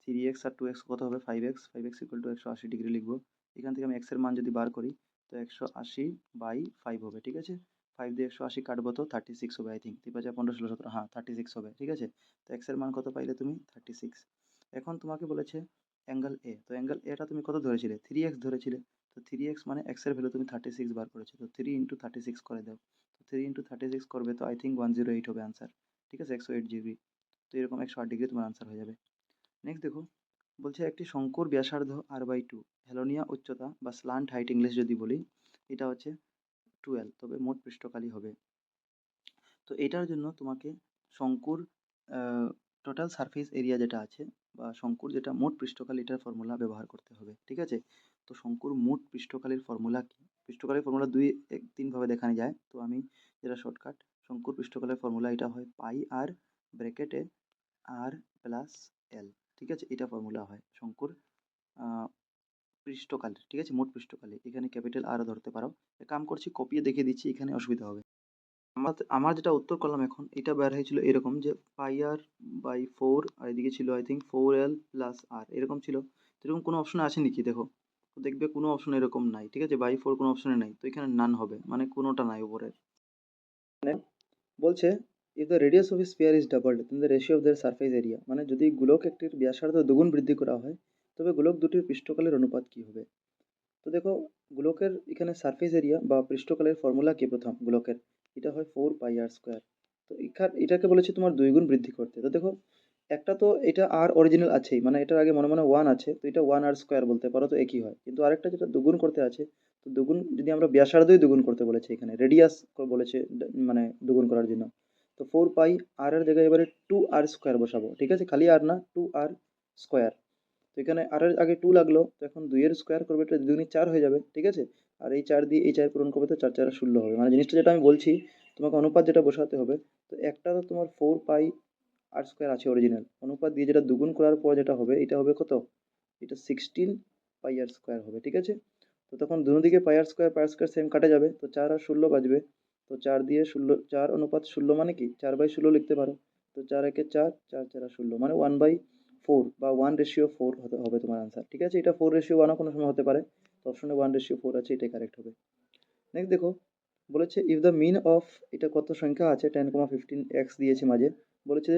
3x আর 2x কত হবে, 5x ইকুয়াল টু 180 ডিগ্রি লিখবো। এখান থেকে আমি x এর মান যদি বার করি তো 180/5 হবে, ঠিক আছে। 5 দিয়ে 180 কাটবো তো 36 হবে, আই থিঙ্ক 3 5 15 16 17, হ্যাঁ 36 হবে, ঠিক আছে। তো x এর মান কত পাইলে তুমি, 36। এখন তোমাকে বলেছে অ্যাঙ্গেল এ, তো অ্যাঙ্গেল এটা তুমি কত ধরেছিলে, 3x ধরেছিলে। তো 3x মানে x এর ভ্যালু তুমি 36 বার করেছো, তো 3 × 36 করে দাও। তো 3 × 36 করবে তো আই থিঙ্ক 108 হবে আনসার, ঠিক আছে, 108 ডিগ্রি। তো এরকম 108 ডিগ্রি তোমার আনসার হয়ে যাবে। নেক্সট দেখো, বলছে একটি শঙ্কুর ব্যাসার্ধ r/2, হেলোনিয়া উচ্চতা বা স্ল্যান্ট হাইট ইংলিশ যদি বলি, এটা হচ্ছে 12, তবে মোট পৃষ্ঠকালি হবে। তো এটার জন্য তোমাকে শঙ্কুর টোটাল সারফেস এরিয়া যেটা আছে, বা শঙ্কুর যেটা মোট পৃষ্ঠকালি, এটার ফর্মুলা ব্যবহার করতে হবে, ঠিক আছে। তো শঙ্কুর মোট পৃষ্ঠকালির ফর্মুলা কি, পৃষ্ঠকালির ফর্মুলা 2-3 ভাবে দেখানো যায়, তো আমি যেটা শর্টকাট, শঙ্কুর পৃষ্ঠকালের ফর্মুলা এটা হয় পাই আর ব্র্যাকেটে আর প্লাস এল, ঠিক আছে, এটা ফর্মুলা হয় শঙ্কুর পৃষ্ঠকালের, ঠিক আছে, মোট পৃষ্ঠকালি। এখানে ক্যাপিটাল আর ধরতে পারো। এক কাম করছি, কপিয়ে দেখিয়ে দিচ্ছি, এখানে অসুবিধা হবে। আমার যেটা উত্তর করলাম এখন, এটা বের হয়েছিল এরকম যে πr/4, আর এদিকে ছিল আই থিঙ্ক 4l প্লাস আর, এরকম ছিল। তো এরকম কোনো অপশনে আছে নাকি দেখো, তো দেখবে কোনো অপশন এরকম নাই, ঠিক আছে, বাই 4 কোনো অপশনে নাই, তো এখানে নান হবে, মানে কোনোটা নাই উপরের। মানে বলছে if the radius of sphere is doubled then the ratio of their surface area, মানে যদি গোলক একটির ব্যাসার্ধ দুগুণ বৃদ্ধি করা হয় তবে গোলক দুটির পৃষ্ঠকালের অনুপাত কি হবে। তো দেখো গোলকের এখানে সারফেস এরিয়া বা পৃষ্ঠকালের ফর্মুলা কি, প্রথম গোলকের এটা হয় 4πr²। তো এটাকে বলেছে তোমার 2 গুণ বৃদ্ধি করতে। তো দেখো একটা তো এটা আর অরিজিনাল আছেই, মানে এটার আগে মনে মনে 1 আছে, তো এটা 1r² বলতে পারো, তো একই হয়। কিন্তু আরেকটা যেটা দুগুণ করতে আছে, তো দুগুণ যদি আমরা ব্যাসার্ধই দুগুণ করতে বলেছে, এখানে রেডিয়াস বলেছে, মানে দুগুণ করার জন্য। তো 4πr এর জায়গায় এবারে 2r² বসাবো, ঠিক আছে, খালি আর না, 2r²। তো এখানে আর এর আগে 2 লাগলো, তো এখন 2 এর স্কোয়ার করবে, এটা 2 4 হয়ে যাবে, ঠিক আছে। আর এই 4 দিয়ে এই 4 পূরণ করবে তো 4 4 16 হবে, মানে জিনিসটা যেটা আমি বলছি, তোমাকে অনুপাত যেটা বসাতে হবে। তো একটা তো তোমার 4πr² আছে অরিজিনাল, অনুপাত দিয়ে যেটা দুগুণ করার পর যেটা হবে, এটা হবে কত, এটা 16πr² হবে, ঠিক আছে। তো তখন দুনো দিকে পাই আর স্কোয়ার সেম কাটা যাবে, তো 4 আর 16 বাজবে। তো 4 দিয়ে 16, 4:16 মানে কি 4/16 লিখতে পারো। তো 4 একে 4, 4 4 16, মানে 1/4 বা 1:4 হতে হবে তোমার আনসার, ঠিক আছে। এটা 4:1ও কোনো সময় হতে পারে, তো অপশনে 1:4 আছে, এটাই কারেক্ট হবে। নেক্সট দেখো, বলেছে ইফ দ্য মিন অফ, এটা কত সংখ্যা আছে, 10,15 এক্স দিয়েছে মাঝে, বলেছে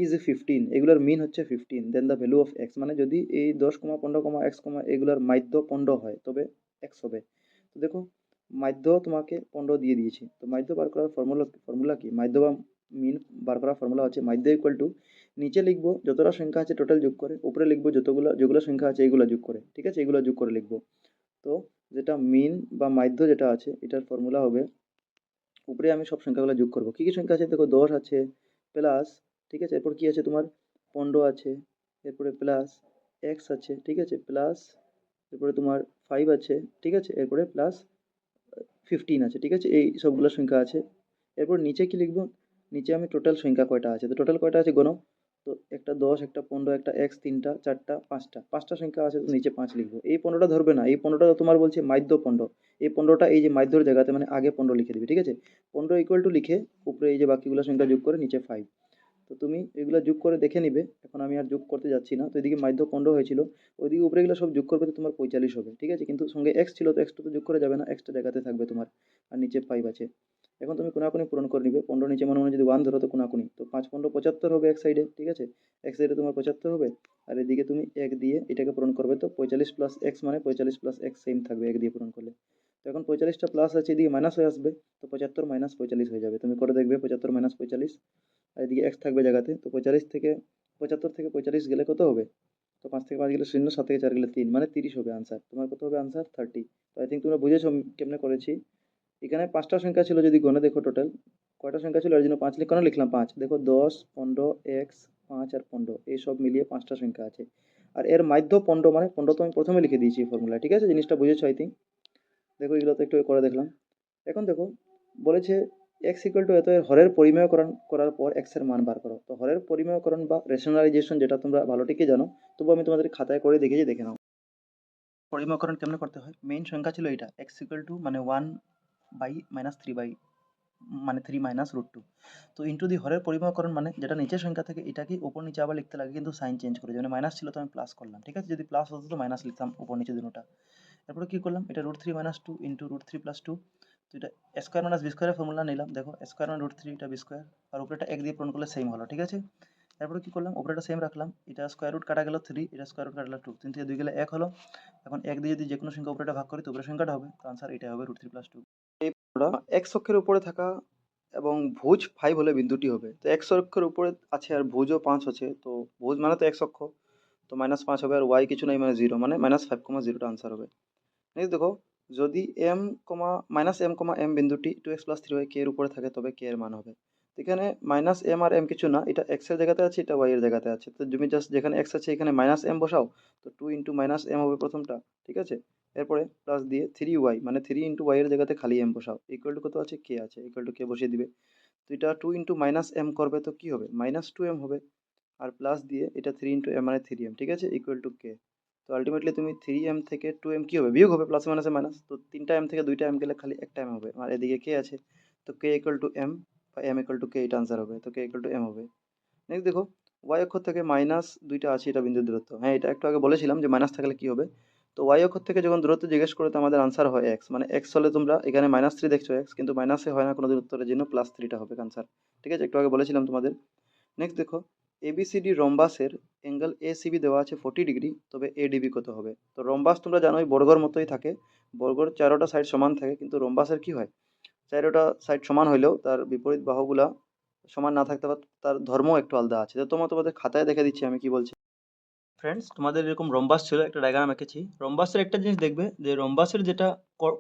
ইজ 15, এগুলোর মিন হচ্ছে 15, দেন দ্য ভ্যালু অফ এক্স, মানে যদি এই 10,15, এক্স, এগুলোর মাধ্য 15 হয় তবে এক্স হবে। তো দেখো মাধ্য তোমাকে 15 দিয়ে দিয়েছে, তো মাধ্য বার করার ফর্মুলা কি, মাধ্য বা মিন বার করার ফর্মুলা হচ্ছে মাধ্য ইকুয়াল টু, নিচে লিখবো যতটা সংখ্যা আছে টোটাল যোগ করে, উপরে লিখবো যেগুলো সংখ্যা আছে এইগুলো যোগ করে, ঠিক আছে, এইগুলো যোগ করে লিখবো। তো যেটা মিন বা মাধ্য যেটা আছে এটার ফর্মুলা হবে, উপরে আমি সব সংখ্যাগুলো যোগ করবো। কী কী সংখ্যা আছে দেখো, 10 আছে প্লাস, ঠিক আছে, এরপর কি আছে তোমার 15 আছে, এরপরে প্লাস এক্স আছে, ঠিক আছে, প্লাস এরপরে তোমার 5 আছে, ঠিক আছে, এরপরে প্লাস 15 আছে, ঠিক আছে, এই সবগুলো সংখ্যা আছে। এরপর নিচে কি লিখবো, নিচে আমি টোটাল সংখ্যা কয়টা আছে, তো টোটাল কয়টা আছে গণো, তো একটা 10, একটা 15, একটা এক্স, তিনটা, চারটা, পাঁচটা সংখ্যা আছে, তো নিচে 5 লিখবো। এই 15টা ধরবে না, এই 15টা তোমার বলছে মাধ্য 15, এই 15টা এই যে মাধ্যর জায়গাতে মানে আগে 15 লিখে দিবে, ঠিক আছে। 15 ইকুয়াল টু লিখে উপরে এই যে বাকিগুলো সংখ্যা যোগ করে নিচে 5। তো তুমি এগুলো যোগ করে দেখে নিবে, এখন আমি আর যোগ করতে যাচ্ছি না। তো এদিকে মাধ্য 15 হয়েছিল, ওইদিকে উপরে এগুলো সব যোগ করবে তো তোমার 45 হবে, ঠিক আছে, কিন্তু সঙ্গে এক্স ছিল তো এক্সটা তো যোগ করে যাবে না, এক্সটা জায়গাতে থাকবে তোমার, আর নিচে 5 আছে। এখন তুমি কোনাকুনি পূরণ করে নিবে, 15 নিচে মনে মনে যদি 1 ধরো তো কোনাকুনি, তো 5 15 75 হবে এক সাইডে, ঠিক আছে, এক সাইডে তোমার 75 হবে। আর এদিকে তুমি 1 দিয়ে এটাকে পূরণ করবে, তো 45 প্লাস এক্স মানে 45 প্লাস এক্স সেম থাকবে 1 দিয়ে পূরণ করলে। তো এখন 45টা প্লাস আছে, এদিকে মাইনাস হয়ে আসবে, তো 75 মাইনাস 45 হয়ে যাবে, তুমি করে দেখবে 75 মাইনাস 45, আর এদিকে এক্স থাকবে জায়গাতে, তো 45 থেকে 75 থেকে 45 গেলে কত হবে, তো 5 থেকে 5 গেলে 0, 7 থেকে 4 গেলে 3, মানে 30 হবে আনসার। তোমার কত হবে আনসার 30। তো আই থিঙ্ক তোমরা বুঝেছো আমি কেমনে করেছি। এখানে 5টা সংখ্যা ছিল, যদি গণে দেখো টোটাল কয়টা সংখ্যা ছিল, এর জন্য 5 কেন লিখলাম 5, দেখো 10 15 এক্স 5 আর 15 এই সব মিলিয়ে 5টা সংখ্যা আছে। আর এর মাধ্য 15 মানে 15 তো আমি প্রথমে লিখে দিয়েছি ফর্মুলা, ঠিক আছে, জিনিসটা বুঝেছো আই থিঙ্ক। দেখো এগুলো তো একটু করে দেখলাম। এখন দেখো বলেছে এক্স ইকুয়াল টু এত, এর হরের পরিমেয়করণ করার পর এক্স এর মান বার করো। তো হরের পরিমেয়করণ বা রেশনালাইজেশন যেটা তোমরা ভালো ঠিকই জানো, তবু আমি তোমাদের খাতায় করে দেখিয়েছি, দেখে নাও। পরিমেয়করণ কেমনে করতে হয়, মেইন সংখ্যা ছিল এটা এক্স ইকুয়াল টু মানে 1/-3 মানে 3 মাইনাস রুট 2, তো ইন্টু দি হরের পরিমেয়করণ মানে যেটা নিচের সংখ্যা থেকে এটাকে উপর নিচে আবার লিখতে লাগে, কিন্তু সাইন চেঞ্জ করে, যেমন মাইনাস ছিল তো আমি প্লাস করলাম, ঠিক আছে, যদি প্লাস হতো তো মাইনাস লিখতাম উপর নিচে দুটোটা। তারপরে কি করলাম, এটা √3 - 2 ইন্টু √3 + 2, তো এটা স্কোয়ার মাইনাস বি স্কোয়ারের ফর্মুলা নিলাম, দেখো স্কোয়ার মানে √3, এটা বি স্কোয়ার, আর উপরেটা 1 দিয়ে পূরণ করলে সেম হলো, ঠিক আছে। তারপরে কি করলাম, উপরেটা সেম রাখলাম, এটা স্কোয়ার রুট কাটা গেল 3, এটা স্কোয়ার রুট কাটা গেল 2, 3 থেকে 2 গেলে 1 হলো। এখন 1 দিয়ে যদি যে কোনো সংখ্যা উপরেটা ভাগ করি তো উপরের সংখ্যাটা হবে, তো আনসার এটা হবে √3 + 2। এই ফর্মুলা এক্স অক্ষের উপরে থাকা এবং ভুজ 5 হলে বিন্দুটি হবে, তো এক্স অক্ষের উপরে আছে আর ভুজও 5 আছে, তো ভুজ মানে তো এক্স অক্ষ, তো -5 হবে, আর ওয়াই কিছু নাই মানে 0, মানে -5,0টা আনসার হবে। নেক্সট দেখো, যদি m, বিন্দুটি 2x+3 y কে এর উপরে থাকে তবে কে এর মান হবে। তো এখানে -m আর m কিছু না, এটা x এর জায়গাতে আছে, এটা y এর জায়গাতে আছে, তো তুমি জাস্ট যেখানে x আছে এখানে -m বসাও, তো 2 × -m হবে প্রথমটা, ঠিক আছে, এরপরে প্লাস দিয়ে 3y মানে 3 × y এর জায়গাতে খালি m বসাও, ইকুয়াল টু কত আছে k আছে, ইকুয়াল টু k বসিয়ে দিবে। তো এটা 2 × -m করবে তো কি হবে -2m হবে, আর প্লাস দিয়ে এটা 3 × m মানে 3m, ঠিক আছে, ইকুয়াল টু কে। তো আলটিমেটলি তুমি 3m থেকে 2m কি হবে, বিয়োগ হবে, প্লাস মাইনাসে মাইনাস, তো 3টা m থেকে 2টা m গেলে খালি একটা m হবে, আর এদিকে কে আছে, তো k ইকুয়াল টু m বা m ইকুয়াল টু k, এটা আনসার হবে, তো k ইকুয়াল টু m হবে। নেক্সট দেখো, y অক্ষ থেকে মাইনাস 2টা আছে, এটা বিন্দুর দূরত্ব, হ্যাঁ এটা একটু আগে বলেছিলাম যে মাইনাস থাকলে কি হবে। তো y অক্ষ থেকে যখন দূরত্ব জিজ্ঞেস করে তো আমাদের আনসার হয় x, মানে x হলে তোমরা এখানে -3 দেখছো x, কিন্তু মাইনাসে হয় না কোনো দিন, উত্তরের জন্য +3টা হবে আনসার, ঠিক আছে, একটু আগে বলেছিলাম তোমাদের। নেক্সট দেখো, এবিসিডি রম্বাসের অ্যাঙ্গেল এসিবি দেওয়া আছে 40 ডিগ্রি, তবে এডিবি কত হবে। তো রম্বাস তোমরা জানোই বর্গর মতোই থাকে, বর্গর চারোটা সাইড সমান থাকে, কিন্তু রম্বাসের কি হয়, চারোটা সাইড সমান হইলেও তার বিপরীত বাহুগুলা সমান না থাকতে পারে, তার ধর্ম একটু আলাদা আছে, তো তোমাদের খাতায় দেখে দিচ্ছি আমি কি বলছি। ফ্রেন্ডস, তোমাদের এরকম রম্বাস ছিল, একটা ডায়াগ্রাম এঁকেছি। রম্বাসের একটা জিনিস দেখবে যে রম্বাসের যেটা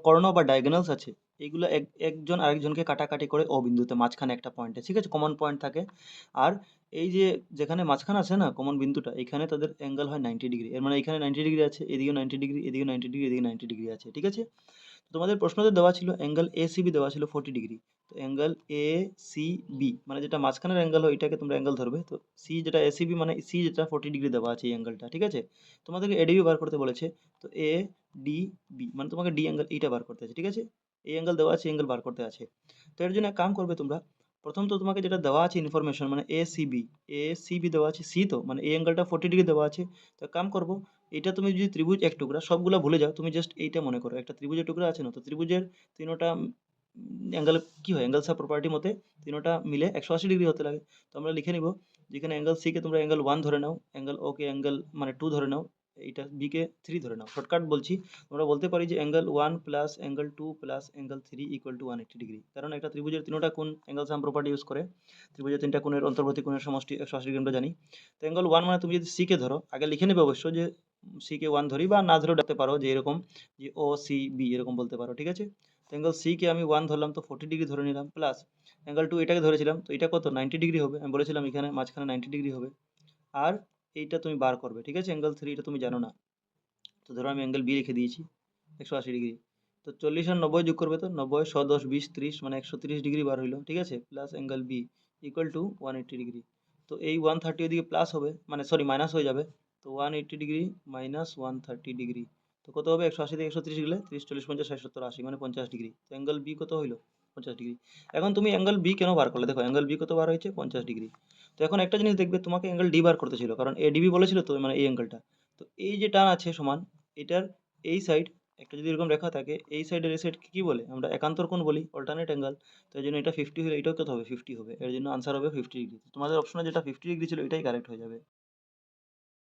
কর্ণ বা ডায়াগোনালস আছে, এইগুলো একজন আরেকজনকে কাটাকাটি করে ও বিন্দুতে মাঝখানে একটা পয়েন্টে, ঠিক আছে, কমন পয়েন্ট থাকে। আর এই যে যেখানে মাঝখানে আছে না কমন বিন্দুটা, এখানে তাদের অ্যাঙ্গেল হয় 90 ডিগ্রি, এর মানে এখানে 90 ডিগ্রি আছে, এদিকে 90 ডিগ্রি, এদিকে 90 ডিগ্রি, এদিকে 90 ডিগ্রি আছে, ঠিক আছে। তো তোমাদের প্রশ্নতে দেওয়া ছিল অ্যাঙ্গেল এসিবি দেওয়া ছিল 40 ডিগ্রি, তো অ্যাঙ্গেল এ সি বি মানে যেটা মাঝখানের অ্যাঙ্গেল হয় এটাকে তোমরা অ্যাঙ্গেল ধরবে, তো সি যেটা এসিবি মানে সি যেটা 40 ডিগ্রি দেওয়া আছে এই অ্যাঙ্গেলটা, ঠিক আছে। তোমাদেরকে এডিবি বার করতে বলেছে, তো এ ডি বি মানে তোমাকে ডি অ্যাঙ্গেল এইটা বার করতে আছে, ঠিক আছে, এই অ্যাঙ্গেল দেওয়া আছে, অ্যাঙ্গেল বার করতে আছে। তো এর জন্য এক কাম করবে তোমরা, প্রথম তো তোমাকে যেটা দেওয়া আছে ইনফরমেশন মানে এ সি বি দেওয়া আছে, সি তো মানে এই অ্যাঙ্গেলটা 40 ডিগ্রি দেওয়া আছে। তো এক কাম করবো, এটা তুমি যদি ত্রিভুজ এক টুকরা সবগুলা ভুলে যাও, তুমি জাস্ট এইটা মনে করো একটা ত্রিভুজের টুকরা আছে না, তো ত্রিভুজের তিনোটা অ্যাঙ্গেল কি হয়, অ্যাঙ্গেলস অফ প্রপার্টি মতে তিনোটা মিলে 180 ডিগ্রি হতে লাগে। তো আমরা লিখে নিব, যেখানে অ্যাঙ্গেল সি কে তোমরা অ্যাঙ্গেল 1 ধরে নাও, অ্যাঙ্গেল ও কে অ্যাঙ্গেল মানে 2 ধরে নাও, এইটা বিকে 3 ধরে নাও, শর্টকাট বলছি। আমরা বলতে পারি যে angle 1 plus angle 2 plus angle 3 equal to 180 degree. কারণ একটা ত্রিভুজের তিনটা কোণ অ্যাঙ্গেল সাম প্রপার্টি ইউজ করে। ত্রিভুজের তিনটা কোণের অন্তর্বর্তী কোণের সমষ্টি 180 ডিগ্রি আমরা জানি। তো অ্যাঙ্গেল 1 মানে তুমি যদি সিকে ধরো, আগে লিখে নেবে অবশ্য যে সিকে 1 ধরি, বা না ধরেও ডাকতে পারো যে এরকম যে ও সি বি এরকম বলতে পারো, ঠিক আছে। তো অ্যাঙ্গেল সিকে আমি 1 ধরলাম, তো 40 ডিগ্রি ধরে নিলাম, প্লাস অ্যাঙ্গেল 2 এটাকে ধরেছিলাম, তো এটা কত 90 ডিগ্রি হবে। আমি বলেছিলাম এখানে মাঝখানে 90 ডিগ্রি হবে। আর এইটা তুমি বার করবে, ঠিক আছে। অ্যাঙ্গেল 3 এটা তুমি জানো না, তো ধরো আমি অ্যাঙ্গেল বি লিখে দিয়েছি 180 ডিগ্রি। তো 40 আর 90 যোগ করবে, তো 90 100 10 20 30 মানে 130 ডিগ্রি বার হইলো, ঠিক আছে। Plus angle B equal to 180 degree. তো এই 130 ওইদিকে প্লাস হবে, মানে সরি মাইনাস হয়ে যাবে। তো 180 ডিগ্রি মাইনাস 130 ডিগ্রি, তো কত হবে 180 থেকে 130 গেলে 30 40 50 60 70 80 মানে 50 ডিগ্রি। তো অ্যাঙ্গেল বি কত হইলো 50 ডিগ্রি। এখন তুমি অ্যাঙ্গেল বি কেন বার করলে, দেখো অ্যাঙ্গেল বি কত বার হয়েছে 50 ডিগ্রি। তো এখন একটা জিনিস দেখবে, তোমাকে অ্যাঙ্গেল ডি বার করতে ছিল, কারণ এডিবি বলেছিল তো, মানে এই অ্যাঙ্গেলটা। তো এই যে টান আছে সমান, এটার এই সাইড একটা যদি এরকম রেখা থাকে, এই সাইডের এই সাইডকে কি বলে আমরা একান্তর কোণ বলি, অল্টারনেট অ্যাঙ্গেল। তো এই জন্য এটা 50 হলে এটাও কত হবে 50 হবে, এর জন্য আনসার হবে 50 ডিগ্রি। তোমাদের অপশনে যেটা 50 ডিগ্রি ছিল এটাই কারেক্ট হয়ে যাবে।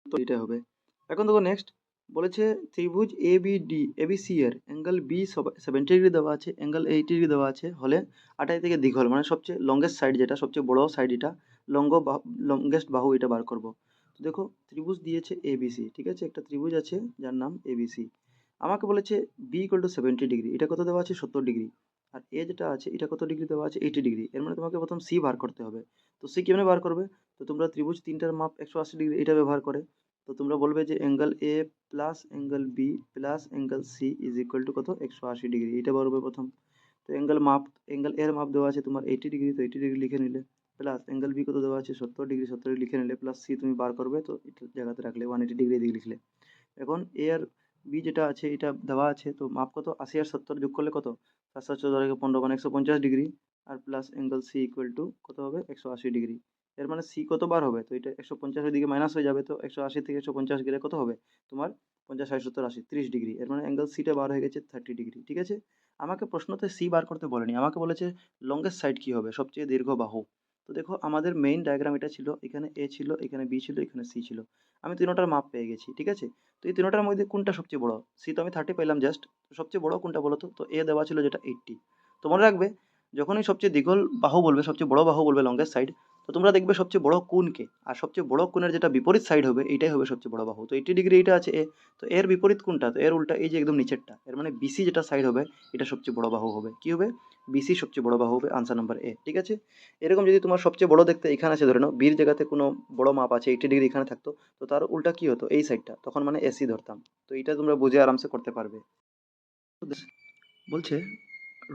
তো এটা হবে। এখন দেখো নেক্সট বলেছে ত্রিভুজ A B D A B C এর অ্যাঙ্গেল বি 70 ডিগ্রি দেওয়া আছে, অ্যাঙ্গেল 80 ডিগ্রি দেওয়া আছে হলে আটাই থেকে দীঘল মানে সবচেয়ে লংগেস্ট সাইড, যেটা সবচেয়ে বড় সাইড, এটা লংগেস্ট বাহু, এটা বার করব। তো দেখো ত্রিভুজ দিয়েছে এ বি সি, ঠিক আছে, একটা ত্রিভুজ আছে যার নাম এ বি সি। আমাকে বলেছে বি ইকুয়াল টু 70 ডিগ্রি, এটা কত দেওয়া আছে 70 ডিগ্রি। আর এ যেটা আছে এটা কত ডিগ্রি দেওয়া আছে 80 ডিগ্রি। এর মানে তোমাকে প্রথম সি বার করতে হবে। তো সি কিভাবে বার করবে? তো তোমরা ত্রিভুজ তিনটার মাপ 180 ডিগ্রি এটা ব্যবহার করে, তো তোমরা বলবে যে angle A plus angle B plus angle C is equal to কত 180 ডিগ্রি, এটা বলবে প্রথম। তো অ্যাঙ্গেল এর মাপ দেওয়া আছে তোমার 80 ডিগ্রি, তো 80 ডিগ্রি লিখে নিলে, প্লাস অ্যাঙ্গেল বি কত দেওয়া আছে 70 ডিগ্রি, 70 ডিগ্রি লিখে নিলে, প্লাস সি তুমি বার করবে, তো এটা জায়গাতে রাখলে 180 ডিগ্রি এদিকে লিখলে। এখন এ আর বি যেটা আছে এটা দেওয়া আছে, তো মাপ কত 80 আর 70 যোগ করলে কত 714 মানে 150 ডিগ্রি। আর plus angle C equal to কত হবে 180 ডিগ্রি। এর মানে সি কত বার হবে, তো এটা 150 এর দিকে মাইনাস হয়ে যাবে, তো 180 থেকে 150 গেলে কত হবে তোমার 50 60 70 80 30 ডিগ্রি। এর মানে অ্যাঙ্গেল সিটা বার হয়ে গেছে 30 ডিগ্রি, ঠিক আছে। আমাকে প্রশ্নতে সি বার করতে বলেনি, আমাকে বলেছে লংগেস্ট সাইড কি হবে, সবচেয়ে দীর্ঘ বাহু। তো দেখো আমাদের মেইন ডায়াগ্রাম এটা ছিল, এখানে এ ছিল, এখানে বি ছিল, এখানে সি ছিল। আমি তিনটার মাপ পেয়ে গেছি, ঠিক আছে। তো এই তিনটার মধ্যে কোনটা সবচেয়ে বড়? সি তো আমি 30 পেলাম জাস্ট, সবচেয়ে বড় কোনটা বলো তো? তো এ দেওয়া ছিল যেটা 80। তো মনে রাখবে যখনই সবচেয়ে দীর্ঘ বাহু বলবে, সবচেয়ে বড় বাহু বলবে লংগেস্ট সাইড, তো তোমরা দেখবে সবচেয়ে বড় কোণকে, আর সবচেয়ে বড় কোণের যেটা বিপরীত সাইড হবে এইটাই হবে সবচেয়ে বড় বাহু। তো 80 ডিগ্রি এটা আছে এ, তো এর বিপরীত কোনটা? তো এর উল্টা এই যে একদম নিচেরটা, এর মানে বিসি যেটা সাইড হবে এটা সবচেয়ে বড় বাহু হবে। কি হবে? বিসি সবচেয়ে বড় বাহু হবে, আনসার নাম্বার এ, ঠিক আছে। এরকম যদি তোমার সবচেয়ে বড় দেখতে এখানে আছে, ধরে নাও বির জায়গাতে কোনো বড় মাপ আছে 80 ডিগ্রি এখানে থাকতো, তো তার উল্টা কি হতো এই সাইডটা, তখন মানে এসি ধরতাম। তো এটা তোমরা বুঝে আরামসে করতে পারবে। তো বলছে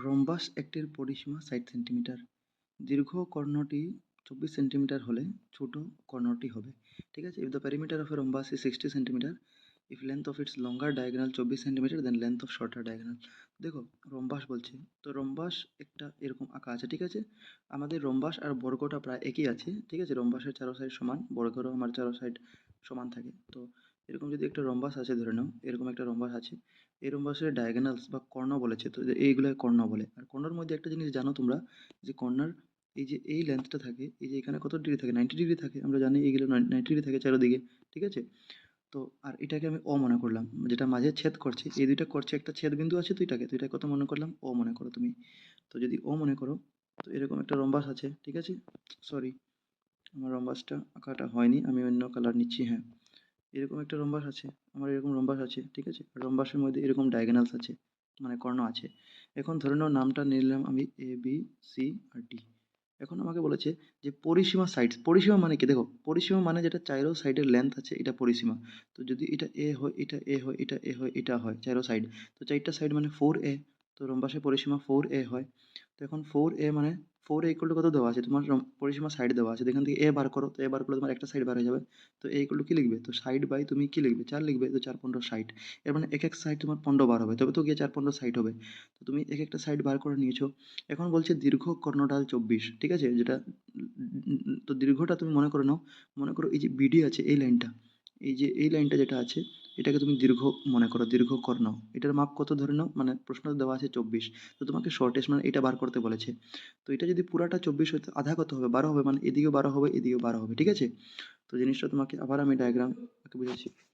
রম্বাস একটির পরিসীমা 60 সেন্টিমিটার, দীর্ঘ কর্ণটি 24 সেন্টিমিটার হলে ছোট কর্ণটি হবে, ঠিক আছে। If the perimeter of a rhombus is 60 centimeter, if length of its longer diagonal 24 centimeter, then length of shorter diagonal. দেখো রম্বাস বলছে, তো রম্বাস একটা এরকম আঁকা আছে, ঠিক আছে। আমাদের রম্বাস আর বর্গটা প্রায় একই আছে, ঠিক আছে। রম্বাসের চারো সাইড সমান, বর্গেরও আমার চারো সাইড সমান থাকে। তো এরকম যদি একটা রম্বাস আছে ধরে নাও, এরকম একটা রম্বাস আছে, এই রম্বাসের ডায়াগোনালস বা কর্ণ বলেছে, তো এইগুলো কর্ণ বলে। আর কর্ণর মধ্যে একটা জিনিস জানো তোমরা, যে কর্ণর এই যে এই লেন্থটা থাকে, এই যে এখানে কত ডিগ্রি থাকে 90 ডিগ্রি থাকে, আমরা জানি এইগুলো 90 ডিগ্রি থাকে চারিদিকে, ঠিক আছে। তো আর এটাকে আমি ও মনে করলাম, যেটা মাঝে ছেদ করছে, এই দুইটা করছে একটা ছেদ বিন্দু আছে, তো এটা কত মনে করলাম ও মনে করো তুমি। তো যদি ও মনে করো, তো এরকম একটা রম্বাস আছে, ঠিক আছে। সরি, আমার রম্বাসটা আঁকাটা হয়নি, আমি অন্য কালার নিচ্ছি, হ্যাঁ। এরকম একটা রম্বাস আছে, আমার এরকম রম্বাস আছে, ঠিক আছে। রম্বাসের মধ্যে এরকম ডায়াগোনালস আছে, মানে কর্ণ আছে। এখন ধরে নাও নামটা নিলাম আমি এ বি সি আর ডি। এখন আমাকে বলেছে যে পরিসীমা সাইডস, পরিসীমা মানে কি? দেখো পরিসীমা মানে যেটা চাইরো সাইডের লেন্থ আছে এটা পরিসীমা। তো যদি এটা এ হয়, এটা এ হয়, এটা এ হয়, এটা হয় চাইরো সাইড, তো চারটা সাইড মানে 4a। তো রম্বাসের পরিসীমা 4a হয়। তো এখন 4a মানে 4a ইকুয়াল টু কত দেওয়া আছে তোমার, পরিসীমা সাইড দেওয়া আছে, তো এখান থেকে এ বার করো, তো এ বার করলে তোমার একটা সাইড বার হয়ে যাবে। তো এ ইকুয়াল টু কি লিখবে? তো সাইড বাই তুমি কি লিখবে 4 লিখবে, তো 4 15 60। এর মানে এক এক সাইড তোমার 15 বার হবে, তবে তো গিয়ে 4 15 সাইড হবে। তো তুমি এক একটা সাইড বার করে নিয়েছো। এখন বলছে দীর্ঘ কর্ণঢাল 24, ঠিক আছে, যেটা তো দীর্ঘটা তুমি মনে করে নাও, মনে করো এই যে বিডি আছে এই লাইনটা, এই যে এই লাইনটা যেটা আছে এটাকে তুমি দীর্ঘ মনে করো, দীর্ঘ কর্ণ। এটার মাপ কত ধরে নাও, মানে প্রশ্ন দেওয়া আছে 24, তো তোমাকে শর্টেস্ট মানে এটা বার করতে বলেছে। তো এটা যদি পুরাটা 24 হতে আধা কত হবে 12 হবে, মানে এদিকেও 12 হবে এদিকেও 12 হবে, ঠিক আছে। তো জিনিসটা তোমাকে আবার আমি ডায়াগ্রাম বুঝেছি।